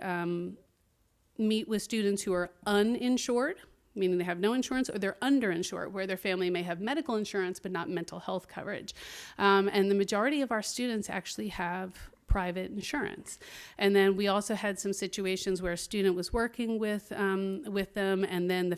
meet with students who are uninsured, meaning they have no insurance, or they're underinsured, where their family may have medical insurance but not mental health coverage. And the majority of our students actually have private insurance. And then we also had some situations where a student was working with them, and then the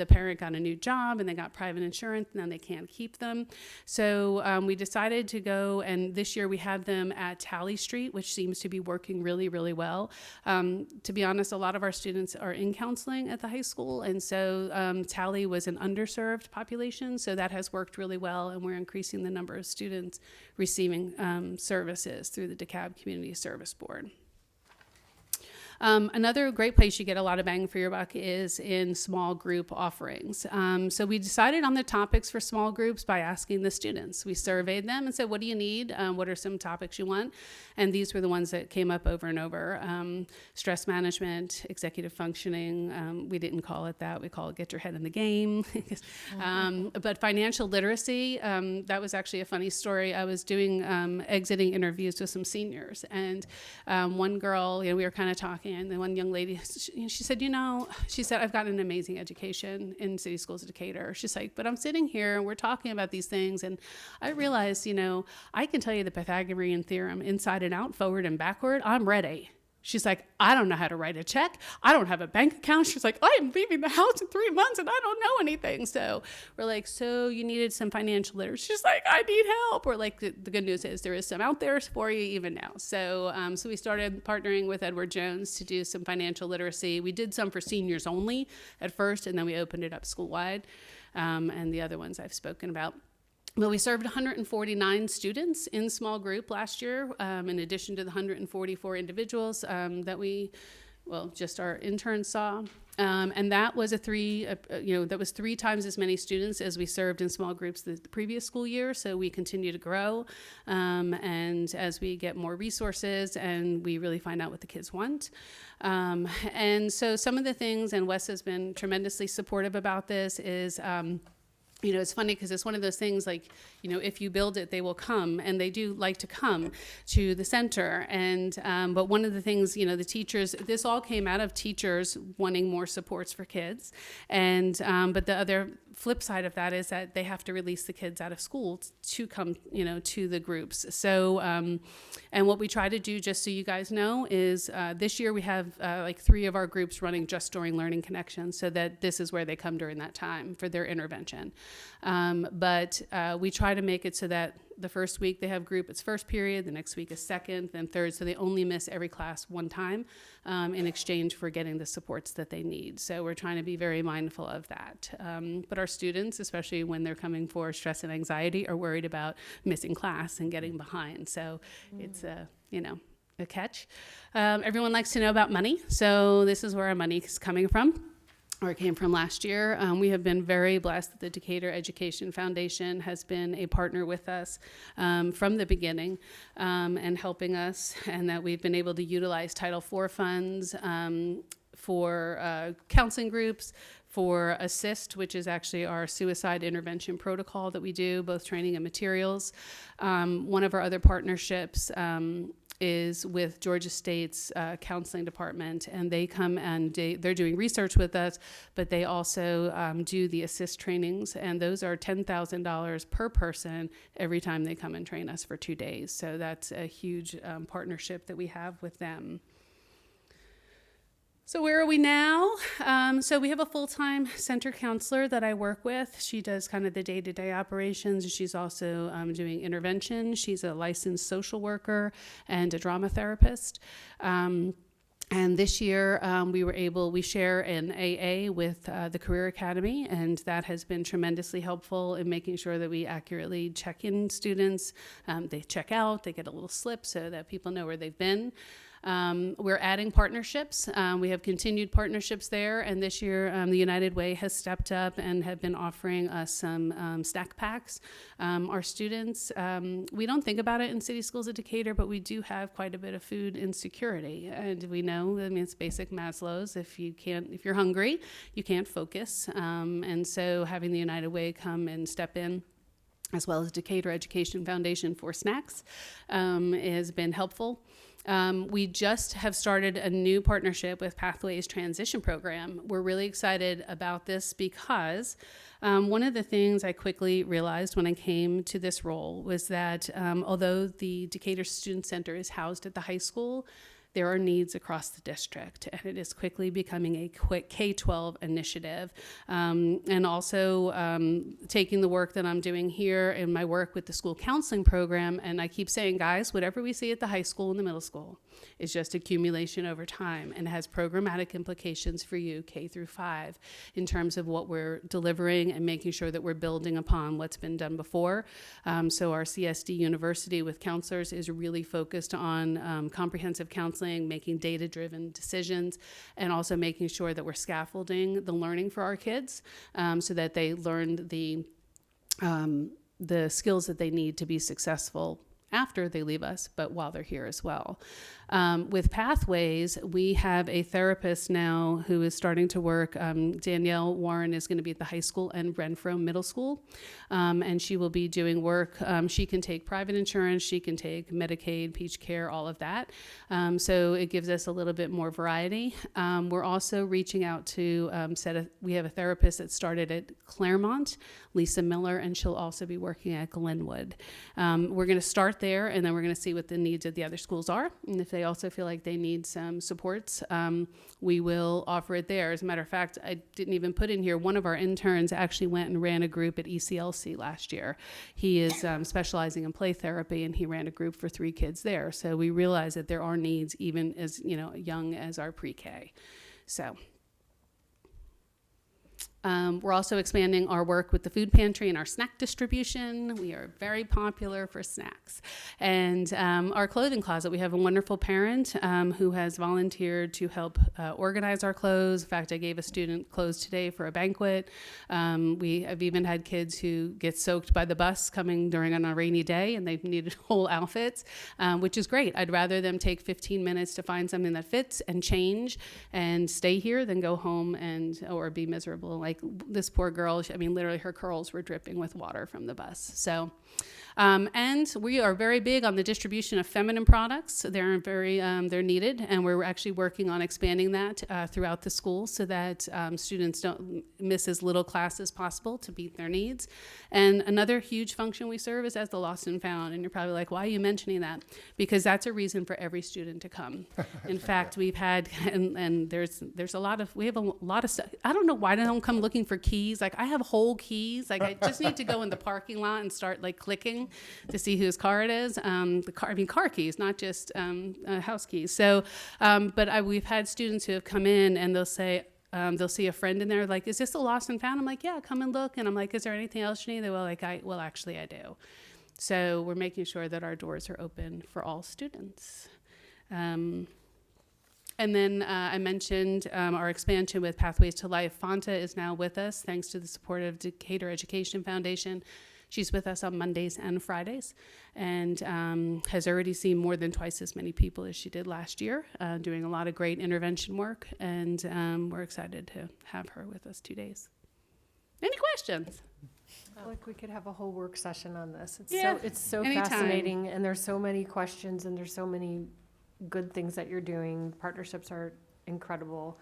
parent got a new job and they got private insurance, and then they can't keep them. So we decided to go, and this year we have them at Tally Street, which seems to be working really, really well. To be honest, a lot of our students are in counseling at the high school, and so Tally was an underserved population, so that has worked really well, and we're increasing the number of students receiving services through the DeKalb Community Service Board. Another great place you get a lot of bang for your buck is in small group offerings. So we decided on the topics for small groups by asking the students. We surveyed them and said, what do you need? What are some topics you want? And these were the ones that came up over and over. Stress management, executive functioning. We didn't call it that. We call it get your head in the game. But financial literacy, that was actually a funny story. I was doing exiting interviews with some seniors, and one girl, we were kind of talking, and the one young lady, she said, I've gotten an amazing education in City Schools of Decatur. She's like, but I'm sitting here and we're talking about these things, and I realized, I can tell you the Pythagorean theorem inside and out, forward and backward. I'm ready. She's like, I don't know how to write a check. I don't have a bank account. She's like, I am leaving the house in 3 months and I don't know anything. So we're like, so you needed some financial literacy? She's like, I need help. We're like, the good news is there is some out there for you even now. So we started partnering with Edward Jones to do some financial literacy. We did some for seniors only at first, and then we opened it up school-wide. And the other ones I've spoken about. Well, we served 149 students in small group last year, in addition to the 144 individuals that just our interns saw. And that was that was 3 times as many students as we served in small groups the previous school year. So we continue to grow, and as we get more resources and we really find out what the kids want. And so some of the things, and Wes has been tremendously supportive about this, is it's funny because it's one of those things like, if you build it, they will come, and they do like to come to the center. And but one of the things, the teachers, this all came out of teachers wanting more supports for kids. And but the other flip side of that is that they have to release the kids out of school to come, to the groups. So, and what we try to do, just so you guys know, is this year we have 3 of our groups running just during Learning Connections, so that this is where they come during that time for their intervention. But we try to make it so that the first week they have group, it's first period, the next week is second, then third, so they only miss every class one time in exchange for getting the supports that they need. So we're trying to be very mindful of that. But our students, especially when they're coming for stress and anxiety, are worried about missing class and getting behind. So it's a catch. Everyone likes to know about money, so this is where our money is coming from. Or it came from last year. We have been very blessed that the Decatur Education Foundation has been a partner with us from the beginning and helping us, and that we've been able to utilize Title IV funds for counseling groups, for ASSIST, which is actually our suicide intervention protocol that we do, both training and materials. One of our other partnerships is with Georgia State's counseling department, and they come and they're doing research with us, but they also do the assist trainings, and those are $10,000 per person every time they come and train us for 2 days. So that's a huge partnership that we have with them. So where are we now? So we have a full-time center counselor that I work with. She does kind of the day-to-day operations. She's also doing intervention. She's a licensed social worker and a drama therapist. And this year we share an AA with the Career Academy, and that has been tremendously helpful in making sure that we accurately check in students. They check out, they get a little slip so that people know where they've been. We're adding partnerships. We have continued partnerships there, and this year the United Way has stepped up and have been offering us some snack packs. Our students, we don't think about it in City Schools of Decatur, but we do have quite a bit of food insecurity, and we know, I mean, it's basic Maslow's. If you're hungry, you can't focus, and so having the United Way come and step in, as well as Decatur Education Foundation for snacks, has been helpful. We just have started a new partnership with Pathways Transition Program. We're really excited about this because one of the things I quickly realized when I came to this role was that although the Decatur Student Center is housed at the high school, there are needs across the district, and it is quickly becoming a quick K-12 initiative. And also taking the work that I'm doing here in my work with the school counseling program, and I keep saying, guys, whatever we see at the high school and the middle school is just accumulation over time and has programmatic implications for you, K through 5, in terms of what we're delivering and making sure that we're building upon what's been done before. So our CSD University with counselors is really focused on comprehensive counseling, making data-driven decisions, and also making sure that we're scaffolding the learning for our kids so that they learn the skills that they need to be successful after they leave us, but while they're here as well. With Pathways, we have a therapist now who is starting to work. Danielle Warren is going to be at the high school and Renfro Middle School, and she will be doing work. She can take private insurance, she can take Medicaid, Peach Care, all of that. So it gives us a little bit more variety. We're also reaching out to we have a therapist that started at Claremont, Lisa Miller, and she'll also be working at Glenwood. We're going to start there, and then we're going to see what the needs of the other schools are, and if they also feel like they need some supports, we will offer it there. As a matter of fact, I didn't even put in here, one of our interns actually went and ran a group at ECLC last year. He is specializing in play therapy, and he ran a group for 3 kids there. So we realize that there are needs even as young as our pre-K. So. We're also expanding our work with the food pantry and our snack distribution. We are very popular for snacks. And our clothing closet, we have a wonderful parent who has volunteered to help organize our clothes. In fact, I gave a student clothes today for a banquet. We have even had kids who get soaked by the bus coming on a rainy day, and they've needed whole outfits, which is great. I'd rather them take 15 minutes to find something that fits and change and stay here than go home or be miserable. Like this poor girl, I mean, literally her curls were dripping with water from the bus. So, and we are very big on the distribution of feminine products. They're they're needed, and we're actually working on expanding that throughout the school so that students don't miss as little class as possible to meet their needs. And another huge function we serve is as the lost and found. And you're probably like, why are you mentioning that? Because that's a reason for every student to come. In fact, we've had, and there's a lot of, we have a lot of stuff. I don't know why they don't come looking for keys. Like I have whole keys. Like I just need to go in the parking lot and start like clicking to see whose car it is. Car keys, not just house keys. So, but we've had students who have come in and they'll say, they'll see a friend in there, like, is this a lost and found? I'm like, yeah, come and look. And I'm like, is there anything else you need? They were like, well, actually I do. So we're making sure that our doors are open for all students. And then I mentioned our expansion with Pathways to Life. Fanta is now with us, thanks to the support of Decatur Education Foundation. She's with us on Mondays and Fridays, and has already seen more than twice as many people as she did last year, doing a lot of great intervention work, and we're excited to have her with us 2 days. Any questions? I feel like we could have a whole work session on this. Yeah, It's so anytime. fascinating, and there's so many questions, and there's so many good things that you're doing. Partnerships are incredible.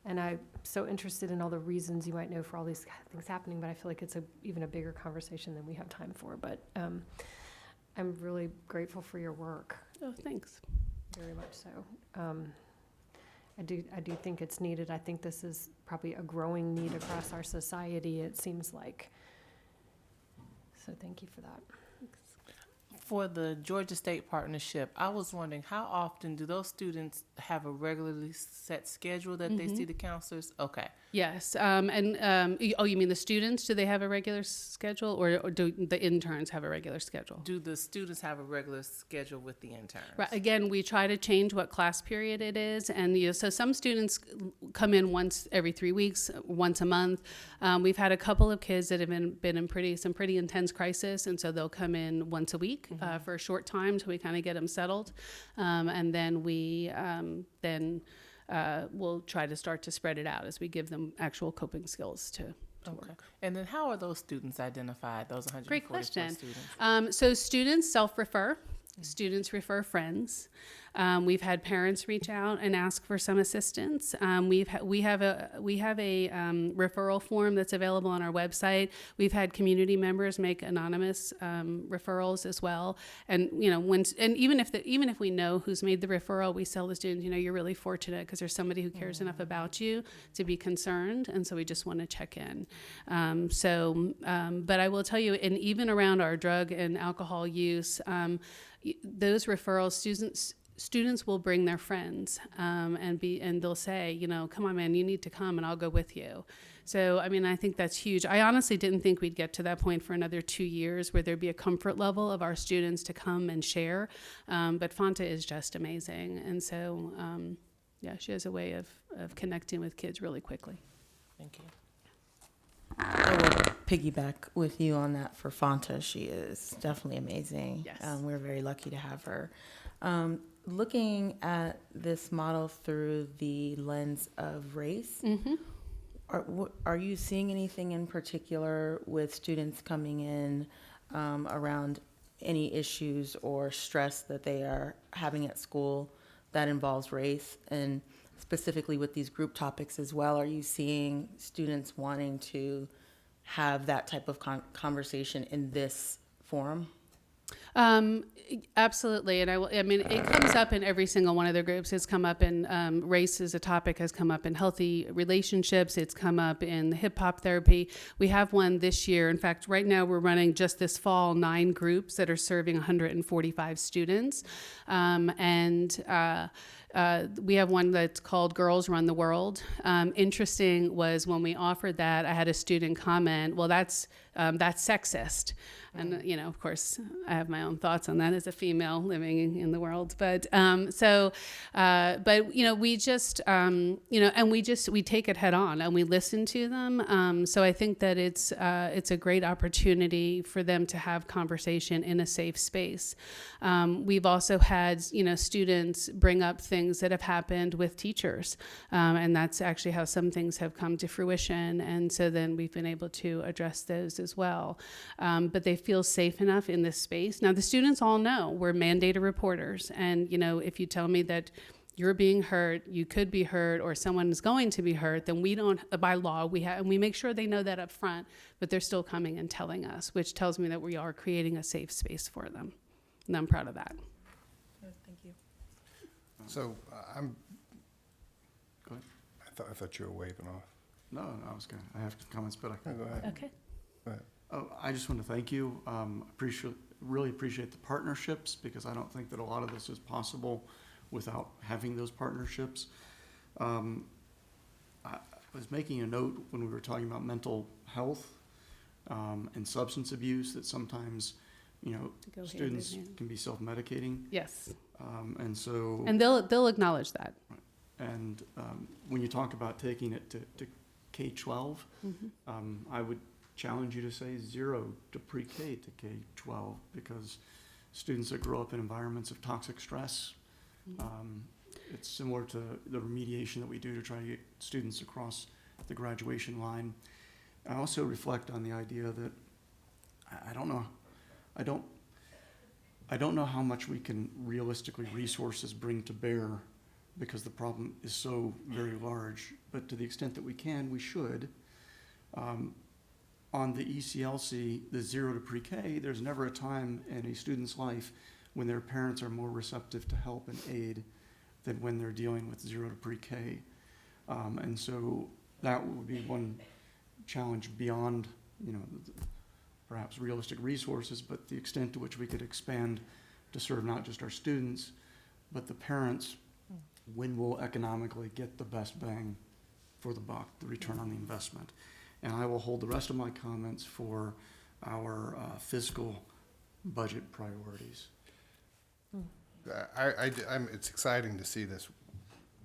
And I'm so interested in all the reasons you might know for all these things happening, but I feel like it's even a bigger conversation than we have time for. But I'm really grateful for your work. Oh, thanks. Very much so. I do think it's needed. I think this is probably a growing need across our society, it seems like. So thank you for that. For the Georgia State Partnership, I was wondering, how often do those students have a regularly set schedule that they see the counselors? Okay. Yes, you mean the students? Do they have a regular schedule, or do the interns have a regular schedule? Do the students have a regular schedule with the interns? Right. Again, we try to change what class period it is, and so some students come in once every 3 weeks, once a month. We've had a couple of kids that have been in some pretty intense crisis, and so they'll come in once a week for a short time till we kind of get them settled, and then we'll try to start to spread it out as we give them actual coping skills to work. And then how are those students identified, those 144 Great question. students? So students self-refer. Students refer friends. We've had parents reach out and ask for some assistance. We have a referral form that's available on our website. We've had community members make anonymous referrals as well. And even if we know who's made the referral, we tell the students, you're really fortunate because there's somebody who cares enough about you to be concerned, and so we just want to check in. But I will tell you, and even around our drug and alcohol use, those referrals, students will bring their friends and they'll say, come on, man, you need to come and I'll go with you. So, I think that's huge. I honestly didn't think we'd get to that point for another 2 years where there'd be a comfort level of our students to come and share. But Fanta is just amazing. And so, she has a way of connecting with kids really quickly. Thank you. I will piggyback with you on that for Fanta. She is definitely amazing. Yes. We're very lucky to have her. Looking at this model through the lens of race, are you seeing anything in particular with students coming in around any issues or stress that they are having at school that involves race? And specifically with these group topics as well, are you seeing students wanting to have that type of conversation in this forum? Absolutely. And it comes up in every single one of their groups. It's come up in race as a topic, has come up in healthy relationships. It's come up in hip hop therapy. We have one this year. In fact, right now we're running just this fall 9 groups that are serving 145 students. We have one that's called Girls Run the World. Interesting was when we offered that, I had a student comment, well, that's sexist. And, of course, I have my own thoughts on that as a female living in the world. But we just, we take it head on and we listen to them. So I think that it's a great opportunity for them to have conversation in a safe space. We've also had, students bring up things that have happened with teachers. And that's actually how some things have come to fruition. And so then we've been able to address those as well. But they feel safe enough in this space. Now, the students all know we're mandated reporters. And, if you tell me that you're being hurt, you could be hurt, or someone is going to be hurt, then we don't, by law, and we make sure they know that up front, but they're still coming and telling us, which tells me that we are creating a safe space for them. And I'm proud of that. Thank you. So Go ahead. I thought you were waving off. No, I have comments, but I can. Go ahead. Okay. Go ahead. Oh, I just want to thank you. Really appreciate the partnerships, because I don't think that a lot of this is possible without having those partnerships. I was making a note when we were talking about mental health and substance abuse that sometimes, students can be self-medicating. Yes. And they'll acknowledge that. And when you talk about taking it to K-12, I would challenge you to say 0 to pre-K to K-12, because students that grow up in environments of toxic stress, it's similar to the remediation that we do to try to get students across the graduation line. I also reflect on the idea that I don't I don't know how much we can realistically resources bring to bear because the problem is so very large, but to the extent that we can, we should. On the ECLC, the 0 to pre-K, there's never a time in a student's life when their parents are more receptive to help and aid than when they're dealing with 0 to pre-K. And so that would be one challenge beyond, perhaps realistic resources, but the extent to which we could expand to serve not just our students, but the parents, when we'll economically get the best bang for the buck, the return on the investment. And I will hold the rest of my comments for our fiscal budget priorities. It's exciting to see this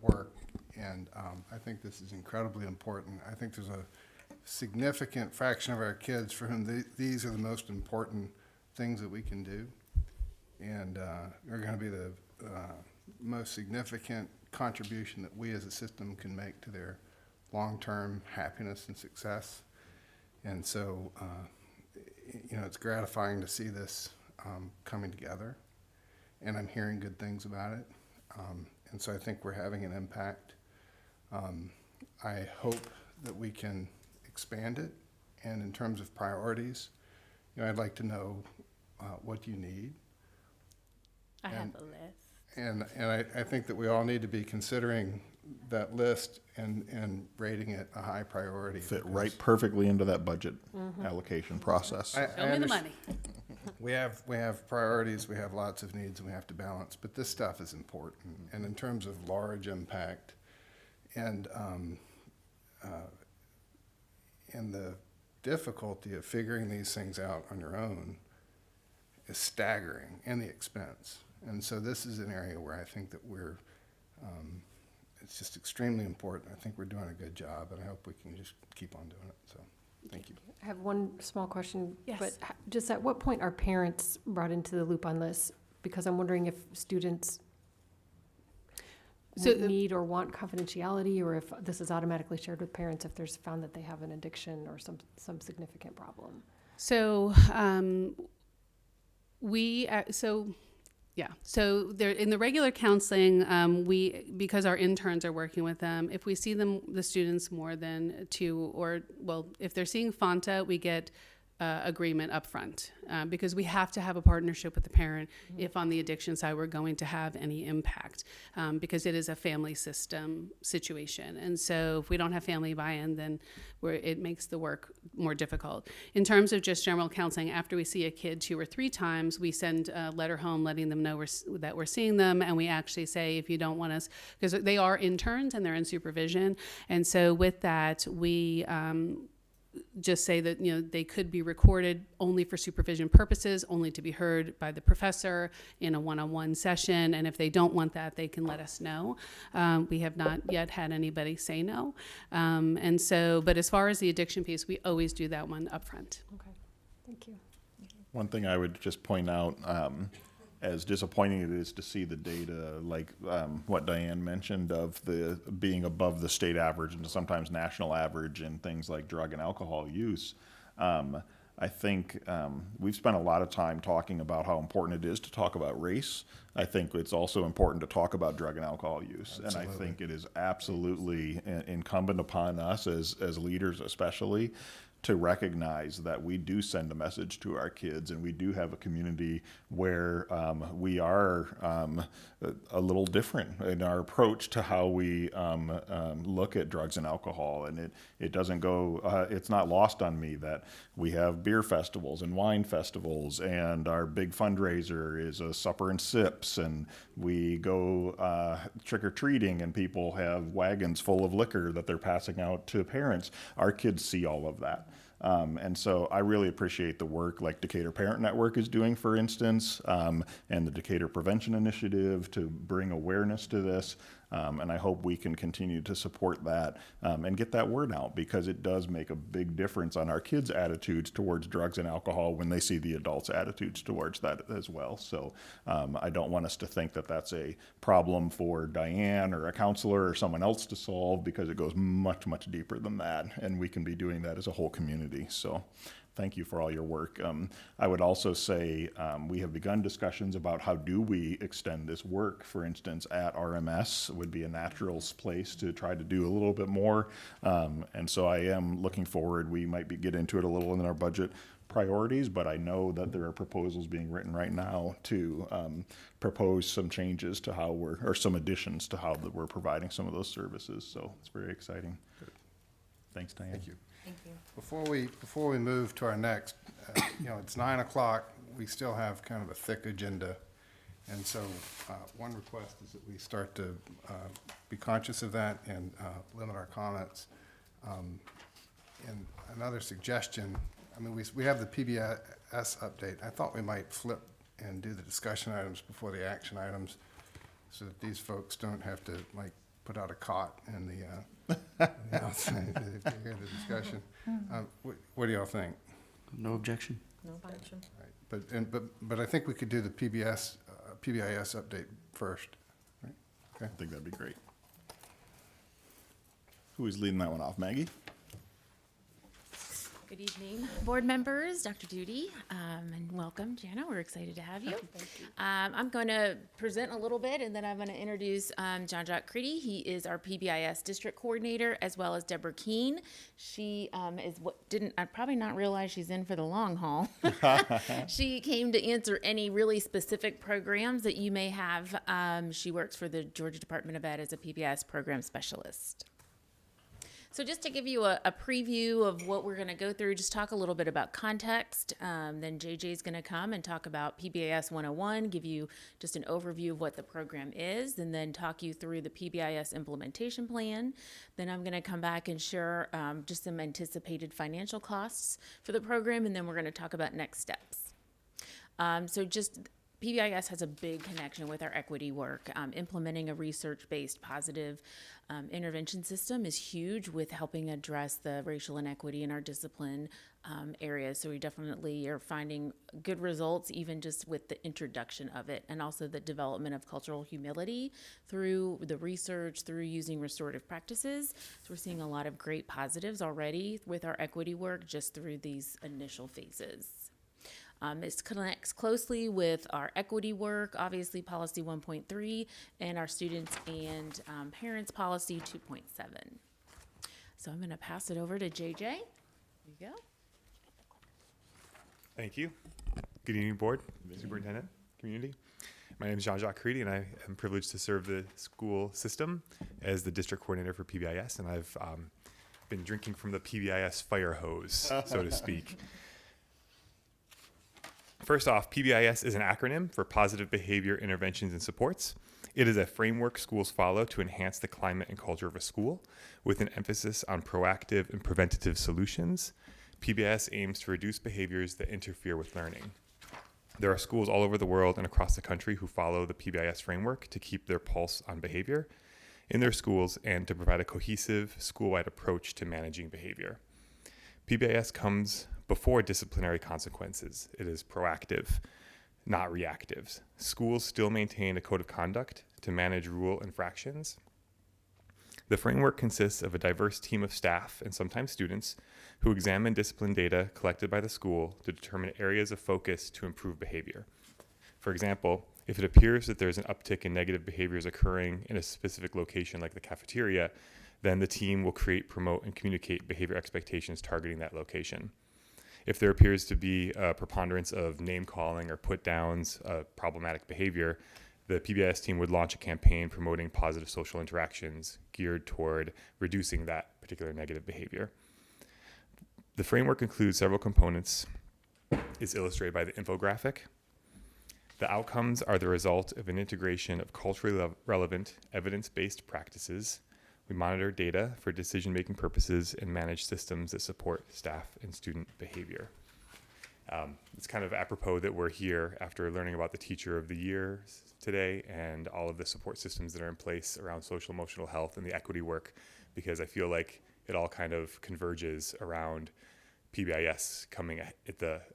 work, and I think this is incredibly important. I think there's a significant fraction of our kids for whom these are the most important things that we can do, and are going to be the most significant contribution that we as a system can make to their long-term happiness and success. And so, it's gratifying to see this coming together, and I'm hearing good things about it. And so I think we're having an impact. I hope that we can expand it. And in terms of priorities, I'd like to know what you need. I have a list. And I think that we all need to be considering that list and rating it a high priority. Fit right perfectly into that budget allocation process. Show me the money. We have priorities, we have lots of needs, and we have to balance, but this stuff is important. And in terms of large impact and the difficulty of figuring these things out on your own is staggering, and the expense. And so this is an area where I think that it's just extremely important. I think we're doing a good job, and I hope we can just keep on doing it. So, thank you. I have one small question. Yes. But just at what point are parents brought into the loop on this? Because I'm wondering if students need or want confidentiality, or if this is automatically shared with parents if there's found that they have an addiction or some significant problem. So So there, in the regular counseling, because our interns are working with them, if we see the students more than if they're seeing FANTA, we get agreement up front, because we have to have a partnership with the parent if on the addiction side we're going to have any impact, because it is a family system situation. And so if we don't have family buy-in, then it makes the work more difficult. In terms of just general counseling, after we see a kid 2 or 3 times, we send a letter home letting them know that we're seeing them, and we actually say, if you don't want us, because they are interns and they're in supervision, and so with that, we just say that they could be recorded only for supervision purposes, only to be heard by the professor in a one-on-one session, and if they don't want that, they can let us know. We have not yet had anybody say no, and so, but as far as the addiction piece, we always do that one up front. Okay, thank you. One thing I would just point out, as disappointing it is to see the data, like what Diane mentioned of the being above the state average and sometimes national average in things like drug and alcohol use. I think we've spent a lot of time talking about how important it is to talk about race. I think it's also important to talk about drug and alcohol use. Absolutely. And I think it is absolutely incumbent upon us as leaders especially to recognize that we do send a message to our kids, and we do have a community where we are a little different in our approach to how we look at drugs and alcohol. And it doesn't go, it's not lost on me that we have beer festivals and wine festivals, and our big fundraiser is a supper and sips, and we go trick-or-treating, and people have wagons full of liquor that they're passing out to parents. Our kids see all of that. And so I really appreciate the work like Decatur Parent Network is doing, for instance, and the Decatur Prevention Initiative to bring awareness to this. And I hope we can continue to support that and get that word out, because it does make a big difference on our kids' attitudes towards drugs and alcohol when they see the adults' attitudes towards that as well. So I don't want us to think that that's a problem for Diane or a counselor or someone else to solve, because it goes much, much deeper than that. And we can be doing that as a whole community. So thank you for all your work. I would also say we have begun discussions about how do we extend this work. For instance, at RMS would be a natural place to try to do a little bit more. And so I am looking forward. We might get into it a little in our budget priorities, but I know that there are proposals being written right now to propose some changes to how or some additions to how that we're providing some of those services. So it's very exciting. Thanks, Diane. Thank you. Thank you. Before we move to our next, it's 9 o'clock. We still have kind of a thick agenda. And so one request is that we start to be conscious of that and limit our comments. And another suggestion, I mean, we have the PBS update. I thought we might flip and do the discussion items before the action items so that these folks don't have to put out a cot in the outside if they hear the discussion. What do y'all think? No objection. No objection. Right. But I think we could do the PBS PBIS update first. Right? Okay. I think that'd be great. Who is leading that one off? Maggie? Good evening, board members, Dr. Duty, and welcome, Jana. We're excited to have you. I'm going to present a little bit, and then I'm going to introduce Jean-Jacques Creedy. He is our PBIS district coordinator, as well as Deborah Keene. She I probably not realize she's in for the long haul. She came to answer any really specific programs that you may have. She works for the Georgia Department of Ed as a PBIS program specialist. So just to give you a preview of what we're going to go through, just talk a little bit about context. Then JJ's going to come and talk about PBIS 101, give you just an overview of what the program is, and then talk you through the PBIS implementation plan. Then I'm going to come back and share just some anticipated financial costs for the program, and then we're going to talk about next steps. PBIS has a big connection with our equity work. Implementing a research-based positive intervention system is huge with helping address the racial inequity in our discipline areas. So we definitely are finding good results even just with the introduction of it, and also the development of cultural humility through the research, through using restorative practices. So we're seeing a lot of great positives already with our equity work just through these initial phases. It connects closely with our equity work, obviously policy 1.3, and our students and parents policy 2.7. So I'm going to pass it over to JJ. Here you go. Thank you. Good evening, board, superintendent, community. My name is Jean-Jacques Creedy, and I am privileged to serve the school system as the district coordinator for PBIS, and I've been drinking from the PBIS fire hose, so to speak. First off, PBIS is an acronym for Positive Behavior Interventions and Supports. It is a framework schools follow to enhance the climate and culture of a school, with an emphasis on proactive and preventative solutions. PBIS aims to reduce behaviors that interfere with learning. There are schools all over the world and across the country who follow the PBIS framework to keep their pulse on behavior in their schools and to provide a cohesive school-wide approach to managing behavior. PBIS comes before disciplinary consequences. It is proactive, not reactive. Schools still maintain a code of conduct to manage rule infractions. The framework consists of a diverse team of staff and sometimes students who examine discipline data collected by the school to determine areas of focus to improve behavior. For example, if it appears that there's an uptick in negative behaviors occurring in a specific location like the cafeteria, then the team will create, promote, and communicate behavior expectations targeting that location. If there appears to be a preponderance of name calling or put downs of problematic behavior, the PBIS team would launch a campaign promoting positive social interactions geared toward reducing that particular negative behavior. The framework includes several components. It's illustrated by the infographic. The outcomes are the result of an integration of culturally relevant, evidence-based practices. We monitor data for decision-making purposes and manage systems that support staff and student behavior. It's kind of apropos that we're here after learning about the Teacher of the Year today and all of the support systems that are in place around social emotional health and the equity work, because I feel like it all kind of converges around PBIS coming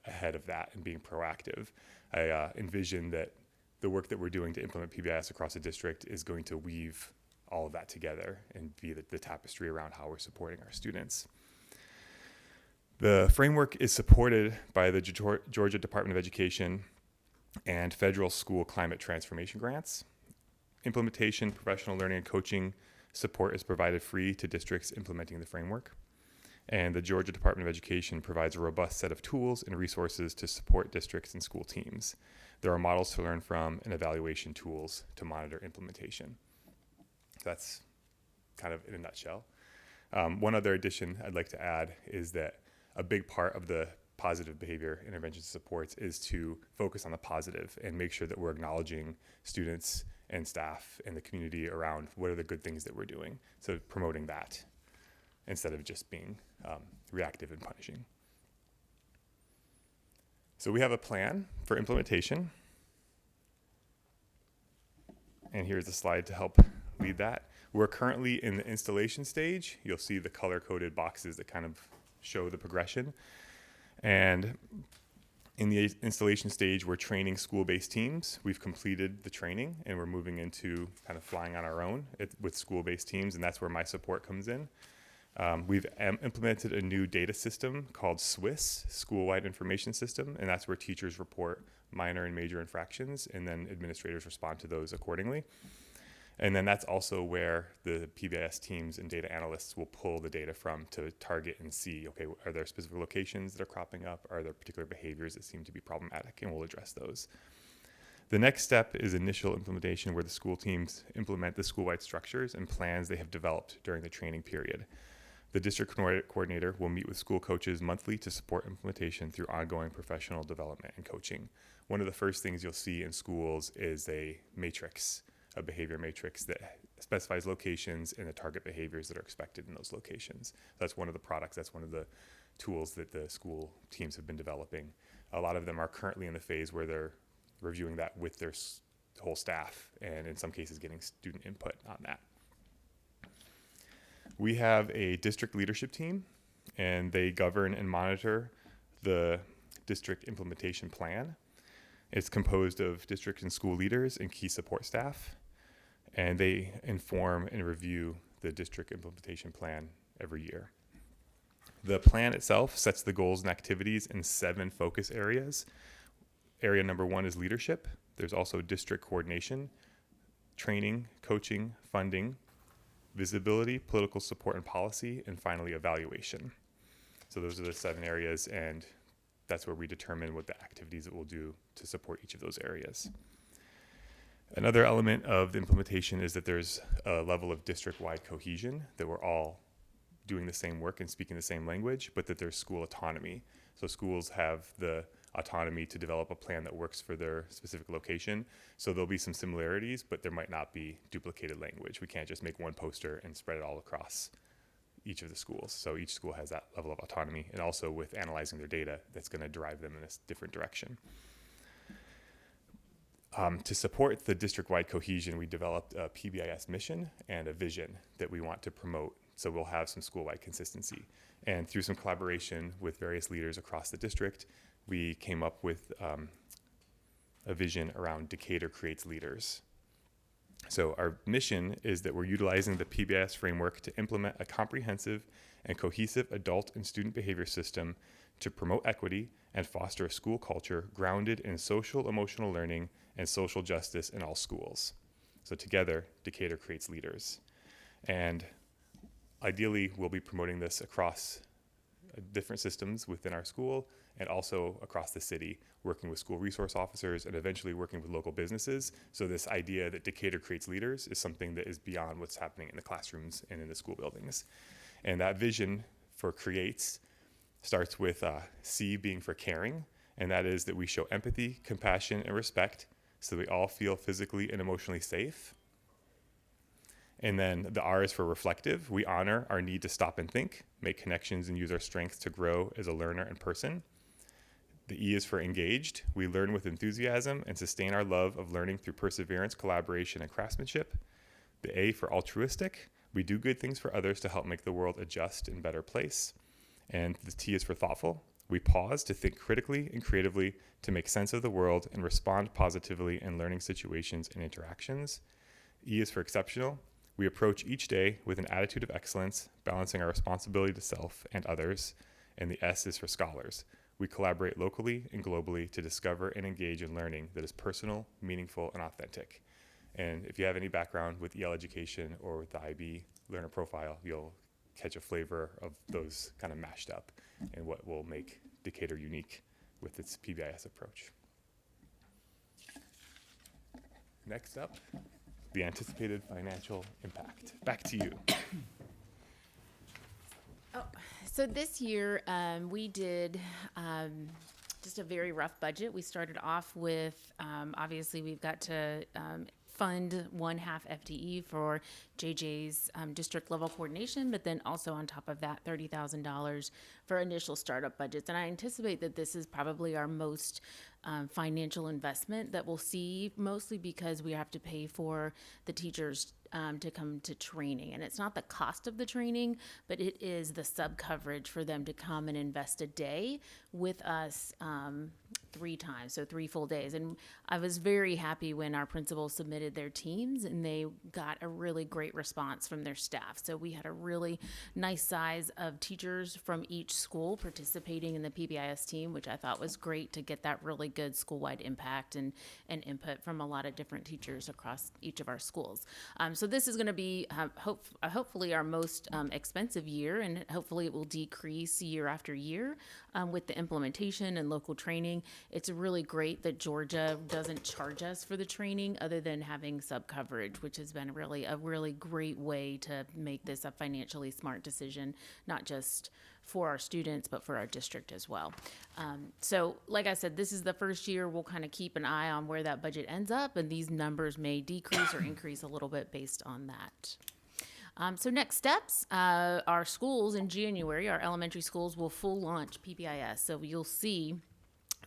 ahead of that and being proactive. I envision that the work that we're doing to implement PBIS across the district is going to weave all of that together and be the tapestry around how we're supporting our students. The framework is supported by the Georgia Department of Education and federal school climate transformation grants. Implementation, professional learning, and coaching support is provided free to districts implementing the framework. And the Georgia Department of Education provides a robust set of tools and resources to support districts and school teams. There are models to learn from and evaluation tools to monitor implementation. That's kind of in a nutshell. One other addition I'd like to add is that a big part of the positive behavior intervention supports is to focus on the positive and make sure that we're acknowledging students and staff and the community around what are the good things that we're doing. So promoting that instead of just being reactive and punishing. So we have a plan for implementation. And here's a slide to help lead that. We're currently in the installation stage. You'll see the color-coded boxes that kind of show the progression. And in the installation stage, we're training school-based teams. We've completed the training, and we're moving into kind of flying on our own with school-based teams, and that's where my support comes in. We've implemented a new data system called SWIS, School-Wide Information System, and that's where teachers report minor and major infractions, and then administrators respond to those accordingly. And then that's also where the PBIS teams and data analysts will pull the data from to target and see, okay, are there specific locations that are cropping up? Are there particular behaviors that seem to be problematic? And we'll address those. The next step is initial implementation, where the school teams implement the school-wide structures and plans they have developed during the training period. The district coordinator will meet with school coaches monthly to support implementation through ongoing professional development and coaching. One of the first things you'll see in schools is a matrix, a behavior matrix that specifies locations and the target behaviors that are expected in those locations. That's one of the products, that's one of the tools that the school teams have been developing. A lot of them are currently in the phase where they're reviewing that with their whole staff, and in some cases getting student input on that. We have a district leadership team, and they govern and monitor the district implementation plan. It's composed of district and school leaders and key support staff, and they inform and review the district implementation plan every year. The plan itself sets the goals and activities in 7 focus areas. Area number 1 is leadership. There's also district coordination, training, coaching, funding, visibility, political support and policy, and finally evaluation. So those are the 7 areas, and that's where we determine what the activities that we'll do to support each of those areas. Another element of the implementation is that there's a level of district-wide cohesion, that we're all doing the same work and speaking the same language, but that there's school autonomy. So schools have the autonomy to develop a plan that works for their specific location. So there'll be some similarities, but there might not be duplicated language. We can't just make one poster and spread it all across each of the schools. So each school has that level of autonomy, and also with analyzing their data, that's going to drive them in a different direction. To support the district-wide cohesion, we developed a PBIS mission and a vision that we want to promote. So we'll have some school-wide consistency. And through some collaboration with various leaders across the district, we came up with a vision around Decatur Creates Leaders. So our mission is that we're utilizing the PBIS framework to implement a comprehensive and cohesive adult and student behavior system to promote equity and foster a school culture grounded in social emotional learning and social justice in all schools. So together, Decatur Creates Leaders. And ideally, we'll be promoting this across different systems within our school and also across the city, working with school resource officers and eventually working with local businesses. So this idea that Decatur Creates Leaders is something that is beyond what's happening in the classrooms and in the school buildings. And that vision for Creates starts with C being for caring, and that is that we show empathy, compassion, and respect so we all feel physically and emotionally safe. And then the R is for reflective. We honor our need to stop and think, make connections, and use our strengths to grow as a learner and person. The E is for engaged. We learn with enthusiasm and sustain our love of learning through perseverance, collaboration, and craftsmanship. The A for altruistic. We do good things for others to help make the world a just and better place. And the T is for thoughtful. We pause to think critically and creatively to make sense of the world and respond positively in learning situations and interactions. E is for exceptional. We approach each day with an attitude of excellence, balancing our responsibility to self and others. and the S is for scholars. We collaborate locally and globally to discover and engage in learning that is personal, meaningful, and authentic. And if you have any background with EL education or with the IB learner profile, you'll catch a flavor of those kind of mashed up and what will make Decatur unique with its PBIS approach. Next up, the anticipated financial impact. Back to you. So this year, we did just a very rough budget. We started off with, obviously, we've got to fund 1/2 FTE for JJ's district level coordination, but then also on top of that, $30,000 for initial startup budgets. And I anticipate that this is probably our most financial investment that we'll see, mostly because we have to pay for the teachers to come to training. And it's not the cost of the training, but it is the sub coverage for them to come and invest a day with us 3 times, so 3 full days. And I was very happy when our principals submitted their teams and they got a really great response from their staff. So we had a really nice size of teachers from each school participating in the PBIS team, which I thought was great to get that really good school-wide impact and input from a lot of different teachers across each of our schools. So this is going to be hopefully our most expensive year, and hopefully it will decrease year after year with the implementation and local training. It's really great that Georgia doesn't charge us for the training other than having sub coverage, which has been a really great way to make this a financially smart decision, not just for our students, but for our district as well. So like I said, this is the first year. We'll kind of keep an eye on where that budget ends up, and these numbers may decrease or increase a little bit based on that. So next steps, our schools in January, our elementary schools will full launch PBIS. So you'll see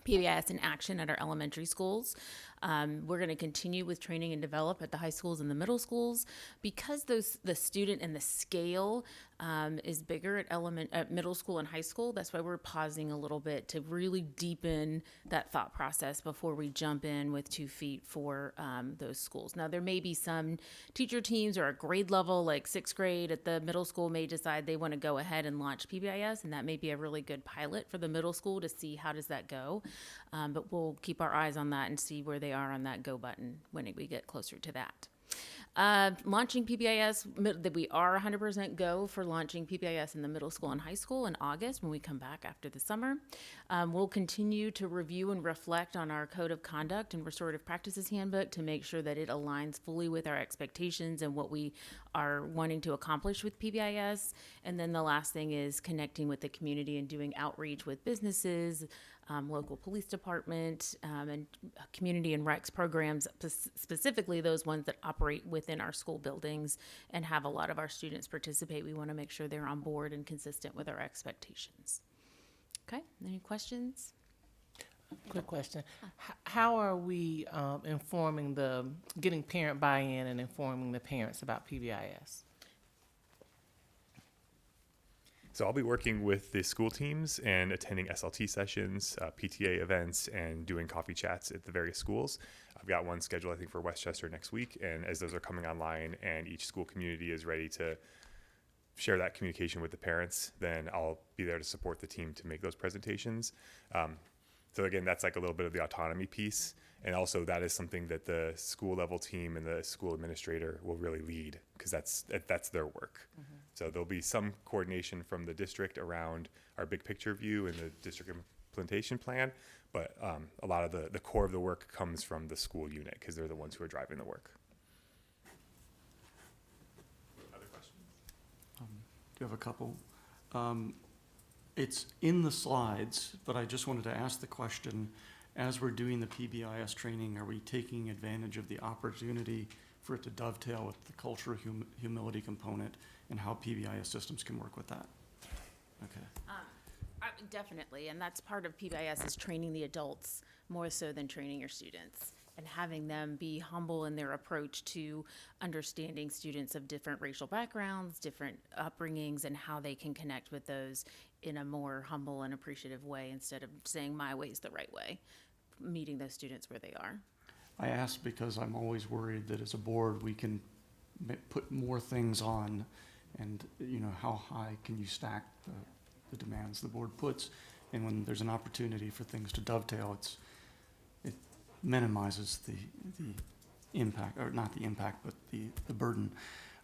PBIS in action at our elementary schools. We're going to continue with training and develop at the high schools and the middle schools. Because the student and the scale is bigger at middle school and high school, that's why we're pausing a little bit to really deepen that thought process before we jump in with 2 feet for those schools. Now, there may be some teacher teams or a grade level, like 6th grade at the middle school, may decide they want to go ahead and launch PBIS, and that may be a really good pilot for the middle school to see how does that go. But we'll keep our eyes on that and see where they are on that go button when we get closer to that. Launching PBIS, that we are 100% go for launching PBIS in the middle school and high school in August when we come back after the summer. We'll continue to review and reflect on our Code of Conduct and Restorative Practices Handbook to make sure that it aligns fully with our expectations and what we are wanting to accomplish with PBIS. And then the last thing is connecting with the community and doing outreach with businesses, local police department, and community and recs programs, specifically those ones that operate within our school buildings and have a lot of our students participate. We want to make sure they're on board and consistent with our expectations. Okay, any questions? Quick question. How are we getting parent buy-in and informing the parents about PBIS? So I'll be working with the school teams and attending SLT sessions, PTA events, and doing coffee chats at the various schools. I've got one scheduled, I think, for Westchester next week, and as those are coming online and each school community is ready to share that communication with the parents, then I'll be there to support the team to make those presentations. So again, that's like a little bit of the autonomy piece. And also that is something that the school level team and the school administrator will really lead, because that's their work. Mm-hmm. So there'll be some coordination from the district around our big picture view and the district implementation plan, but a lot of the core of the work comes from the school unit, because they're the ones who are driving the work. Other questions? Do you have a couple? It's in the slides, but I just wanted to ask the question, as we're doing the PBIS training, are we taking advantage of the opportunity for it to dovetail with the cultural humility component and how PBIS systems can work with that? Okay. Definitely, and that's part of PBIS is training the adults more so than training your students, and having them be humble in their approach to understanding students of different racial backgrounds, different upbringings, and how they can connect with those in a more humble and appreciative way instead of saying my way is the right way, meeting those students where they are. I ask because I'm always worried that as a board we can put more things on, and how high can you stack the demands the board puts. And when there's an opportunity for things to dovetail, it minimizes the impact, or not the impact, but the burden.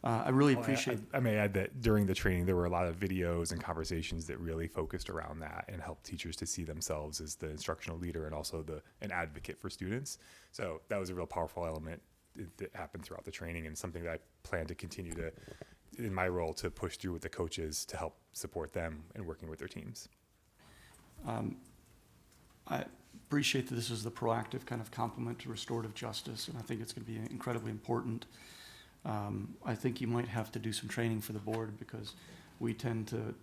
I really appreciate. I may add that during the training, there were a lot of videos and conversations that really focused around that and helped teachers to see themselves as the instructional leader and also an advocate for students. So that was a real powerful element that happened throughout the training, and something that I plan to continue to, in my role, to push through with the coaches to help support them in working with their teams. I appreciate that this is the proactive kind of complement to restorative justice, and I think it's going to be incredibly important. I think you might have to do some training for the board, because we tend to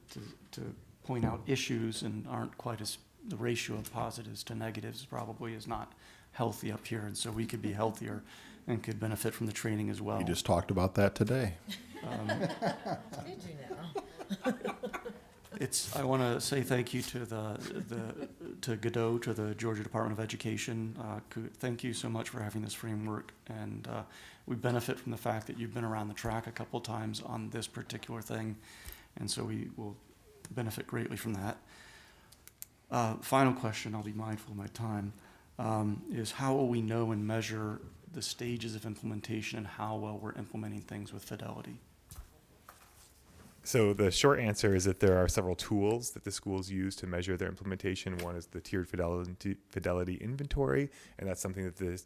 point out issues and aren't quite as, the ratio of positives to negatives probably is not healthy up here, and so we could be healthier and could benefit from the training as well. You just talked about that today. Did you know? I want to say thank you to to Godot, to the Georgia Department of Education. Thank you so much for having this framework, and we benefit from the fact that you've been around the track a couple times on this particular thing, and so we will benefit greatly from that. Final question, I'll be mindful of my time, is how will we know and measure the stages of implementation and how well we're implementing things with fidelity? So the short answer is that there are several tools that the schools use to measure their implementation. One is the tiered fidelity inventory, and that's something that is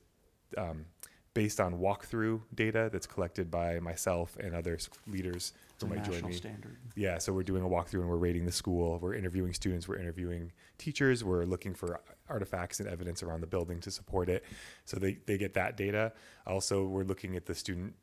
based on walkthrough data that's collected by myself and other leaders who might join National me. standard. Yeah, so we're doing a walkthrough and we're rating the school. We're interviewing students. We're interviewing teachers. We're looking for artifacts and evidence around the building to support it. So they get that data. Also, we're looking at the student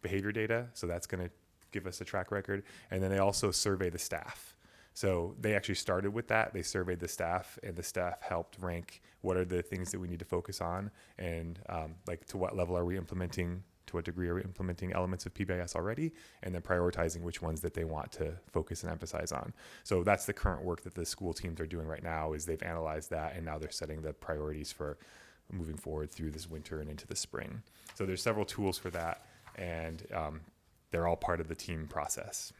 behavior data. So that's going to give us a track record. And then they also survey the staff. So they actually started with that. They surveyed the staff, and the staff helped rank what are the things that we need to focus on, and like to what level are we implementing, to what degree are we implementing elements of PBIS already, and then prioritizing which ones that they want to focus and emphasize on. So that's the current work that the school teams are doing right now, is they've analyzed that, and now they're setting the priorities for moving forward through this winter and into the spring. So there's several tools for that, and they're all part of the team process.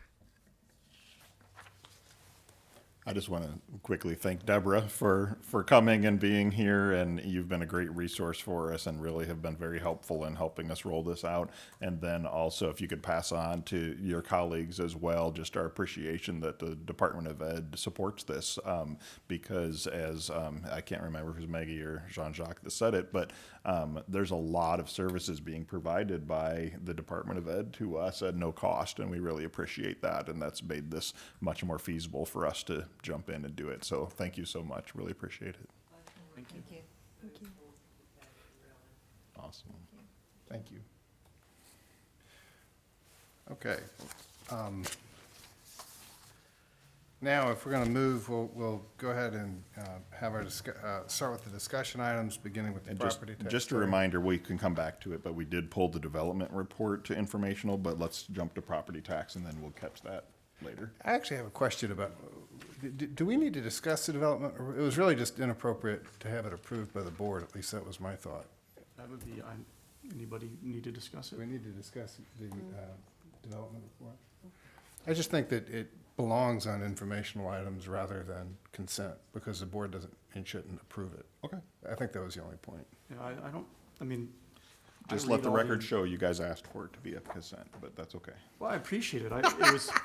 I just want to quickly thank Deborah for coming and being here, and you've been a great resource for us and really have been very helpful in helping us roll this out. And then also, if you could pass on to your colleagues as well, just our appreciation that the Department of Ed supports this, because as I can't remember if it was Maggie or Jean-Jacques that said it, but there's a lot of services being provided by the Department of Ed to us at no cost, and we really appreciate that, and that's made this much more feasible for us to jump in and do it. So thank you so much. Really appreciate it. Thank you. Thank you. Thank you. Awesome. Thank you. Okay. Now, if we're going to move, we'll go ahead and have our start with the discussion items, beginning with the And property tax. just a reminder, we can come back to it, but we did pull the development report to informational, but let's jump to property tax and then we'll catch that later. I actually have a question about, do we need to discuss the development? Or it was really just inappropriate to have it approved by the board, at least that was my thought. That would be, anybody need to discuss it? Do we need to discuss the development report? I just think that it belongs on informational items rather than consent, because the board doesn't and shouldn't approve it. Okay. I think that was the only point. Yeah, I don't, I mean. I Just let read the all record show you guys asked for it to be a consent, but that's okay. Well, I appreciate it.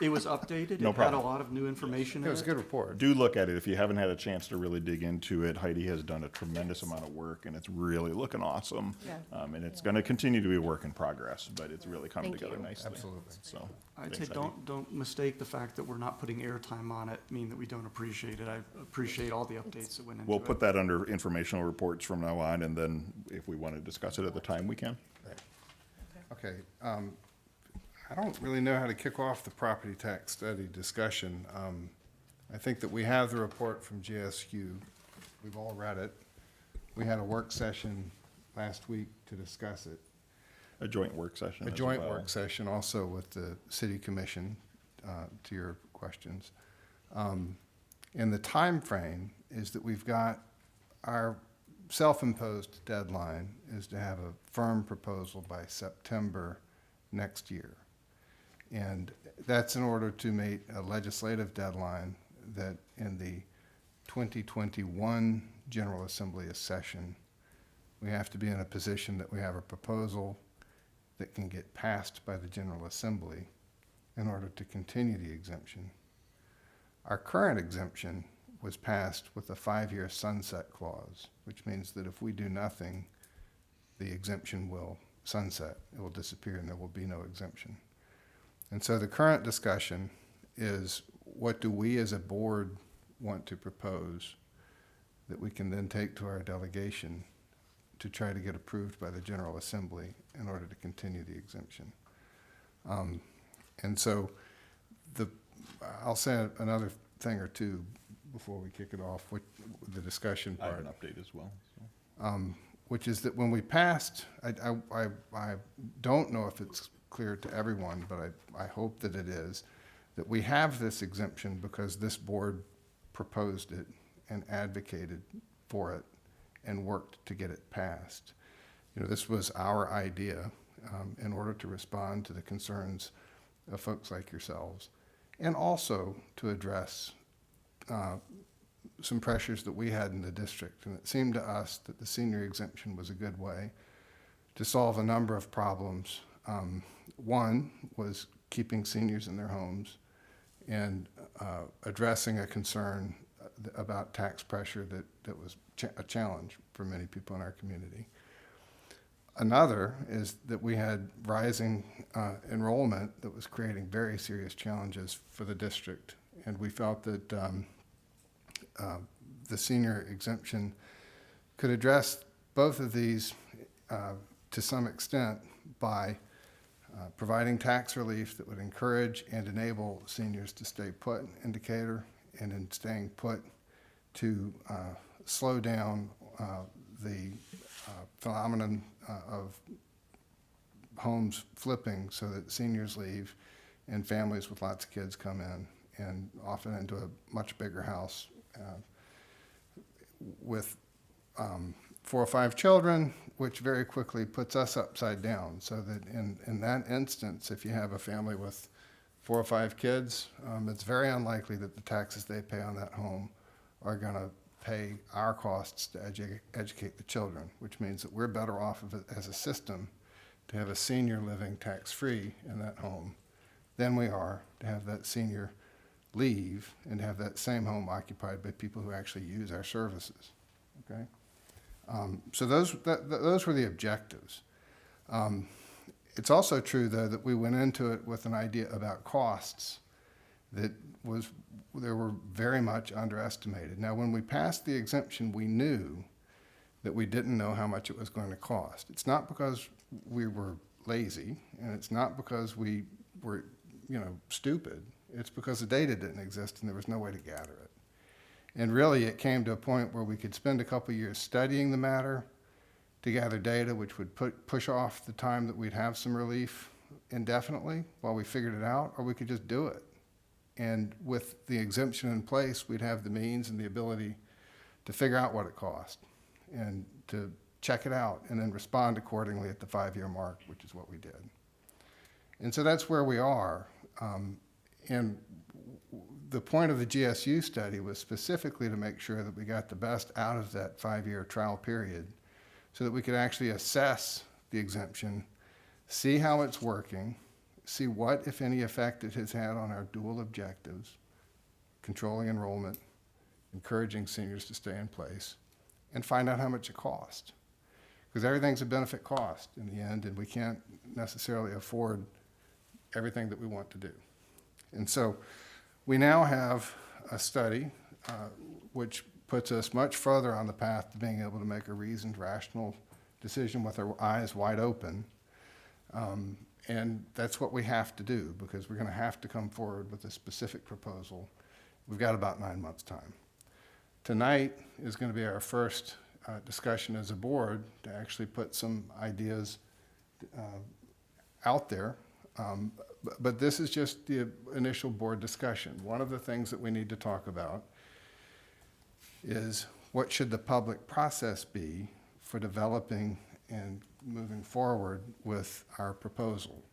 It was updated. No It had a problem. lot of new information in It was a good report. Do look at it. If you haven't had a chance to really dig into it, Heidi has done a tremendous amount of work, and it's really looking awesome. Yeah. And it's going to continue to be a work in progress, but it's really coming Thank together you. nicely. Absolutely. So, I'd thanks, say Heidi. don't mistake the fact that we're not putting airtime on it, mean that we don't appreciate it. I appreciate all the updates that went into it. We'll put that under informational reports from now on, and then if we want to discuss it at the time, we can. Okay, I don't really know how to kick off the property tax study discussion. I think that we have the report from GSQ. We've all read it. We had a work session last week to discuss it. A joint work session A as joint well. work session also with the city commission, to your questions. And the time frame is that we've got our self-imposed deadline is to have a firm proposal by September next year. And that's in order to meet a legislative deadline that in the 2021 General Assembly session, we have to be in a position that we have a proposal that can get passed by the General Assembly in order to continue the exemption. Our current exemption was passed with a 5-year sunset clause, which means that if we do nothing, the exemption will sunset. It will disappear and there will be no exemption. And so the current discussion is, what do we as a board want to propose that we can then take to our delegation to try to get approved by the General Assembly in order to continue the exemption. And so I'll say another thing or two before we kick it off with the discussion I part. have an update as well. So. Which is that when we passed, I don't know if it's clear to everyone, but I hope that it is, that we have this exemption because this board proposed it and advocated for it and worked to get it passed. You know, this was our idea in order to respond to the concerns of folks like yourselves, and also to address some pressures that we had in the district. And it seemed to us that the senior exemption was a good way to solve a number of problems. One was keeping seniors in their homes and addressing a concern about tax pressure that was a challenge for many people in our community. Another is that we had rising enrollment that was creating very serious challenges for the district. And we felt that the senior exemption could address both of these to some extent by providing tax relief that would encourage and enable seniors to stay put in Decatur, and in staying put to slow down the phenomenon of homes flipping so that seniors leave and families with lots of kids come in, and often into a much bigger house with 4 or 5 children, which very quickly puts us upside down. So that in that instance, if you have a family with 4 or 5 kids, it's very unlikely that the taxes they pay on that home are going to pay our costs to educate the children, which means that we're better off of it as a system to have a senior living tax-free in that home than we are to have that senior leave and have that same home occupied by people who actually use our services. Okay, so those were the objectives. It's also true, though, that we went into it with an idea about costs that they were very much underestimated. Now, when we passed the exemption, we knew that we didn't know how much it was going to cost. It's not because we were lazy, and it's not because we were, stupid. It's because the data didn't exist and there was no way to gather it. And really, it came to a point where we could spend a couple years studying the matter to gather data, which would push off the time that we'd have some relief indefinitely while we figured it out, or we could just do it. And with the exemption in place, we'd have the means and the ability to figure out what it cost and to check it out and then respond accordingly at the 5-year mark, which is what we did. And so that's where we are. And the point of the GSU study was specifically to make sure that we got the best out of that 5-year trial period so that we could actually assess the exemption, see how it's working, see what, if any, effect it has had on our dual objectives, controlling enrollment, encouraging seniors to stay in place, and find out how much it costs. Because everything's a benefit cost in the end, and we can't necessarily afford everything that we want to do. And so we now have a study which puts us much further on the path to being able to make a reasoned, rational decision with our eyes wide open. And that's what we have to do, because we're going to have to come forward with a specific proposal. We've got about 9 months' time. Tonight is going to be our first discussion as a board to actually put some ideas out there. But this is just the initial board discussion. One of the things that we need to talk about is what should the public process be for developing and moving forward with our proposal.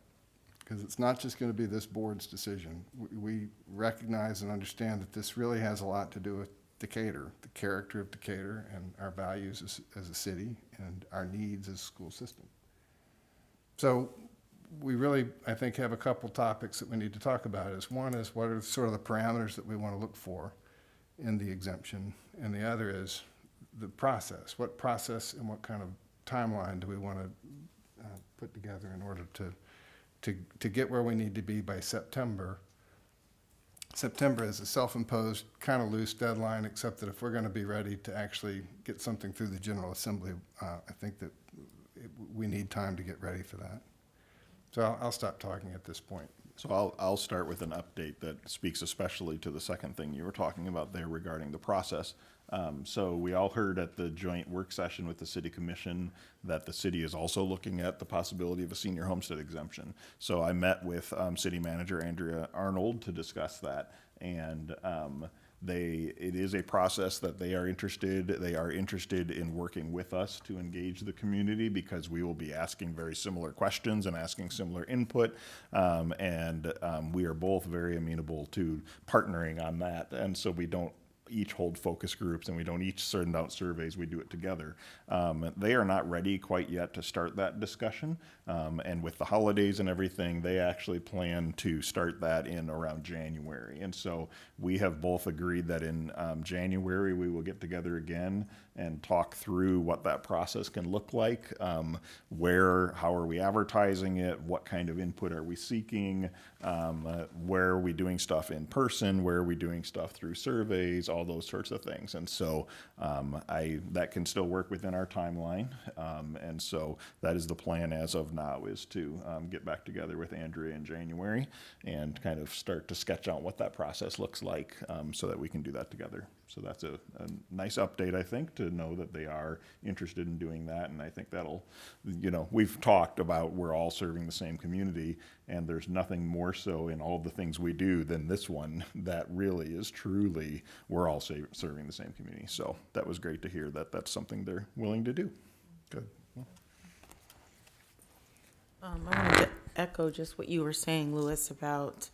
because it's not just going to be this board's decision. We recognize and understand that this really has a lot to do with Decatur, the character of Decatur, and our values as a city, and our needs as a school system. So we really, I think, have a couple topics that we need to talk about. One is what are sort of the parameters that we want to look for in the exemption, and the other is the process. What process and what kind of timeline do we want to put together in order to get where we need to be by September. September is a self-imposed, kind of loose deadline, except that if we're going to be ready to actually get something through the General Assembly, I think that we need time to get ready for that. So I'll stop talking at this point. So I'll start with an update that speaks especially to the second thing you were talking about there regarding the process. So we all heard at the joint work session with the City Commission that the city is also looking at the possibility of a senior homestead exemption. So I met with City Manager Andrea Arnold to discuss that, and it is a process that they are interested in working with us to engage the community, because we will be asking very similar questions and asking similar input, and we are both very amenable to partnering on that, and so we don't each hold focus groups and we don't each send out surveys, we do it together. They are not ready quite yet to start that discussion, and with the holidays and everything, they actually plan to start that in around January. And so we have both agreed that in January we will get together again and talk through what that process can look like, how are we advertising it, what kind of input are we seeking, where are we doing stuff in person, where are we doing stuff through surveys, all those sorts of things. And so that can still work within our timeline. And so that is the plan as of now, is to get back together with Andrea in January and kind of start to sketch out what that process looks like, so that we can do that together. So that's a nice update, I think, to know that they are interested in doing that. And I think that'll, we've talked about we're all serving the same community, and there's nothing more so in all of the things we do than this one that really is truly, we're all serving the same community. So that was great to hear that that's something they're willing to do. Good. I wanted to echo just what you were saying, Louis, about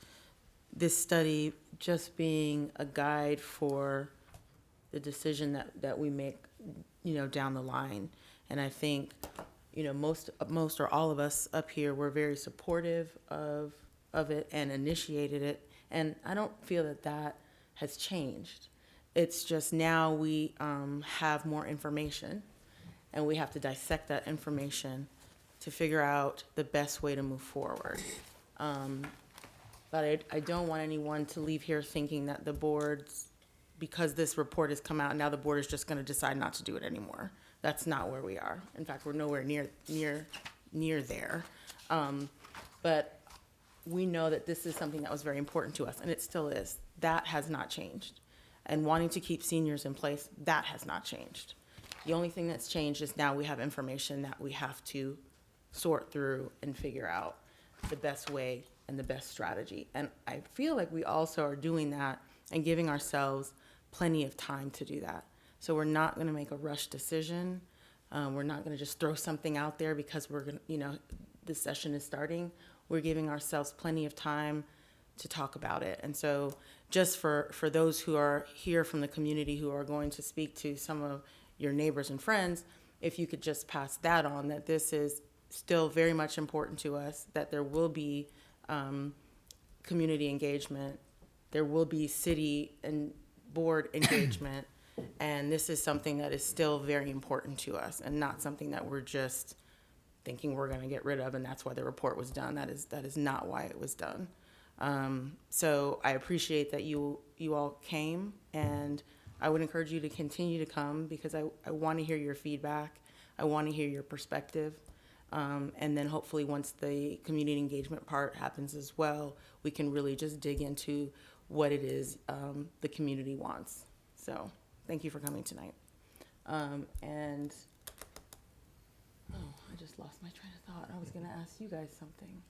this study just being a guide for the decision that we make, down the line. And I think, most or all of us up here were very supportive of it and initiated it. And I don't feel that has changed. It's just now we have more information, and we have to dissect that information to figure out the best way to move forward. But I don't want anyone to leave here thinking that the board's, because this report has come out, now the board is just going to decide not to do it anymore. That's not where we are. In fact, we're nowhere near there. But we know that this is something that was very important to us, and it still is. That has not changed. And wanting to keep seniors in place, that has not changed. The only thing that's changed is now we have information that we have to sort through and figure out the best way and the best strategy. And I feel like we also are doing that and giving ourselves plenty of time to do that. So we're not going to make a rush decision. We're not going to just throw something out there because we're going to, this session is starting. We're giving ourselves plenty of time to talk about it. And so just for those who are here from the community who are going to speak to some of your neighbors and friends, if you could just pass that on, that this is still very much important to us, that there will be community engagement, there will be city and board engagement, and this is something that is still very important to us and not something that we're just thinking we're going to get rid of, and that's why the report was done. That is not why it was done. So I appreciate that you all came, and I would encourage you to continue to come, because I want to hear your feedback. I want to hear your perspective. And then hopefully once the community engagement part happens as well, we can really just dig into what it is the community wants. So thank you for coming tonight. And I just lost my train of thought. I was going to ask you guys something.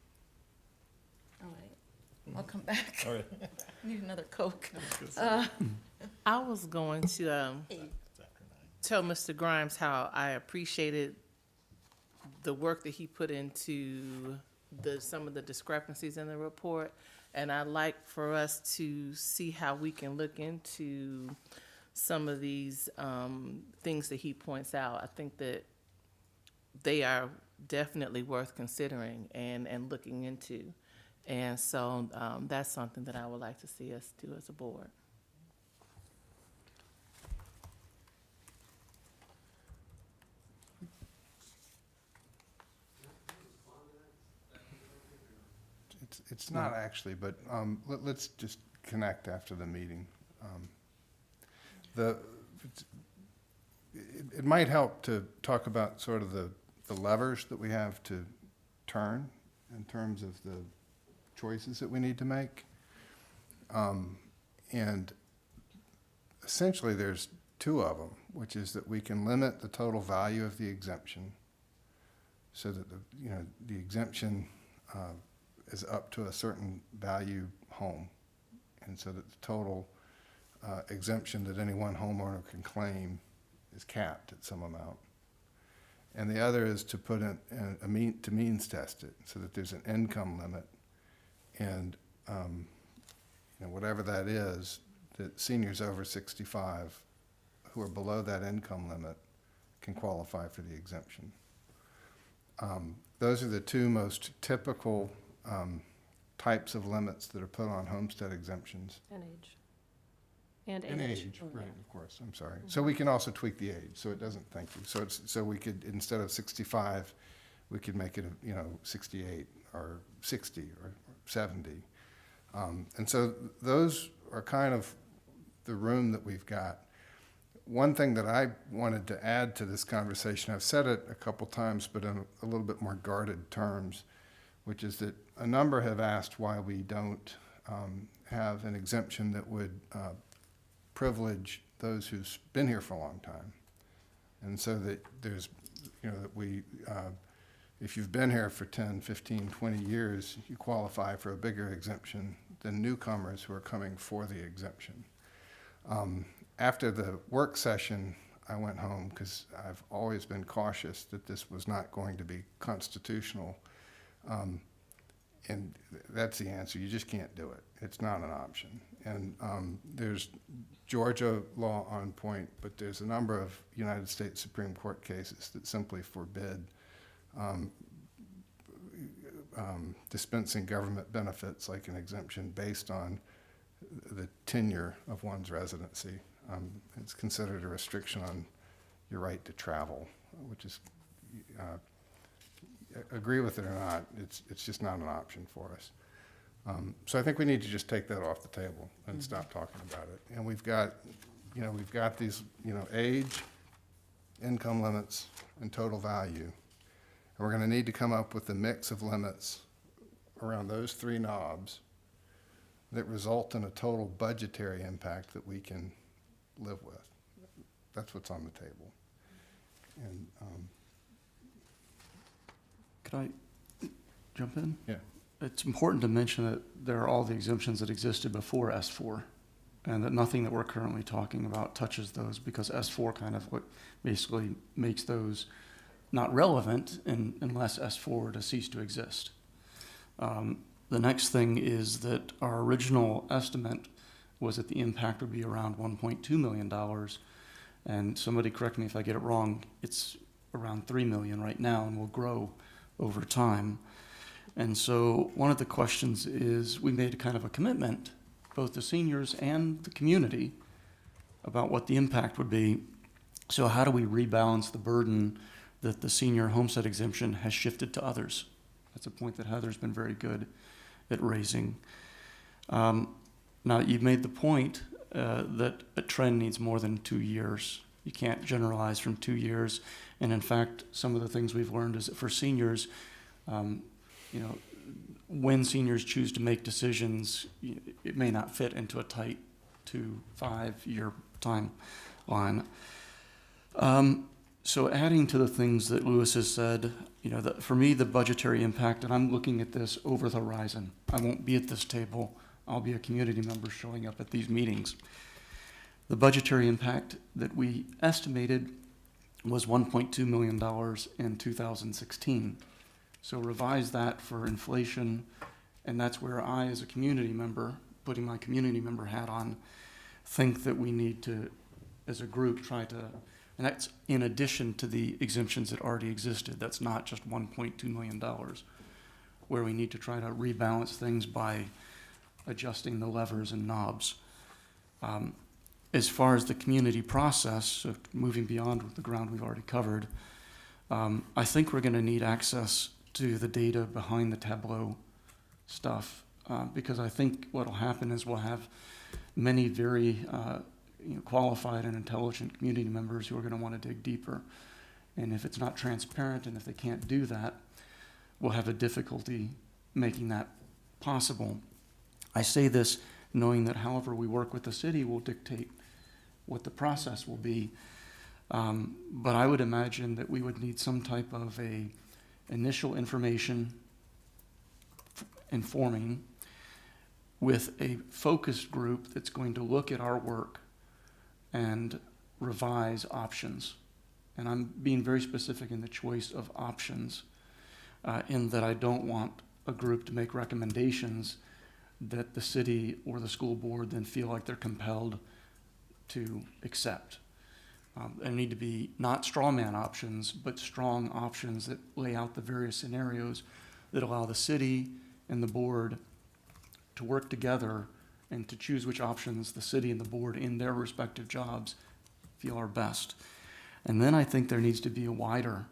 All right. I'll come back. All right. I need another Coke. I was going to tell Mr. Grimes how I appreciated the work that he put into some of the discrepancies in the report, and I'd like for us to see how we can look into some of these things that he points out. I think that they are definitely worth considering and looking into. And so that's something that I would like to see us do as a board. It's not actually, but let's just connect after the meeting. It might help to talk about sort of the levers that we have to turn in terms of the choices that we need to make. And essentially there's two of them, which is that we can limit the total value of the exemption so that the exemption is up to a certain value home, and so that the total exemption that any one homeowner can claim is capped at some amount. And the other is to put in to means test it so that there's an income limit, and whatever that is, that seniors over 65 who are below that income limit can qualify for the exemption. Those are the two most typical types of limits that are put on homestead exemptions. And age. And And age. age, right, of course, I'm sorry. So we can also tweak the age, so it doesn't, thank you. So we could, instead of 65, we could make it, 68 or 60 or 70. And so those are kind of the room that we've got. One thing that I wanted to add to this conversation, I've said it a couple times, but in a little bit more guarded terms, which is that a number have asked why we don't have an exemption that would privilege those who've been here for a long time. And so that there's, that we, if you've been here for 10, 15, 20 years, you qualify for a bigger exemption than newcomers who are coming for the exemption. After the work session, I went home because I've always been cautious that this was not going to be constitutional. And that's the answer. You just can't do it. It's not an option. And there's Georgia law on point, but there's a number of United States Supreme Court cases that simply forbid dispensing government benefits like an exemption based on the tenure of one's residency. It's considered a restriction on your right to travel, which is, agree with it or not, it's just not an option for us. So I think we need to just take that off the table and stop talking about it. And we've got these, age, income limits, and total value. And we're going to need to come up with a mix of limits around those three knobs that result in a total budgetary impact that we can live with. That's what's on the table. And Could I jump in? Yeah. It's important to mention that there are all the exemptions that existed before S4, and that nothing that we're currently talking about touches those, because S4 kind of what basically makes those not relevant unless S4 were to cease to exist. The next thing is that our original estimate was that the impact would be around $1.2 million, and somebody correct me if I get it wrong, it's around $3 million right now and will grow over time. And so one of the questions is, we made a kind of a commitment, both to seniors and the community, about what the impact would be. So how do we rebalance the burden that the senior homestead exemption has shifted to others? That's a point that Heather's been very good at raising. Now, you've made the point that a trend needs more than 2 years. You can't generalize from 2 years. And in fact, some of the things we've learned is that for seniors, when seniors choose to make decisions, it may not fit into a tight 2-5 year timeline. So adding to the things that Louis has said, for me, the budgetary impact, and I'm looking at this over the horizon. I won't be at this table. I'll be a community member showing up at these meetings. The budgetary impact that we estimated was $1.2 million in 2016. So revise that for inflation, and that's where I, as a community member, putting my community member hat on, think that we need to, as a group, try to, and that's in addition to the exemptions that already existed. That's not just $1.2 million, where we need to try to rebalance things by adjusting the levers and knobs. As far as the community process, so moving beyond the ground we've already covered, I think we're going to need access to the data behind the Tableau stuff, because I think what will happen is we'll have many very qualified and intelligent community members who are going to want to dig deeper. And if it's not transparent and if they can't do that, we'll have a difficulty making that possible. I say this knowing that however we work with the city will dictate what the process will be. But I would imagine that we would need some type of a initial information informing with a focused group that's going to look at our work and revise options. And I'm being very specific in the choice of options, in that I don't want a group to make recommendations that the city or the school board then feel like they're compelled to accept. There need to be not straw man options, but strong options that lay out the various scenarios that allow the city and the board to work together and to choose which options the city and the board in their respective jobs feel are best. And then I think there needs to be a wider,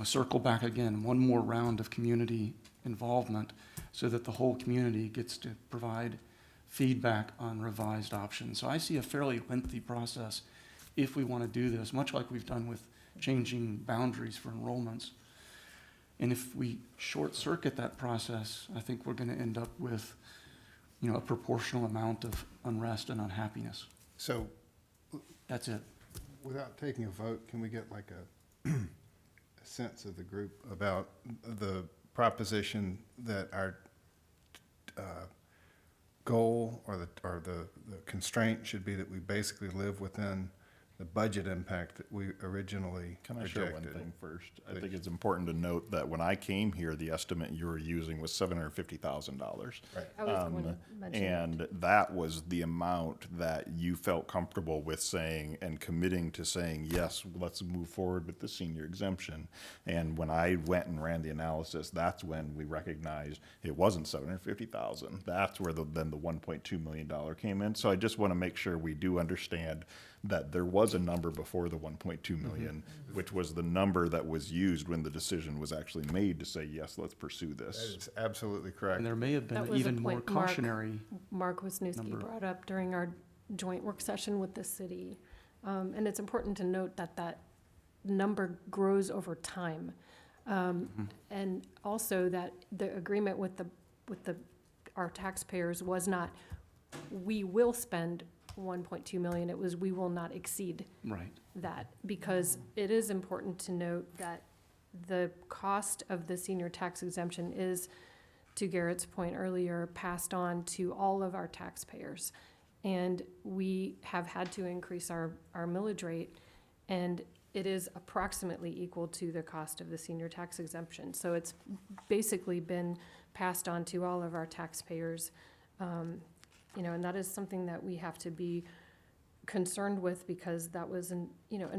circle back again, one more round of community involvement so that the whole community gets to provide feedback on revised options. So I see a fairly lengthy process if we want to do this, much like we've done with changing boundaries for enrollments. And if we short circuit that process, I think we're going to end up with, a proportional amount of unrest and unhappiness. So, That's it. without taking a vote, can we get like a sense of the group about the proposition that our goal or the constraint should be that we basically live within the budget impact that we originally Can I projected? share one thing first? I think it's important to note that when I came here, the estimate you were using was $750,000. Right. I was going to mention And that was the amount that you felt comfortable with saying and committing to saying, yes, let's move forward with the senior exemption. And when I went and ran the analysis, that's when we recognized it wasn't $750,000. That's where then the $1.2 million came in. So I just want to make sure we do understand that there was a number before the 1.2 million, which was the number that was used when the decision was actually made to say, yes, let's pursue That this. is absolutely correct. And there may have That been was a even more point Mark- cautionary. Mark Wisniewski number. brought up during our joint work session with the city. And it's important to note that that number grows over time. And also that the agreement with our taxpayers was not, we will spend 1.2 million, it was we will not exceed Right. that, because it is important to note that the cost of the senior tax exemption is, to Garrett's point earlier, passed on to all of our taxpayers. And we have had to increase our millage rate, and it is approximately equal to the cost of the senior tax exemption. So it's basically been passed on to all of our taxpayers. And that is something that we have to be concerned with, because that was an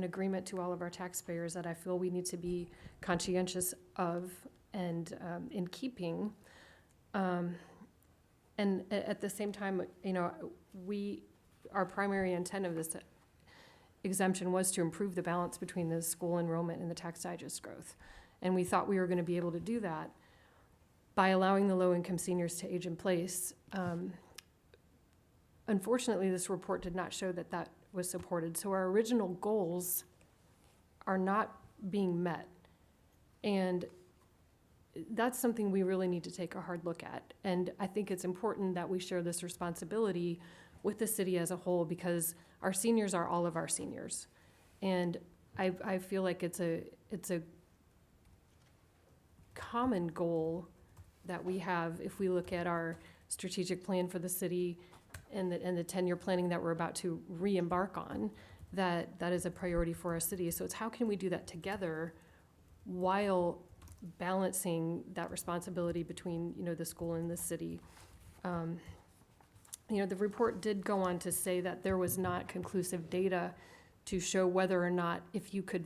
agreement to all of our taxpayers that I feel we need to be conscientious of and in keeping. And at the same time, our primary intent of this exemption was to improve the balance between the school enrollment and the tax digest growth. And we thought we were going to be able to do that by allowing the low-income seniors to age in place. Unfortunately, this report did not show that that was supported. So our original goals are not being met. And that's something we really need to take a hard look at. And I think it's important that we share this responsibility with the city as a whole, because our seniors are all of our seniors. And I feel like it's a common goal that we have if we look at our strategic plan for the city and the 10-year planning that we're about to re-embark on, that is a priority for our city. So it's how can we do that together while balancing that responsibility between, the school and the city. The report did go on to say that there was not conclusive data to show whether or not, if you could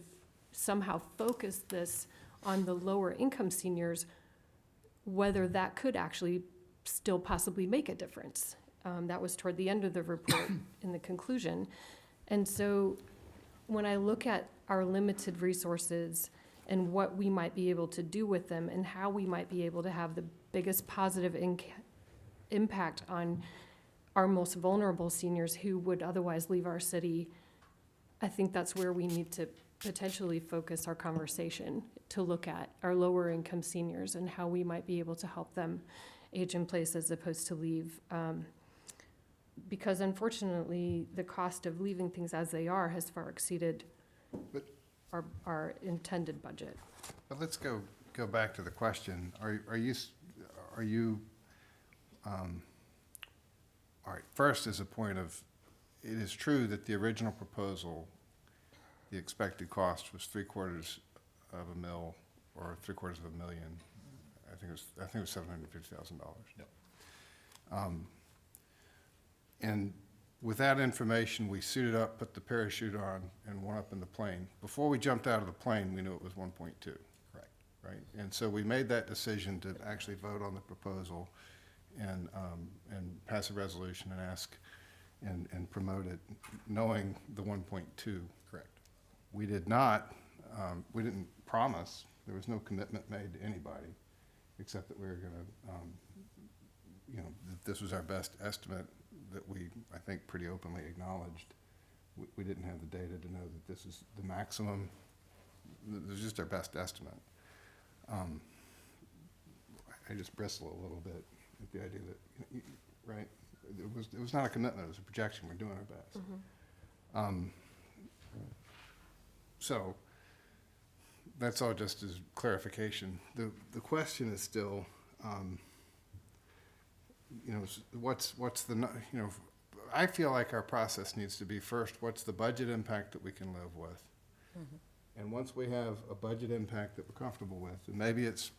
somehow focus this on the lower income seniors, whether that could actually still possibly make a difference. That was toward the end of the report in the conclusion. And so when I look at our limited resources and what we might be able to do with them and how we might be able to have the biggest positive impact on our most vulnerable seniors who would otherwise leave our city, I think that's where we need to potentially focus our conversation, to look at our lower income seniors and how we might be able to help them age in place as opposed to leave. Because unfortunately, the cost of leaving things as they are has far exceeded our intended budget. But let's go back to the question. Are you, all right, first is a point of, it is true that the original proposal, the expected cost was $750,000, or $750,000. I think it was $750,000. Yep. And with that information, we suited up, put the parachute on, and went up in the plane. Before we jumped out of the plane, we knew it was 1.2. Correct. Right? And so we made that decision to actually vote on the proposal and pass a resolution and ask and promote it, knowing the 1.2. Correct. We did not, we didn't promise, there was no commitment made to anybody, except that we were gonna, that this was our best estimate that we, I think, pretty openly acknowledged. We didn't have the data to know that this is the maximum. It was just our best estimate. I just bristle a little bit at the idea that, right? It was not a commitment, it was a projection. We're doing our best. Mm-hmm. So that's all just as clarification. The question is still, what's the, I feel like our process needs to be first, what's the budget impact that we can live with? Mm-hmm. And once we have a budget impact that we're comfortable with, and maybe it's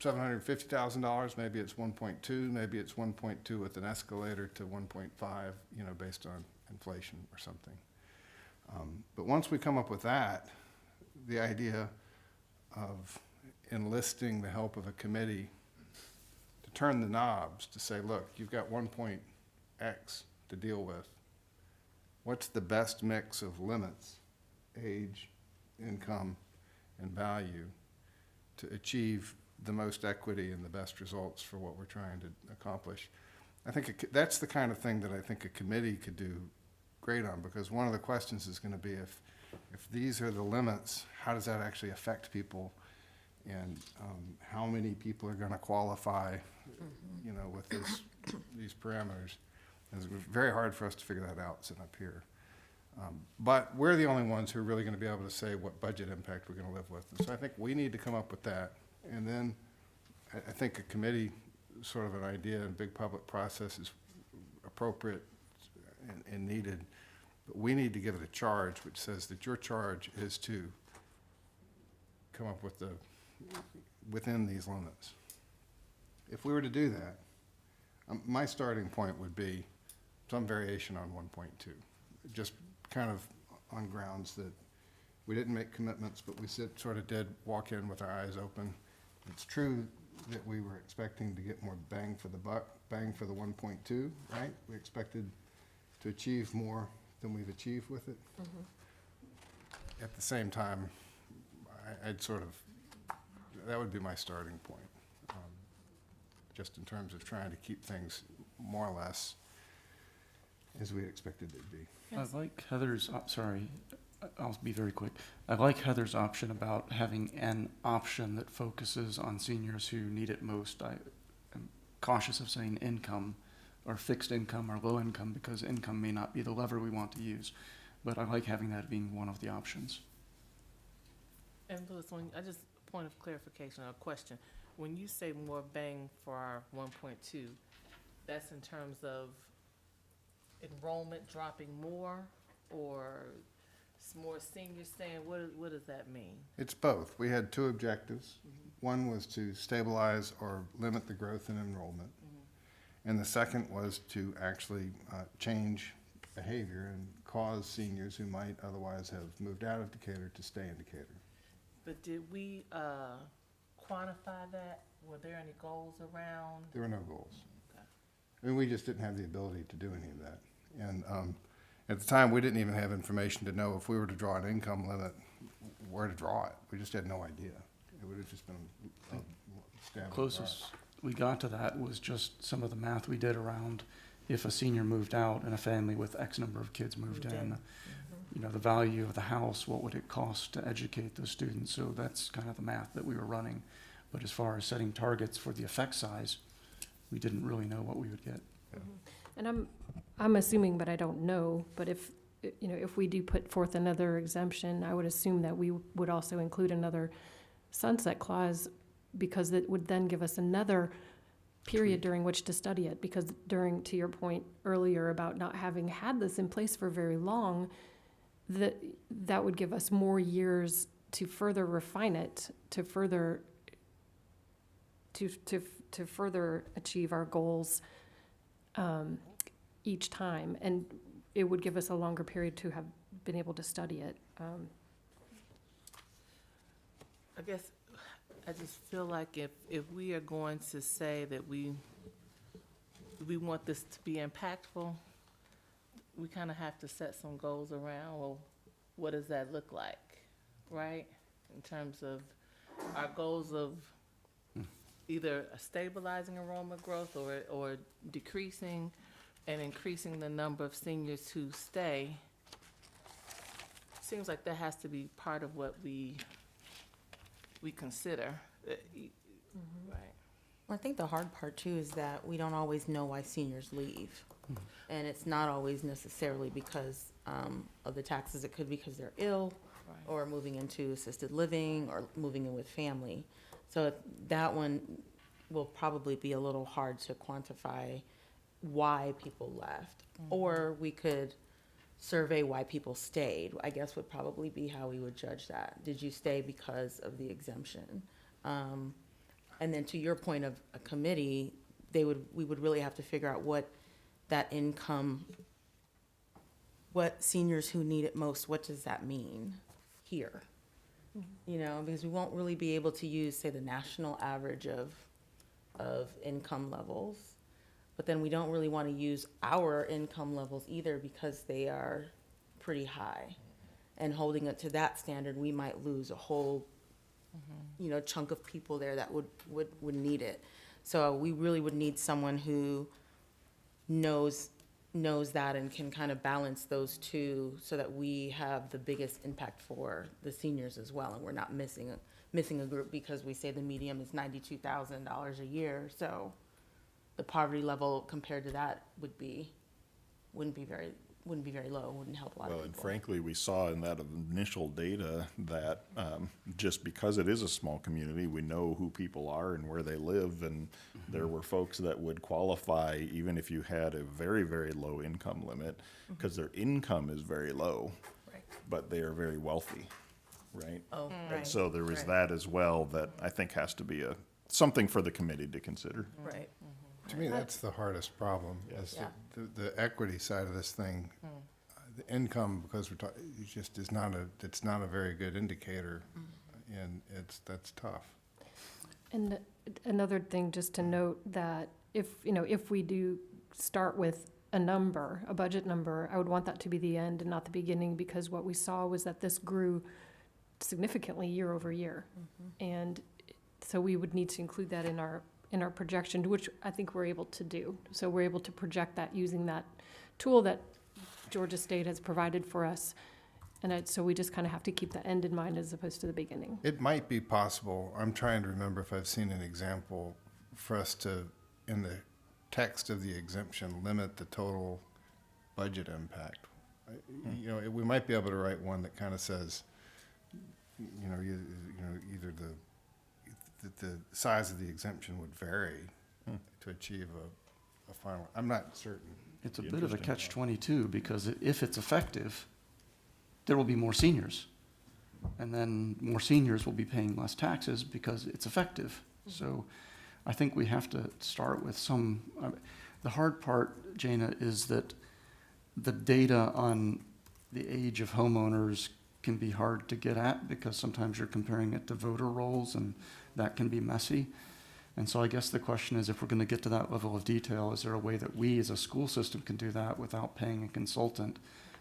$750,000, maybe it's 1.2, maybe it's 1.2 with an escalator to 1.5, based on inflation or something. But once we come up with that, the idea of enlisting the help of a committee to turn the knobs, to say, look, you've got 1.x to deal with. What's the best mix of limits, age, income, and value to achieve the most equity and the best results for what we're trying to accomplish? I think that's the kind of thing that I think a committee could do great on, because one of the questions is going to be if these are the limits, how does that actually affect people, and how many people are going to qualify, with these parameters. It's very hard for us to figure that out sitting up here. But we're the only ones who are really going to be able to say what budget impact we're going to live with. And so I think we need to come up with that. And then I think a committee, sort of an idea and big public process is appropriate and needed. But we need to give it a charge which says that your charge is to come up with within these limits. If we were to do that, my starting point would be some variation on 1.2, just kind of on grounds that we didn't make commitments, but we sort of did walk in with our eyes open. It's true that we were expecting to get more bang for the buck, bang for the 1.2, right? We expected to achieve more than we've achieved with it. Mm-hmm. At the same time, I'd sort of, that would be my starting point, just in terms of trying to keep things more or less as we expected they'd be. Yes. I like Heather's, sorry, I'll be very quick. I like Heather's option about having an option that focuses on seniors who need it most. I am cautious of saying income or fixed income or low income, because income may not be the lever we want to use. But I like having that being one of the options. And Louis, I just, point of clarification or question. When you say more bang for our 1.2, that's in terms of enrollment dropping more, or It's more seniors saying, what does that mean? It's both. We had two objectives. One was to stabilize or limit the growth in enrollment. And the second was to actually change behavior and cause seniors who might otherwise have moved out of Decatur to stay in Decatur. But did we quantify that? Were there any goals around? There were no goals. Okay. I mean, we just didn't have the ability to do any of that. And at the time, we didn't even have information to know if we were to draw an income limit, where to draw it. We just had no idea. It would have just been a stab in the Closest dark. we got to that was just some of the math we did around if a senior moved out and a family with X number of kids moved in, you know, the value of the house, what would it cost to educate those students? So that's kind of the math that we were running. But as far as setting targets for the effect size, we didn't really know what we would get. And I'm assuming, but I don't know, but if, you know, if we do put forth another exemption, I would assume that we would also include another sunset clause, because it would then give us another period during which to study it, because to your point earlier about not having had this in place for very long, that would give us more years to further refine it, to further achieve our goals each time, and it would give us a longer period to have been able to study it. I guess I just feel like if we are going to say that we want this to be impactful, we kind of have to set some goals around, well, what does that look like, right? In terms of our goals of either stabilizing enrollment growth or decreasing and increasing the number of seniors who stay. Seems like that has to be part of what we consider, right? I think the hard part too is that we don't always know why seniors leave. And it's not always necessarily because of the taxes. It could be because they're ill, Right. or moving into assisted living, or moving in with family. So that one will probably be a little hard to quantify why people left. Or we could survey why people stayed, I guess would probably be how we would judge that. Did you stay because of the exemption? And then to your point of a committee, we would really have to figure out what that income, what seniors who need it most, what does that mean here? You know, because we won't really be able to use, say, the national average of income levels. But then we don't really want to use our income levels either, because they are pretty high. And holding it to that standard, we might lose a whole, you know, chunk of people there that would need it. So we really would need someone who knows that and can kind of balance those two, so that we have the biggest impact for the seniors as well, and we're not missing a group because we say the median is $92,000 a year. So the poverty level compared to that wouldn't be very low, wouldn't help a lot of Well, people. and frankly, we saw in that initial data that just because it is a small community, we know who people are and where they live, and there were folks that would qualify even if you had a very, very low income limit, because their income is very low, Right. but they are very wealthy, right? Oh, And right. so there was Right. that as well that I think has to be something for the committee to consider. Right. To me, that's the hardest problem, is Yeah. the equity side of this thing. The income, because we're talking, it just is not it's not a very good indicator, and that's tough. And another thing, just to note that if we do start with a number, a budget number, I would want that to be the end and not the beginning, because what we saw was that this grew significantly year over year. And so we would need to include that in our projection, which I think we're able to do. So we're able to project that using that tool that Georgia State has provided for us. And so we just kind of have to keep the end in mind as opposed to the beginning. It might be possible, I'm trying to remember if I've seen an example for us to, in the text of the exemption, limit the total budget impact. You know, we might be able to write one that kind of says, either the size of the exemption would vary to achieve a final, I'm not certain. It's a bit of a catch-22, because if it's effective there will be more seniors. And then more seniors will be paying less taxes because it's effective. So I think we have to start with some, the hard part, Jana, is that the data on the age of homeowners can be hard to get at because sometimes you're comparing it to voter rolls and that can be messy. And so I guess the question is, if we're going to get to that level of detail, is there a way that we as a school system can do that without paying a consultant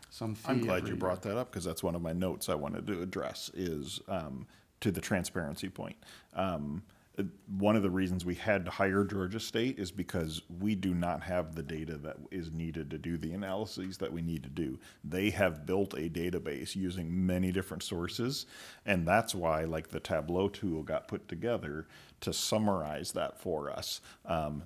some fee? I'm glad every you year? brought that up because that's one of my notes I wanted to address is to the transparency point. One of the reasons we had to hire Georgia State is because we do not have the data that is needed to do the analyses that we need to do. They have built a database using many different sources, and that's why like the Tableau tool got put together to summarize that for us.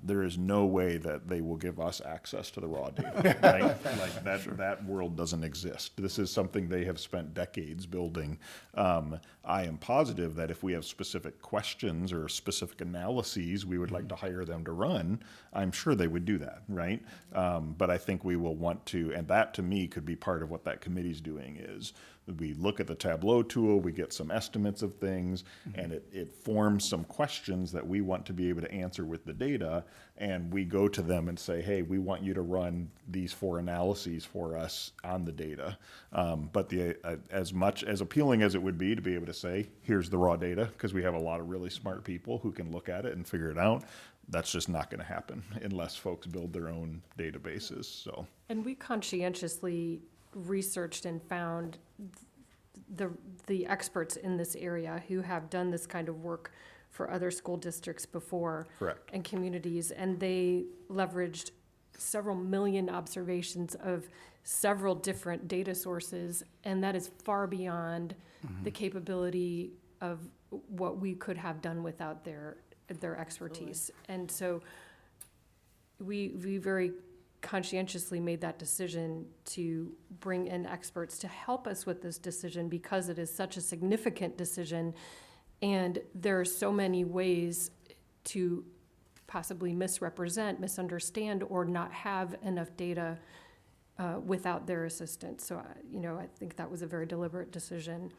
There is no way that they will give us access to the raw data, right? Like that world doesn't exist. This is something they have spent decades building. I am positive that if we have specific questions or specific analyses we would like to hire them to run, I'm sure they would do that, right? But I think we will want to, and that to me could be part of what that committee's doing is we look at the Tableau tool, we get some estimates of things, and it forms some questions that we want to be able to answer with the data, and we go to them and say, hey, we want you to run these 4 analyses for us on the data. But as much as appealing as it would be to be able to say, here's the raw data, because we have a lot of really smart people who can look at it and figure it out, that's just not going to happen unless folks build their own databases. So. And we conscientiously researched and found the experts in this area who have done this kind of work for other school districts before. Correct. And communities, and they leveraged several million observations of several different data sources, and that is far beyond the capability of what we could have done without their expertise. And so we very conscientiously made that decision to bring in experts to help us with this decision because it is such a significant decision, and there are so many ways to possibly misrepresent, misunderstand, or not have enough data without their assistance. So, I think that was a very deliberate decision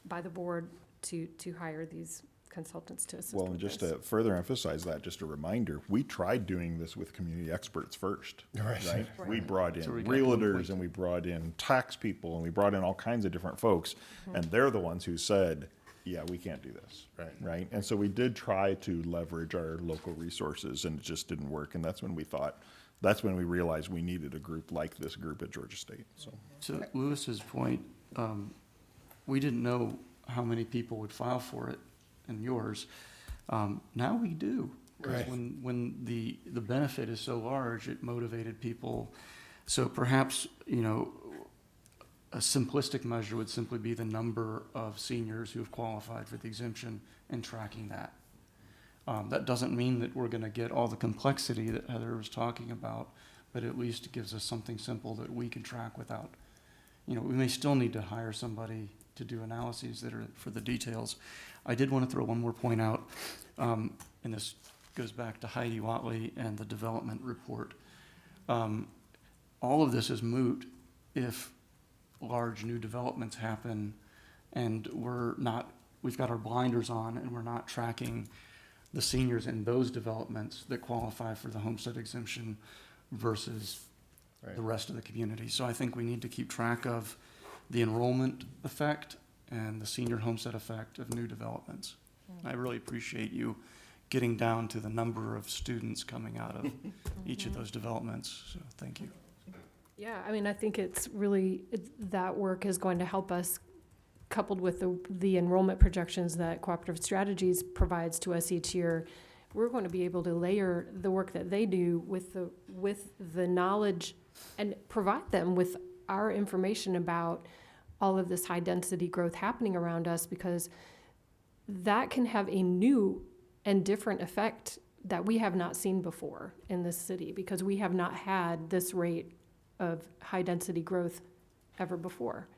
by the board to hire these consultants to assist Well, with and just this. to further emphasize that, just a reminder, we tried doing this with community experts first, right? We brought in So we got realtors and we brought in tax people and we brought in all kinds of different folks. And they're the ones who said, yeah, we can't do this, right? And so we did try to leverage our local resources and it just didn't work. And that's when we realized we needed a group like this group at Georgia State, so. To Lewis's point, we didn't know how many people would file for it and yours. Now we do. 'Cause Right. when the benefit is so large, it motivated people. So perhaps, a simplistic measure would simply be the number of seniors who have qualified for the exemption and tracking that. That doesn't mean that we're going to get all the complexity that Heather was talking about, but at least it gives us something simple that we can track without, we may still need to hire somebody to do analyses that are for the details. I did want to throw one more point out, and this goes back to Heidi Watley and the development report. All of this is moot if large new developments happen and we've got our blinders on and we're not tracking the seniors in those developments that qualify for the homestead exemption versus the rest of the community. So I think we need to keep track of the enrollment effect and the senior homestead effect of new developments. I really appreciate you getting down to the number of students coming out of each of those developments, so thank you. Yeah, I think it's really, that work is going to help us, coupled with the enrollment projections that Cooperative Strategies provides to us each year. We're going to be able to layer the work that they do with the knowledge and provide them with our information about all of this high density growth happening around us, because that can have a new and different effect that we have not seen before in this city, because we have not had this rate of high density growth ever before.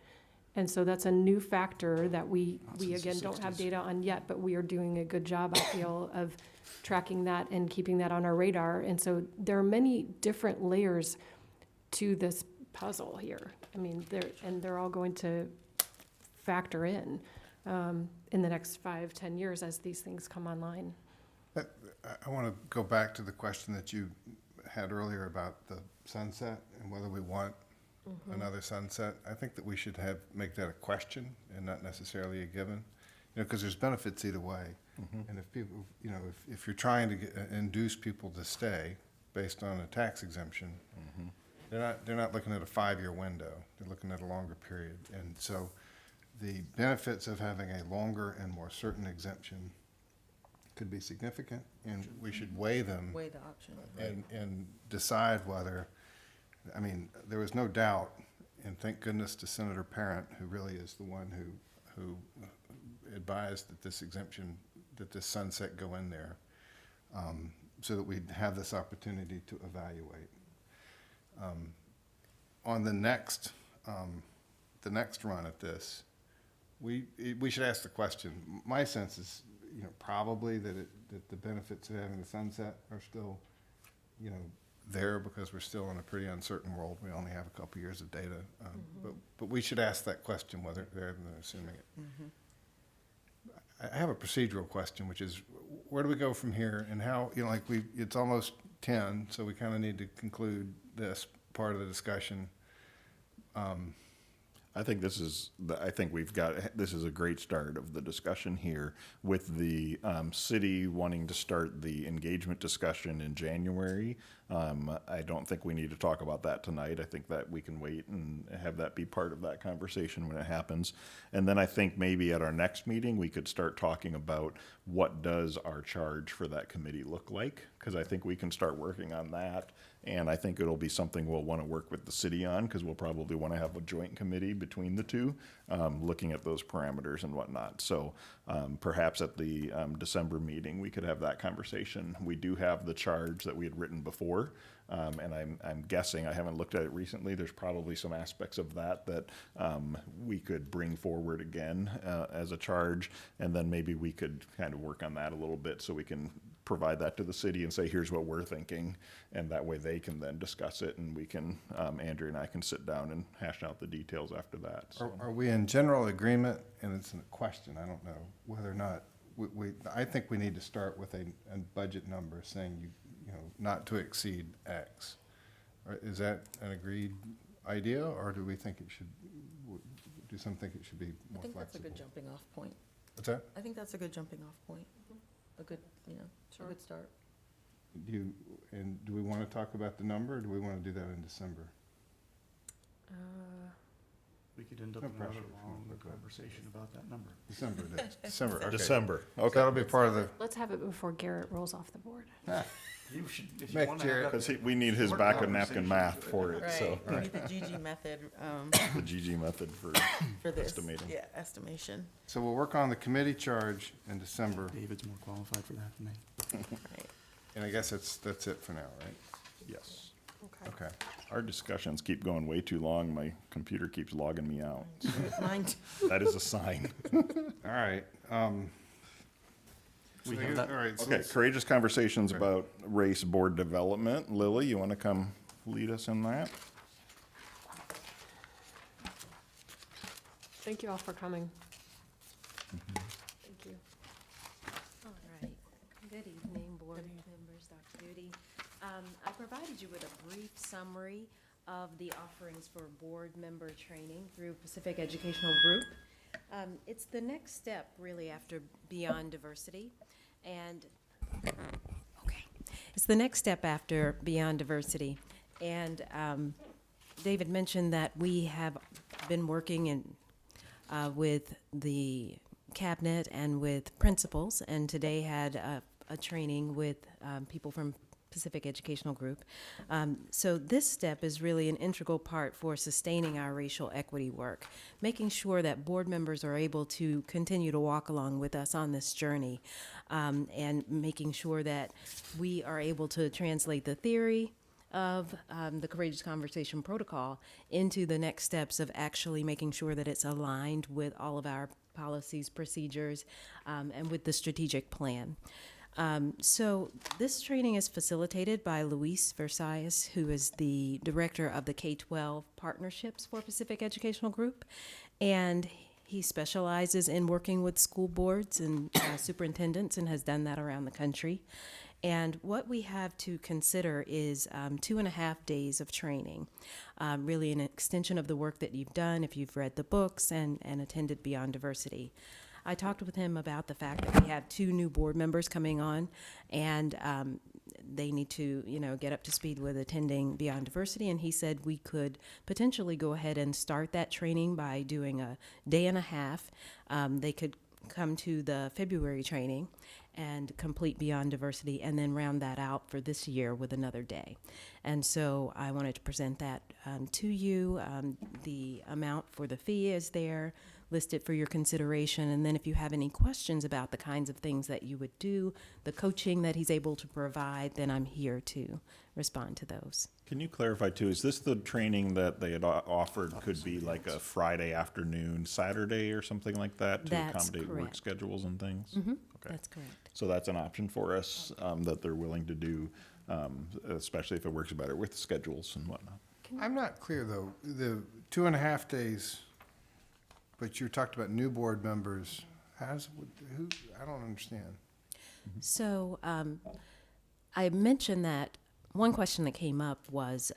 And so that's a new factor that we again don't have data on yet, but we are doing a good job, I feel, of tracking that and keeping that on our radar. And so there are many different layers to this puzzle here. They're all going to factor in the next 5-10 years as these things come online. I want to go back to the question that you had earlier about the sunset and whether we want another sunset. I think that we should make that a question and not necessarily a given, because there's benefits either way. And if people, if you're trying to induce people to stay based on a tax exemption, they're not looking at a 5-year window. They're looking at a longer period. And so the benefits of having a longer and more certain exemption could be significant, and we should weigh them. Weigh the option. And decide whether, there was no doubt, and thank goodness to Senator Parent, who really is the one who advised that this exemption, that this sunset go in there, so that we'd have this opportunity to evaluate. On the next run at this, we should ask the question. My sense is, probably that the benefits of having the sunset are still, there, because we're still in a pretty uncertain world. We only have a couple years of data, but we should ask that question whether they're assuming it. I have a procedural question, which is, where do we go from here, and how, it's almost 10, so we kind of need to conclude this part of the discussion. I think this is a great start of the discussion here, with the city wanting to start the engagement discussion in January. I don't think we need to talk about that tonight. I think that we can wait and have that be part of that conversation when it happens. And then I think maybe at our next meeting, we could start talking about what does our charge for that committee look like, because I think we can start working on that. And I think it'll be something we'll want to work with the city on, because we'll probably want to have a joint committee between the two, looking at those parameters and whatnot. So perhaps at the December meeting, we could have that conversation. We do have the charge that we had written before, and I'm guessing, I haven't looked at it recently, there's probably some aspects of that we could bring forward again as a charge, and then maybe we could kind of work on that a little bit so we can provide that to the city and say, here's what we're thinking, and that way they can then discuss it, and we can, Andrea and I can sit down and hash out the details after that. So. Are we in general agreement, and it's a question, I don't know, whether or not, I think we need to start with a budget number saying, not to exceed X. Is that an agreed idea, or do we think it should, do some think it should be more flexible? I think that's a good jumping off point. What's that? I think that's a good jumping off point. A good, a good start. Do we want to talk about the number, or do we want to do that in December? We could end up No in another pressure. long conversation about that number. December it is. December, okay. December, So that'll be part of the, Let's have it before Garrett rolls off the board. You should, if you Mick want to have Jarrett. that. Because we need his short back of napkin conversation. math for it, so. We need the GG method, The GG method for for this. estimating. Yeah, estimation. so we'll work on the committee charge in December, David's more qualified for that than me. Right. and I guess that's it for now, right? Yes. Okay. Our discussions keep going way too long. My computer keeps logging me out. So Mine that is a sign. All right. We so have you- that- all right, so Okay, let's- courageous conversations about race board development. Lily, you want to come lead us in that? Thank you all for coming. Thank you. All right. Good evening, board members, Dr. Duty. I provided you with a brief summary of the offerings for board member training through Pacific Educational Group. It's the next step, really, after Beyond Diversity. And, okay, it's the next step after Beyond Diversity. And David mentioned that we have been working with the cabinet and with principals, and today had a training with people from Pacific Educational Group. So this step is really an integral part for sustaining our racial equity work, making sure that board members are able to continue to walk along with us on this journey, and making sure that we are able to translate the theory of the Courageous Conversation Protocol into the next steps of actually making sure that it's aligned with all of our policies, procedures, and with the strategic plan. So this training is facilitated by Luis Versailles, who is the director of the K-12 partnerships for Pacific Educational Group. And He specializes in working with school boards and superintendents and has done that around the country. And what we have to consider is 2.5 days of training, really an extension of the work that you've done if you've read the books and attended Beyond Diversity. I talked with him about the fact that we have 2 new board members coming on, and they need to, get up to speed with attending Beyond Diversity. And he said we could potentially go ahead and start that training by doing a day and a half. They could come to the February training and complete Beyond Diversity, and then round that out for this year with another day. And so I wanted to present that to you. The amount for the fee is there, listed for your consideration. And then if you have any questions about the kinds of things that you would do, the coaching that he's able to provide, then I'm here to respond to those. Can you clarify too, is this the training that they had offered could be like a Friday afternoon, Saturday or something like that to That's accommodate work correct. schedules and things? Mm-hmm. Okay. That's correct. So that's an option for us, that they're willing to do, especially if it works better with schedules and whatnot. I'm not clear, though, the 2.5 days, but you talked about new board members. Who, I don't understand. So I mentioned that one question that came up was,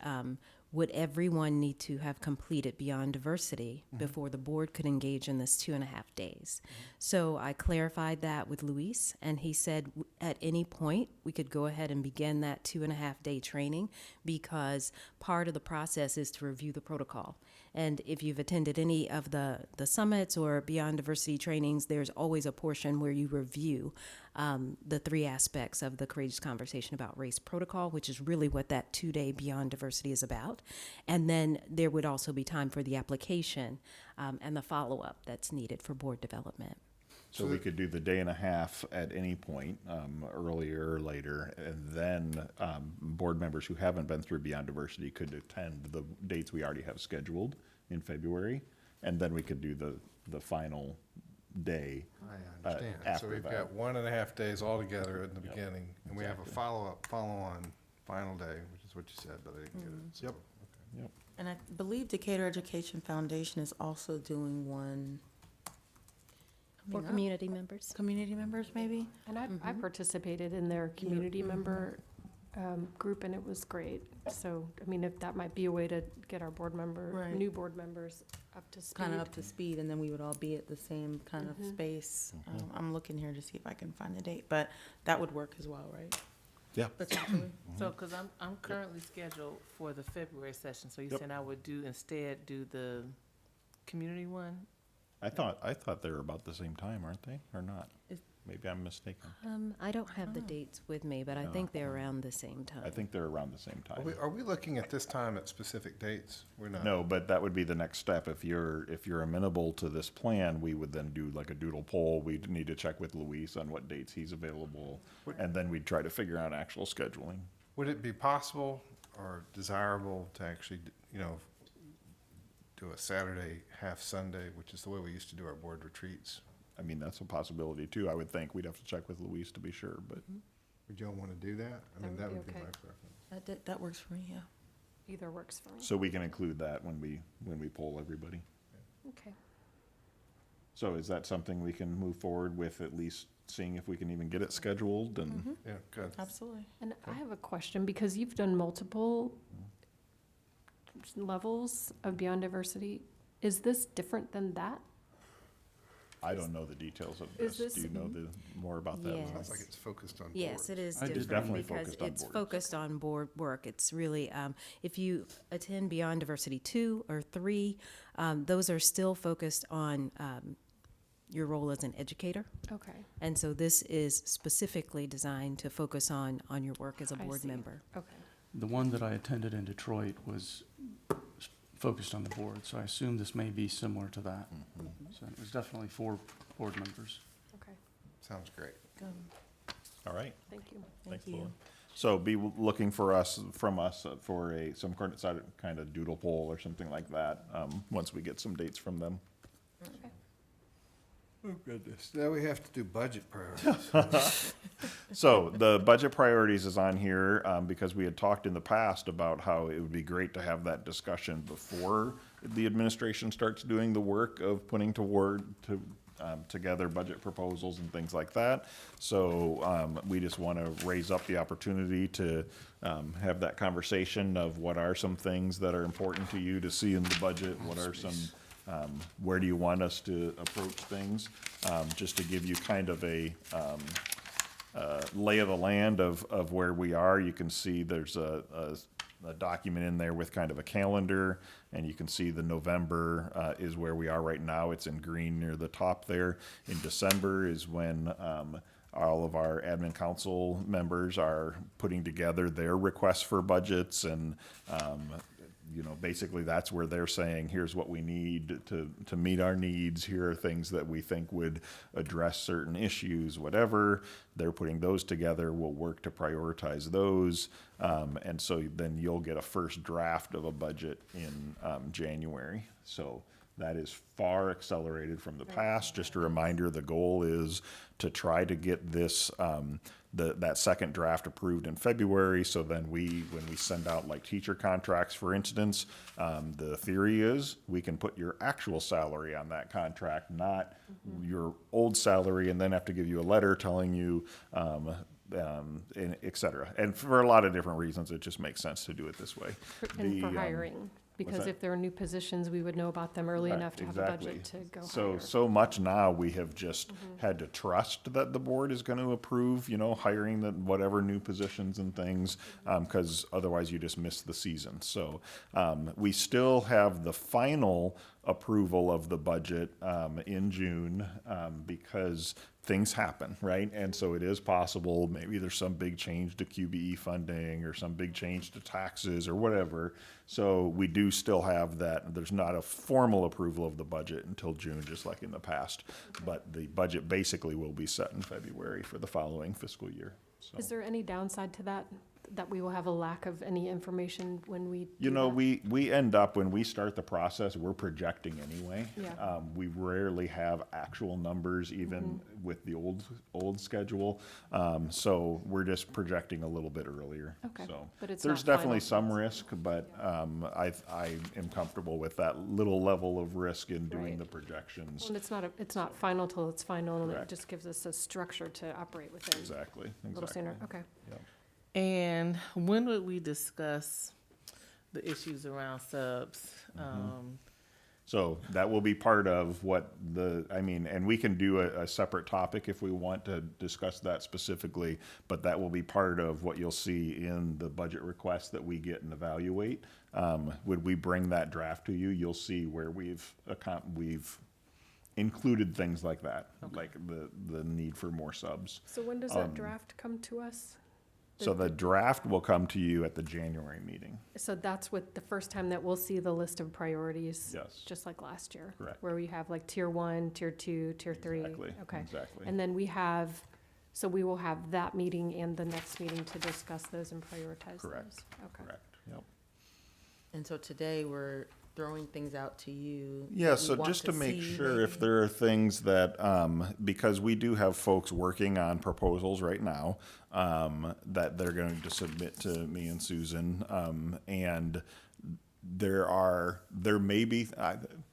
would everyone need to have completed Beyond Diversity before the board could engage in this 2.5 days? So I clarified that with Luis, and he said at any point we could go ahead and begin that 2.5 day training, because part of the process is to review the protocol. And if you've attended any of the summits or Beyond Diversity trainings, there's always a portion where you review the 3 aspects of the Courageous Conversation About Race protocol, which is really what that 2-day Beyond Diversity is about. And then there would also be time for the application and the follow-up that's needed for board development. So we could do the day and a half at any point, earlier or later, and then board members who haven't been through Beyond Diversity could attend the dates we already have scheduled in February, and then we could do the final day. I understand. So after we've that. got 1.5 days altogether in the beginning, and we have a follow-on final day, which is what you said, but I didn't get it. Yep. Yep. And I believe Decatur Education Foundation is also doing one. For community members. Community members, maybe? And I participated in their community member group, and it was great. So, I mean, if that might be a way to get our board member, Right. new board members up to speed. Kind of up to speed, and then we would all be at the same kind of space. I'm looking here to see if I can find the date, but that would work as well, right? Yeah. Potentially. So, because I'm currently scheduled for the February session, so you're Yep. saying I would instead do the community one? I thought they were about the same time, aren't they, or not? Maybe I'm mistaken. I don't have the dates with me, but I think they're around the same time. I think they're around the same time. Are we looking at this time at specific dates? We're not. No, but that would be the next step. If you're amenable to this plan, we would then do like a doodle poll. We'd need to check with Luis on what dates he's available, and then we'd try to figure out actual scheduling. Would it be possible or desirable to actually, do a Saturday, half Sunday, which is the way we used to do our board retreats? I mean, that's a possibility too. I would think we'd have to check with Luis to be sure, but Would y'all want to do that? I mean, that would be my okay. preference. That works for me, yeah. Either works for me. so we can include that when we poll everybody. Okay. So is that something we can move forward with, at least seeing if we can even get it scheduled and? Yeah, good. Absolutely. And I have a question, because you've done multiple levels of Beyond Diversity. Is this different than that? I don't know the details of Is this. Do this- you know more about that? Yes. Sounds like it's focused on Yes, boards. it is I did. different Definitely because focused on it's boards. focused on board work. It's really, if you attend Beyond Diversity 2 or 3, those are still focused on your role as an educator. Okay. And so this is specifically designed to focus on your work as a I board see. member. Okay. The one that I attended in Detroit was focused on the board, so I assume this may be similar to that. So it was definitely for board members. Okay. Sounds great. All right. Thank you. Thanks, Laura. So be looking for from us for some kind of doodle poll or something like that, once we get some dates from them. Oh, goodness. Now we have to do budget priorities. So the budget priorities is on here because we had talked in the past about how it would be great to have that discussion before the administration starts doing the work of putting together budget proposals and things like that. So we just want to raise up the opportunity to have that conversation of what are some things that are important to you to see in the budget, what are some where do you want us to approach things, just to give you kind of a lay of the land of where we are. You can see there's a document in there with kind of a calendar, and you can see the November is where we are right now. It's in green near the top there. In December is when all of our admin council members are putting together their requests for budgets, and basically that's where they're saying, here's what we need to meet our needs. Here are things that we think would address certain issues, whatever. They're putting those together. We'll work to prioritize those. And so then you'll get a first draft of a budget in January. So that is far accelerated from the past. Just a reminder, the goal is to try to get this that second draft approved in February. So then when we send out like teacher contracts, for instance, the theory is we can put your actual salary on that contract, not your old salary, and then have to give you a letter telling you, et cetera. And for a lot of different reasons, it just makes sense to do it this way. And for hiring, because that? if there are new positions, we would know about them early enough to have a budget to go hire. So much now we have just had to trust that the board is going to approve, hiring whatever new positions and things, because otherwise you just miss the season. So we still have the final approval of the budget in June because things happen, right? And so it is possible maybe there's some big change to QBE funding or some big change to taxes or whatever. So we do still have that. There's not a formal approval of the budget until June, just like in the past. But the budget basically will be set in February for the following fiscal year. So. Is there any downside to that we will have a lack of any information when we do that? We end up, when we start the process, we're projecting anyway. Yeah. We rarely have actual numbers, even with the old schedule. So we're just projecting a little bit earlier. Okay. So But it's there's not definitely final. some risk, but I am comfortable with that little level of risk in doing Right. the projections. And it's not final till it's final, and it Correct. just gives us a structure to operate within. Exactly. A little sooner, okay. Yep. And when would we discuss the issues around subs? So that will be part of what and we can do a separate topic if we want to discuss that specifically, but that will be part of what you'll see in the budget request that we get and evaluate. Would we bring that draft to you? You'll see where we've included things like that, like the need for more subs. So when does that draft come to us? So the draft will come to you at the January meeting. So that's what, the first time that we'll see the list of priorities? Yes. Just like last year? Correct. Where we have like tier 1, tier 2, tier 3? Exactly, Okay. exactly. And then we will have that meeting and the next meeting to discuss those and prioritize those? Correct. Okay. Correct, yep. And so today we're throwing things out to you. Yeah, that we so want just to make see, sure if maybe? there are things that, because we do have folks working on proposals right now, that they're going to submit to me and Susan, and there may be,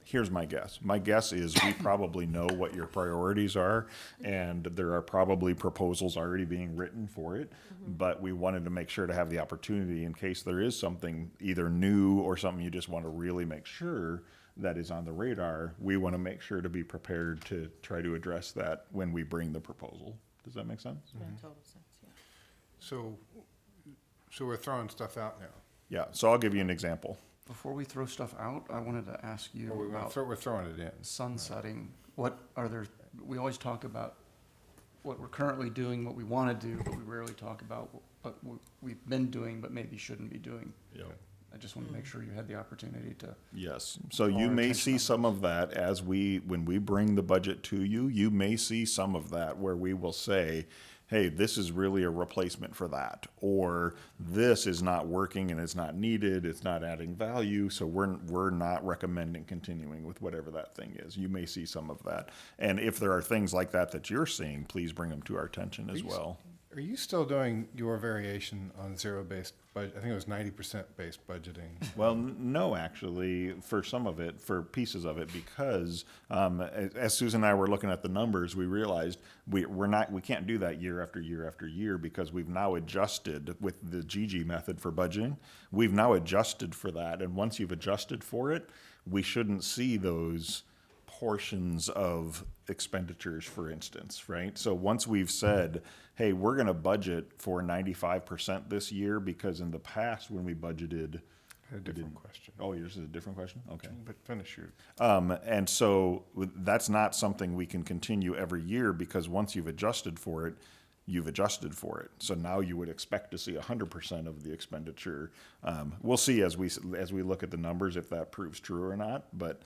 here's my guess. My guess is we probably know what your priorities are, and there are probably proposals already being written for it, but we wanted to make sure to have the opportunity in case there is something either new or something you just want to really make sure that is on the radar. We want to make sure to be prepared to try to address that when we bring the proposal. Does that make sense? Yeah, total sense, yeah. So we're throwing stuff out now. Yeah, so I'll give you an example. Before we throw stuff out, I wanted to ask you about We're throwing it in. sunsetting. We always talk about what we're currently doing, what we want to do, but we rarely talk about what we've been doing but maybe shouldn't be doing. Yeah. I just want to make sure you had the opportunity to. Yes, so you More may attention see on some of that when we bring the budget to you, you may see some of that where we will say, hey, this is really a replacement for that, or this is not working and it's not needed, it's not adding value, so we're not recommending continuing with whatever that thing is. You may see some of that. And if there are things like that that you're seeing, please bring them to our attention as well. Are you still doing your variation on zero-based budget? I think it was 90% based budgeting. Well, no, actually, for some of it, for pieces of it, because as Susan and I were looking at the numbers, we realized we can't do that year after year after year, because we've now adjusted with the GG method for budgeting. We've now adjusted for that, and once you've adjusted for it, we shouldn't see those portions of expenditures, for instance, right? So once we've said, hey, we're going to budget for 95% this year, because in the past when we budgeted, A different question. oh, yours is a different question? Okay. But finish your. And so that's not something we can continue every year, because once you've adjusted for it, you've adjusted for it. So now you would expect to see 100% of the expenditure. We'll see as we look at the numbers if that proves true or not. But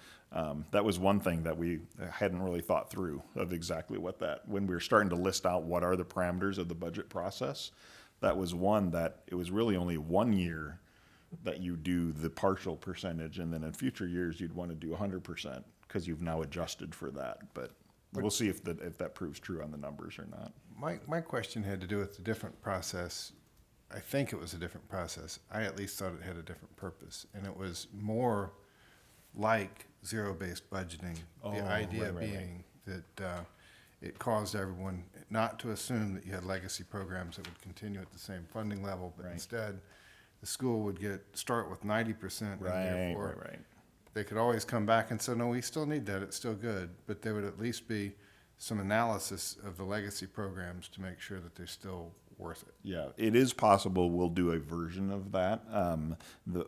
that was one thing that we hadn't really thought through, of exactly what that, when we were starting to list out what are the parameters of the budget process, that was one that it was really only 1 year that you do the partial percentage, and then in future years you'd want to do 100% because you've now adjusted for that. But we'll see if that proves true on the numbers or not. My question had to do with the different process. I think it was a different process. I at least thought it had a different purpose, and it was more like zero-based budgeting. Oh, The idea right. being that it caused everyone not to assume that you had legacy programs that would continue at the same funding level, but Right. instead the school would start with 90%, Right, and therefore right. they could always come back and say, no, we still need that, it's still good, but there would at least be some analysis of the legacy programs to make sure that they're still worth it. Yeah, it is possible we'll do a version of that.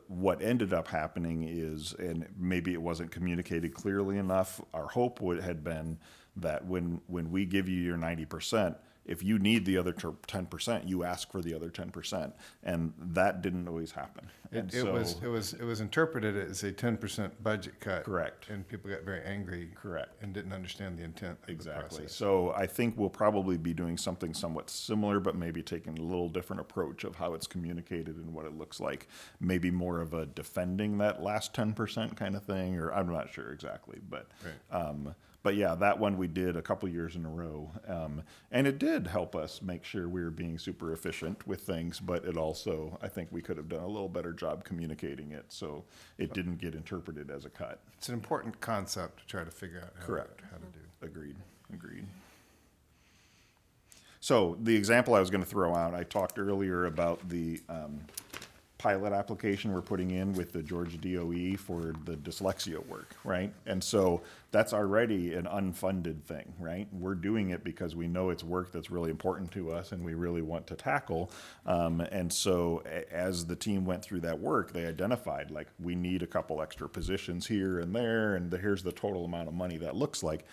What ended up happening is, and maybe it wasn't communicated clearly enough, our hope had been that when we give you your 90%, if you need the other 10%, you ask for the other 10%, and that didn't always happen. And It was interpreted as a 10% budget cut. Correct. And people got very angry. Correct. And didn't understand the intent of the Exactly. process. So I think we'll probably be doing something somewhat similar, but maybe taking a little different approach of how it's communicated and what it looks like. Maybe more of a defending that last 10% kind of thing, or I'm not sure exactly, but but yeah, that one we did a couple years in a row, and it did help us make sure we were being super efficient with things. But it also, I think, we could have done a little better job communicating it, so it didn't get interpreted as a cut. It's an important concept to try to figure out how to do. Agreed. So the example I was going to throw out, I talked earlier about the pilot application we're putting in with the Georgia DOE for the dyslexia work, right? And so that's already an unfunded thing, right? We're doing it because we know it's work that's really important to us and we really want to tackle. And so as the team went through that work, they identified, like, we need a couple extra positions here and there, and here's the total amount of money that looks like.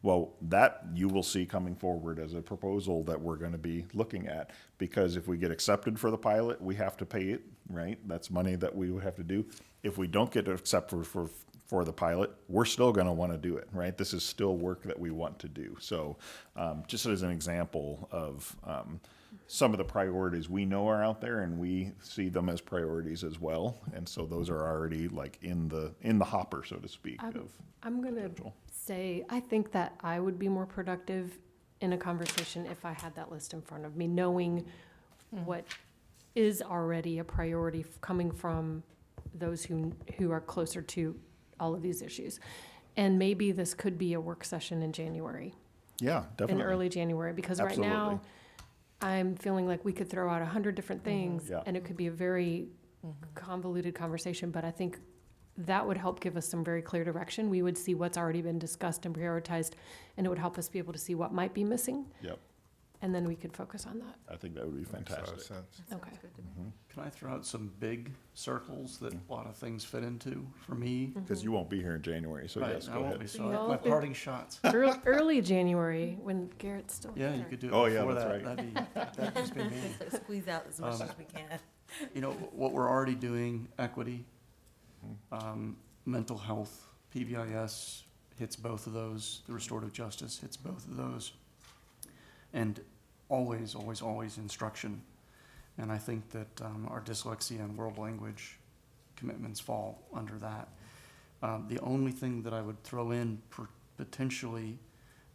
Well, that you will see coming forward as a proposal that we're going to be looking at, because if we get accepted for the pilot, we have to pay it, right? That's money that we would have to do. If we don't get accepted for the pilot, we're still going to want to do it, right? This is still work that we want to do. So just as an example of some of the priorities we know are out there, and we see them as priorities as well. And so those are already like in the hopper, so to speak. I'm going to say, I think that I would be more productive in a conversation if I had that list in front of me, knowing what is already a priority coming from those who are closer to all of these issues. And maybe this could be a work session in January. Yeah, definitely. In early January, because right now I'm feeling like we could throw out 100 different things Yeah. and it could be a very convoluted conversation, but I think that would help give us some very clear direction. We would see what's already been discussed and prioritized, and it would help us be able to see what might be missing. Yep. And then we could focus on that. I think that would be fantastic. Okay. Can I throw out some big circles that a lot of things fit into for me? Because you won't be here in January, so Right, yes, I go won't ahead. be, so my parting shots. Early January, when Garrett's still Yeah, there. you could do it Oh, yeah, before that's that. right. That'd just be me. Squeeze out as much as we can. You know, what we're already doing, equity, mental health, PBIS hits both of those. The restorative justice hits both of those. And always, always, always instruction. And I think that our dyslexia and world language commitments fall under that. The only thing that I would throw in potentially,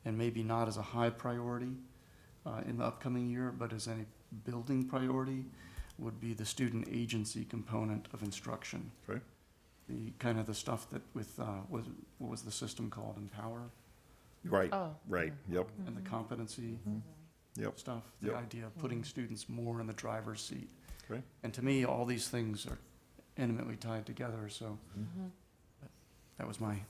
and maybe not as a high priority in the upcoming year, but as a building priority, would be the student agency component of instruction. Okay. The kind of the stuff that with, what was the system called, Empower? Right, Oh. right, yep. And the competency Yep. stuff, the Yep. idea of putting students more in the driver's seat. Okay. And to me, all these things are intimately tied together, so that was my,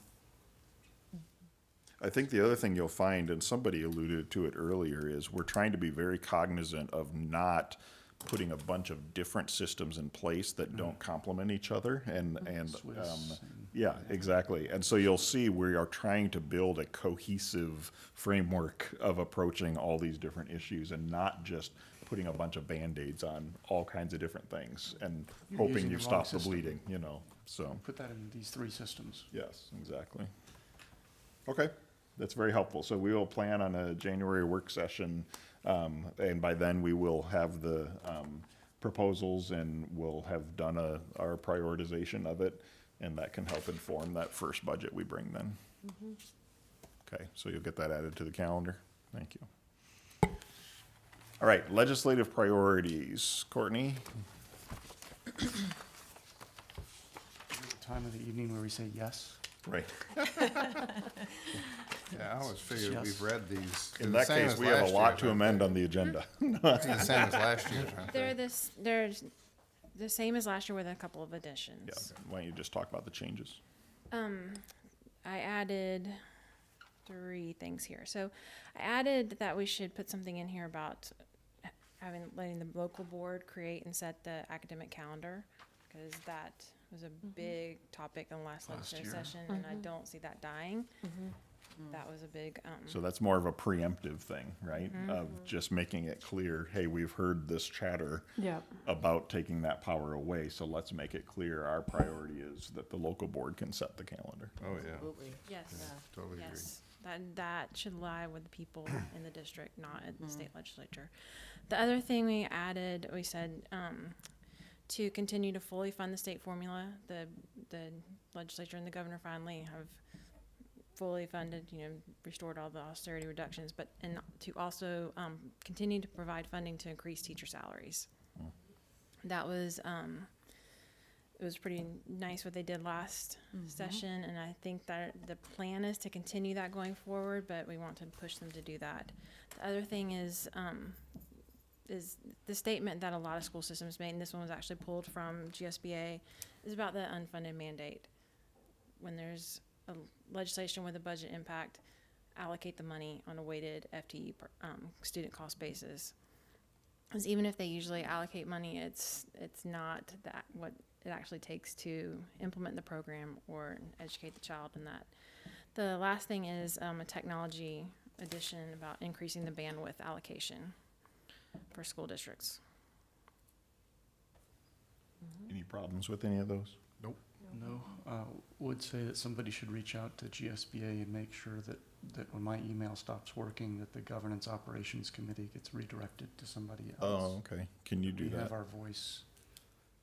I think the other thing you'll find, and somebody alluded to it earlier, is we're trying to be very cognizant of not putting a bunch of different systems in place that don't complement each other, and Swiss yeah, exactly. And so you'll see we are trying to build a cohesive framework of approaching all these different issues and not just putting a bunch of Band-Aids on all kinds of different things and You're hoping using you the stop wrong the system. bleeding, you know, so. put that in these three systems. Yes, exactly. Okay, that's very helpful. So we will plan on a January work session, and by then we will have the proposals and we'll have done our prioritization of it, and that can help inform that first budget we bring then. Okay, so you'll get that added to the calendar. Thank you. All right, legislative priorities. Courtney? The time of the evening where we say yes. Right. Yeah, I always figured Yes. we've read these. In They're that the same case, as we have a last lot year's, to aren't amend they? on the agenda. They're the same as last year's, aren't they? They're the same as last year with a couple of Yeah, additions. why don't you just talk about the changes? I added 3 things here. So I added that we should put something in here about letting the local board create and set the academic calendar, because that was a big topic in the last legislative year. session, and I don't see that dying. That was a big, So that's more of a preemptive thing, right? Of just making it clear, hey, we've heard this chatter Yep. about taking that power away, so let's make it clear our priority is that the local board can set the calendar. Oh, yeah. yes, Totally agree. yes, that should lie with the people in the district, not at the state legislature. The other thing we added, we said, to continue to fully fund the state formula. The legislature and the governor finally have fully funded, restored all the austerity reductions, and to also continue to provide funding to increase teacher salaries. That was, it was pretty nice what they did last session, and I think that the plan is to continue that going forward, but we want to push them to do that. The other thing is the statement that a lot of school systems made, and this one was actually pulled from GSBA, is about the unfunded mandate. When there's a legislation with a budget impact, allocate the money on a weighted FTE student cost basis. Because even if they usually allocate money, it's not that what it actually takes to implement the program or educate the child in that. The last thing is a technology addition about increasing the bandwidth allocation for school districts. Any problems with any of those? Nope. No, would say that somebody should reach out to GSBA and make sure that when my email stops working, that the governance operations committee gets redirected to somebody else. Oh, okay. Can you do We that? have our voice.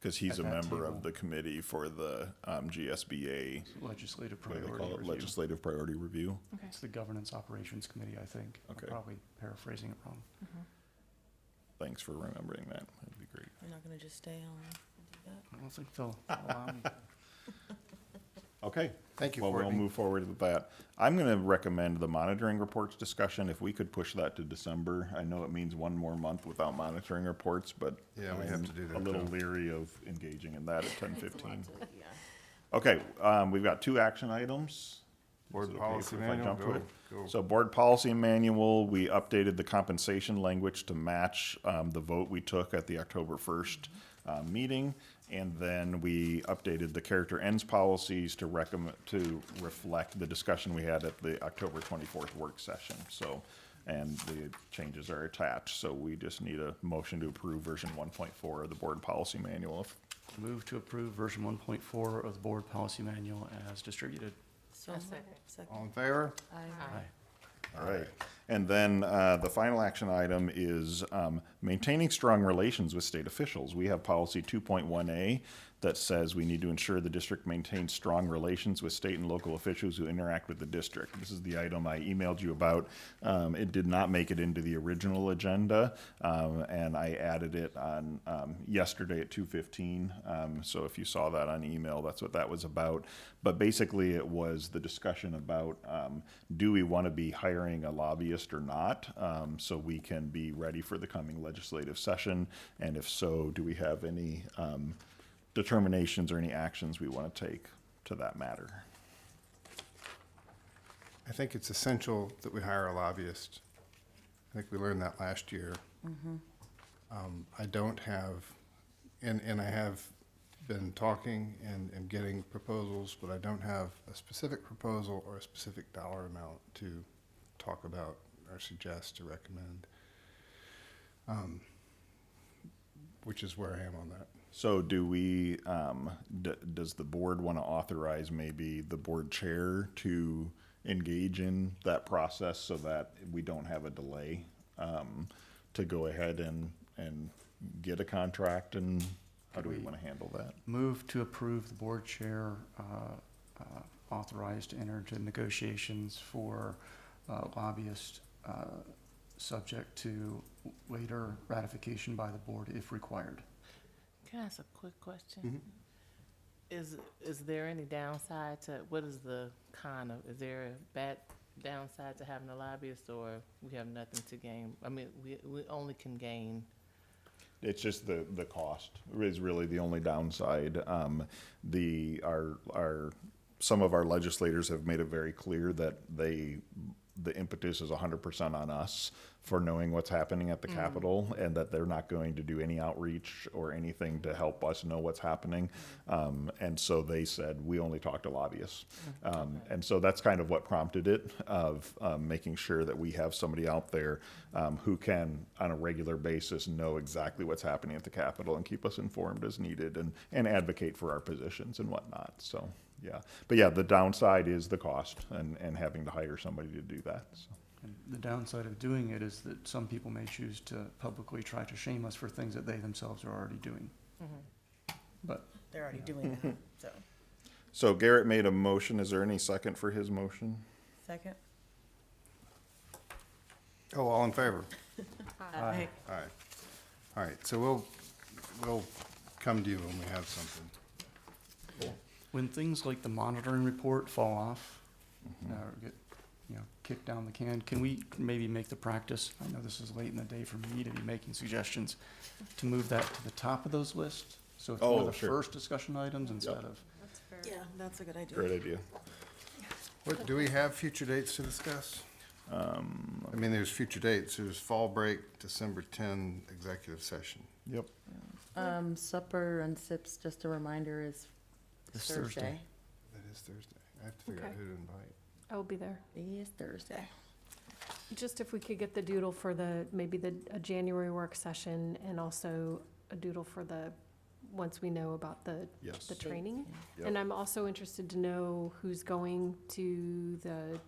Because he's a at that member table. of the committee for the GSBA, Legislative what do they priority call it, review. legislative priority review. Okay. It's the governance operations committee, I think. Okay. I'm probably paraphrasing it wrong. Thanks for remembering that. That'd be great. We're not gonna just stay on and do that. I don't think they'll allow me. Okay. Thank you, Well, we'll Courtney. move forward with that. I'm going to recommend the monitoring reports discussion. If we could push that to December. I know it means one more month without monitoring reports, but Yeah, we have I'm to do a that, little too. leery of engaging in that at 10:15. Okay, we've got 2 action items. Board Is it okay policy if I manual, jump to go, it? go. So board policy manual, we updated the compensation language to match the vote we took at the October 1st meeting. And then we updated the character ends policies to reflect the discussion we had at the October 24th work session. So, and the changes are attached. So we just need a motion to approve version 1.4 of the board policy manual. Move to approve version 1.4 of the board policy manual as distributed. So second. All in favor? Aye. All right. And then the final action item is maintaining strong relations with state officials. We have policy 2.1A that says we need to ensure the district maintains strong relations with state and local officials who interact with the district. This is the item I emailed you about. It did not make it into the original agenda, and I added it on yesterday at 2:15. So if you saw that on email, that's what that was about. But basically, it was the discussion about do we want to be hiring a lobbyist or not, so we can be ready for the coming legislative session, and if so, do we have any determinations or any actions we want to take to that matter? I think it's essential that we hire a lobbyist. I think we learned that last year. I don't have, and I have been talking and getting proposals, but I don't have a specific proposal or a specific dollar amount to talk about or suggest or recommend, which is where I am on that. So do we, does the board want to authorize maybe the board chair to engage in that process so that we don't have a delay to go ahead and get a contract, and how do we want to handle that? Move to approve the board chair authorized to enter into negotiations for lobbyist, subject to later ratification by the board if required. Can I ask a quick question? Is there any downside to, what is the is there a bad downside to having a lobbyist, or we have nothing to gain? I mean, we only can gain. It's just the cost is really the only downside. Some of our legislators have made it very clear that the impetus is 100% on us for knowing what's happening at the Capitol, and that they're not going to do any outreach or anything to help us know what's happening. And so they said, we only talk to lobbyists. And so that's kind of what prompted it, of making sure that we have somebody out there who can, on a regular basis, know exactly what's happening at the Capitol and keep us informed as needed, and advocate for our positions and whatnot. So, yeah. But yeah, the downside is the cost and having to hire somebody to do that. So. And the downside of doing it is that some people may choose to publicly try to shame us for things that they themselves are already doing. But They're already doing that, so. So Garrett made a motion. Is there any second for his motion? Second? Oh, all in favor? Aye. Aye. All right, so we'll come to you when we have something. when things like the monitoring report fall off, or get, kicked down the can we maybe make the practice, I know this is late in the day for me to be making suggestions, to move that to the top of those lists? So it's one of the first discussion items instead of. That's fair. Yeah, that's a good idea. Great idea. What, do we have future dates to discuss? I mean, there's future dates. There's fall break, December 10 executive session. Yep. Supper and sips, just a reminder, is This Thursday. Thursday. That is Thursday. I have to figure out Okay. who to invite. I will be there. It is Thursday. Just if we could get the doodle for maybe a January work session, and also a doodle for once we know about the Yes. training. Yep. And I'm also interested to know who's going to the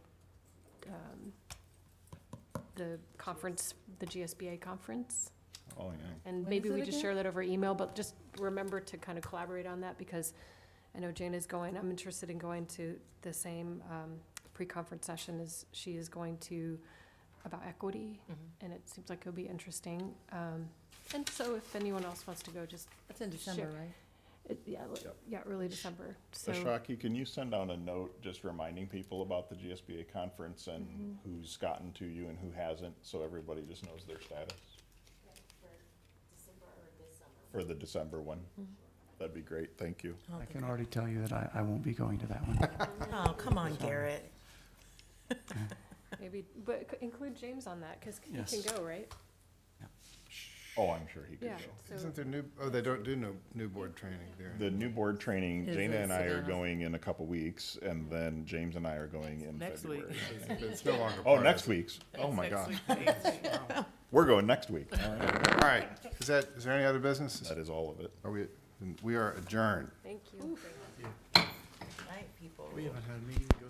conference, the GSBA conference. Oh, yeah. And When maybe is it we just again? share that over email, but just remember to kind of collaborate on that, because I know Jane is going, I'm interested in going to the same pre-conference session as she is going to about equity, and it seems like it'll be interesting. And so if anyone else wants to go, just That's in December, share. right? Yeah, early December. So Ashaki, can you send out a note just reminding people about the GSBA conference and who's gotten to you and who hasn't, so everybody just knows their status? For the December one? That'd be great, thank you. I can already tell you that I won't be going to that one. Oh, come on, Garrett. maybe, but include James on that, because he Yes. can go, right? Oh, I'm sure he could Yeah. go. So Isn't there they don't do new board training there. The new board training, Is Jana it and I are Savannah? going in a couple weeks, and then James and I are going in Next week. February. It's no longer Oh, part of next it. week's. Oh, my Next God. week. We're going next week. All right, is there any other business? That is all of it. We are adjourned. thank you. Night, people. We haven't had a meeting to go